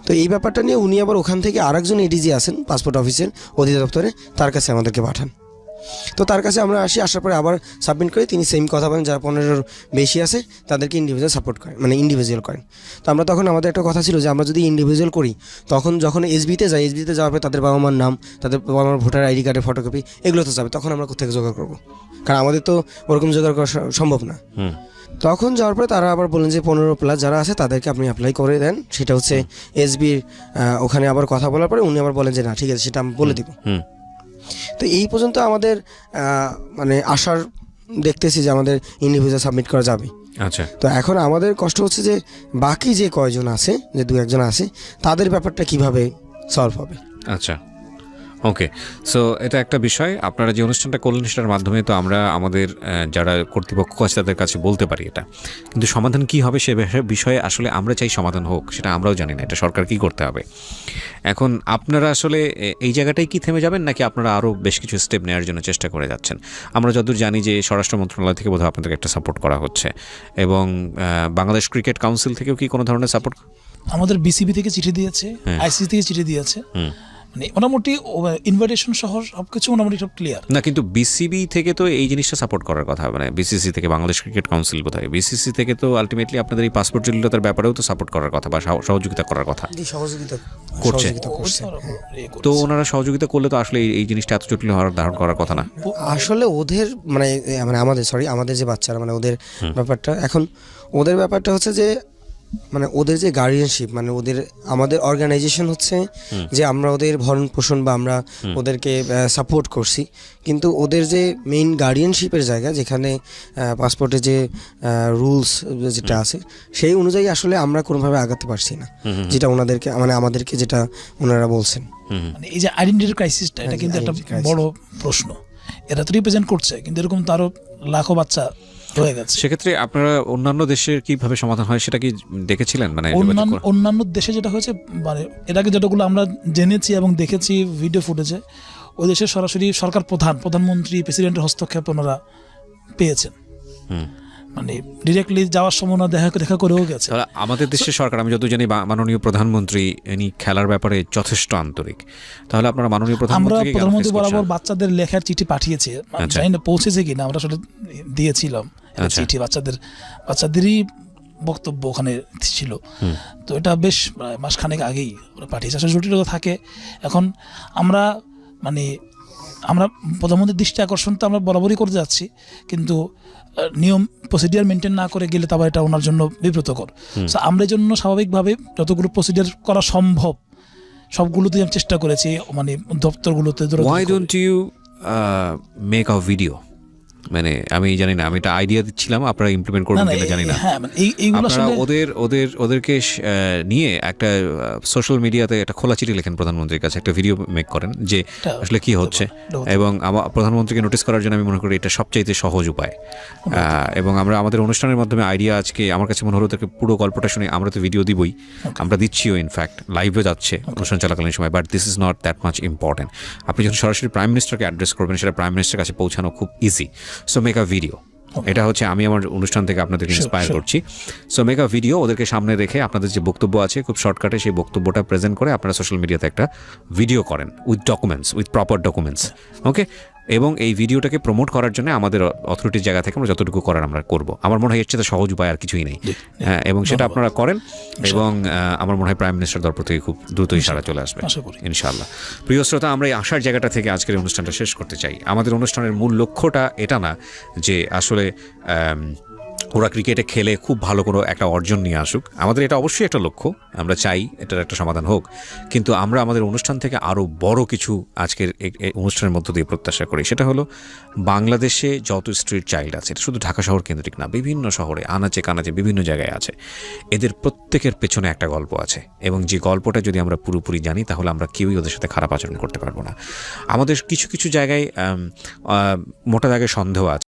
তো এই ব্যাপারটা নিয়ে উনি আবার ওখান থেকে আরেকজন এডিজি আছেন পাসপোর্ট অফিসের অধিদপ্তরে, তার কাছে আমাদেরকে পাঠান। তো তার কাছে আমরা আসার পরে আবার সাবমিট করি, তিনি সেম কথা বলেন, যারা 15-র বেশি আছে তাদেরকে ইন্ডিভিজুয়াল সাপোর্ট করেন, মানে ইন্ডিভিজুয়াল করেন। তো আমরা তখন আমাদের একটা কথা ছিল যে আমরা যদি ইন্ডিভিজুয়াল করি, তখন যখন এসবিতে যাওয়ার পরে তাদের বাবা মার নাম, তাদের বাবা মার ভোটার আইডি কার্ডের ফটোকপি এগুলো তো যাবে, তখন আমরা কোথেকে জোগাড় করবো, কারণ আমাদের তো ওরকম জোগাড় করা সম্ভব না। তখন যাওয়ার পরে তারা আবার বলেন যে 15+ যারা আছে তাদেরকে আপনি অ্যাপ্লাই করে দেন, সেটা হচ্ছে এসবির ওখানে আবার কথা বলার পরে উনি আবার বলেন যে না ঠিক আছে, সেটা আমি বলে দিব। তো এই পর্যন্ত আমাদের মানে আশার দেখতেছি যে আমাদের ইন্ডিভিজুয়াল সাবমিট করা যাবে। আচ্ছা, তো এখন আমাদের কষ্ট হচ্ছে যে বাকি যে কয়জন আছে, যে 2-1 জন আছে, তাদের ব্যাপারটা কিভাবে সলভ হবে। আচ্ছা, ওকে। সো এটা একটা বিষয়, আপনারা যে অনুষ্ঠানটা করলেন সেটার মাধ্যমে তো আমরা আমাদের যারা কর্তৃপক্ষ আছে তাদের কাছে বলতে পারি এটা, কিন্তু সমাধান কি হবে সে বিষয়ে আসলে আমরা চাই সমাধান হোক, সেটা আমরাও জানি না, এটা সরকার কি করতে হবে। এখন আপনারা আসলে এই জায়গাটাই কি থেমে যাবেন, নাকি আপনারা আরও বেশ কিছু স্টেপ নেওয়ার জন্য চেষ্টা করে যাচ্ছেন? আমরা যতদূর জানি যে স্বরাষ্ট্র মন্ত্রণালয় থেকে বোধহয় আপনাদেরকে একটা সাপোর্ট করা হচ্ছে, এবং বাংলাদেশ ক্রিকেট কাউন্সিল থেকেও কি কোনো ধরনের সাপোর্ট? আমাদের বিসিবি থেকে চিঠি দিয়েছে, আইসিসি থেকে চিঠি দিয়েছে, মানে মোটামুটি ইনভাইটেশন সহ সবকিছু মোটামুটি সব ক্লিয়ার। না, কিন্তু বিসিবি থেকে তো এই জিনিসটা সাপোর্ট করার কথা, মানে বিসিসি থেকে, বাংলাদেশ ক্রিকেট কাউন্সিল বোধহয় বিসিসি থেকে তো আলটিমেটলি আপনাদের এই পাসপোর্ট জটিলতার ব্যাপারেও তো সাপোর্ট করার কথা বা সহযোগিতা করার কথা করছে। তো ওনারা সহযোগিতা করলে তো আসলে এই জিনিসটা এত জটিল হওয়ার ধারণ করার কথা না। আসলে ওদের মানে আমাদের যে বাচ্চারা, মানে ওদের ব্যাপারটা, এখন ওদের ব্যাপারটা হচ্ছে যে মানে ওদের যে গার্ডিয়ানশিপ, মানে আমাদের অর্গানাইজেশন হচ্ছে যে আমরা ওদের ভরণ পোষণ বা আমরা ওদেরকে সাপোর্ট করছি, কিন্তু ওদের যে মেইন গার্ডিয়ানশিপের জায়গা, যেখানে পাসপোর্টে যে রুলস যেটা আছে সেই অনুযায়ী আসলে আমরা কোনোভাবে আগাতে পারছি না, যেটা ওনাদেরকে মানে আমাদেরকে যেটা ওনারা বলছেন। মানে এই যে আইডেন্টিটি ক্রাইসিসটা, এটা কিন্তু একটা বড় প্রশ্ন। এরা তো রিপ্রেজেন্ট করছে, কিন্তু এরকম তো আরো লাখো বাচ্চা হয়ে গেছে। সেক্ষেত্রে আপনারা অন্যান্য দেশের কিভাবে সমাধান হয় সেটা কি দেখেছিলেন? মানে অন্যান্য দেশে যেটা হয়েছে, মানে এর আগে যেটাগুলো আমরা জেনেছি এবং দেখেছি ভিডিও ফুটেজে, ওই দেশের সরাসরি সরকার প্রধানমন্ত্রী, প্রেসিডেন্টের হস্তক্ষেপ ওনারা পেয়েছেন, মানে ডিরেক্টলি যাওয়ার সময় না দেখা করেও গেছে। আমাদের দেশের সরকার, আমি যত জানি মাননীয় প্রধানমন্ত্রী ইনি খেলার ব্যাপারে যথেষ্ট আন্তরিক। তাহলে আপনারা মাননীয় প্রধানমন্ত্রী বরাবর বাচ্চাদের লেখার চিঠি পাঠিয়েছে, জানি না পৌঁছেছে কিনা, আমরা আসলে দিয়েছিলাম চিঠি, বাচ্চাদেরই বক্তব্য ওখানে ছিল। তো এটা বেশ মাসখানেক আগেই ওরা পাঠিয়েছে। আসলে জটিলতা থাকে। এখন আমরা প্রধানমন্ত্রীর দৃষ্টি আকর্ষণ তো আমরা বরাবরই করে যাচ্ছি, কিন্তু নিয়ম প্রসিডিয়ার মেনটেন না করে গেলে তবে এটা ওনার জন্য বিব্রতকর। আমরা এই জন্য স্বাভাবিকভাবে যতগুলো প্রসিডিয়ার করা সম্ভব সবগুলোতে আমি চেষ্টা করেছি, মানে দপ্তরগুলোতে। Why don't you make a video মানে আমি জানি না, আমি একটা আইডিয়া দিচ্ছিলাম, আপনারা ইমপ্লিমেন্ট করবেন কিনা জানি না। হ্যাঁ মানে এইগুলো আপনারা আসলে ওদেরকে নিয়ে একটা সোশ্যাল মিডিয়াতে একটা খোলা চিঠি লেখেন প্রধানমন্ত্রীর কাছে, একটা ভিডিও মেক করেন যে আসলে কি হচ্ছে, এবং আমার প্রধানমন্ত্রীকে নোটিস করার জন্য আমি মনে করি এটা সবচাইতে সহজ উপায়। এবং আমরা আমাদের অনুষ্ঠানের মাধ্যমে আইডিয়া, আজকে আমার কাছে মনে হলো ওদেরকে পুরো গল্পটা শুনে, আমরা তো ভিডিও দিবই, আমরা দিচ্ছিও, ইনফ্যাক্ট লাইভে যাচ্ছে অনুষ্ঠান চলাকালীন সময়, but this is not that much important. আপনি যখন সরাসরি প্রাইম মিনিস্টারকে অ্যাড্রেস করবেন, সেটা প্রাইম মিনিস্টারের কাছে পৌঁছানো খুব easy. So make a video, এটা হচ্ছে আমি আমার অনুষ্ঠান থেকে আপনাদেরকে ইন্সপায়ার করছি। সো মেক আ ভিডিও, ওদেরকে সামনে রেখে আপনাদের যে বক্তব্য আছে খুব শর্টকাটে সেই বক্তব্যটা প্রেজেন্ট করে আপনারা সোশ্যাল মিডিয়াতে একটা ভিডিও করেন with documents, with proper documents, okay. এবং এই ভিডিওটাকে প্রমোট করার জন্য আমাদের অথরিটির জায়গা থেকে আমরা যতটুকু করার আমরা করব। আমার মনে হয় এর চেয়ে সহজ উপায় আর কিছুই নেই। হ্যাঁ, এবং সেটা আপনারা করেন, এবং আমার মনে হয় প্রাইম মিনিস্টার দরপর থেকে খুব দ্রুতই সাড়া চলে আসবে ইনশাআল্লাহ। প্রিয় শ্রোতা, আমরা এই আসার জায়গাটা থেকে আজকের অনুষ্ঠানটা শেষ করতে চাই। আমাদের অনুষ্ঠানের মূল লক্ষ্যটা এটা না যে আসলে ওরা ক্রিকেটে খেলে খুব ভালো কোনো একটা অর্জন নিয়ে আসুক, আমাদের এটা অবশ্যই একটা লক্ষ্য, আমরা চাই এটার একটা সমাধান হোক, কিন্তু আমরা আমাদের অনুষ্ঠান থেকে আরও বড় কিছু আজকের এই অনুষ্ঠানের মধ্য দিয়ে প্রত্যাশা করি। সেটা হলো বাংলাদেশে যত স্ট্রিট চাইল্ড আছে, এটা শুধু ঢাকা শহর কেন্দ্রিক না, বিভিন্ন শহরে আনাচে কানাচে বিভিন্ন জায়গায় আছে, এদের প্রত্যেকের পেছনে একটা গল্প আছে, এবং যে গল্পটা যদি আমরা পুরোপুরি জানি তাহলে আমরা কেউই ওদের সাথে খারাপ আচরণ করতে পারবো না। আমাদের কিছু কিছু জায়গায় মোটা দাগে সন্দেহ আছে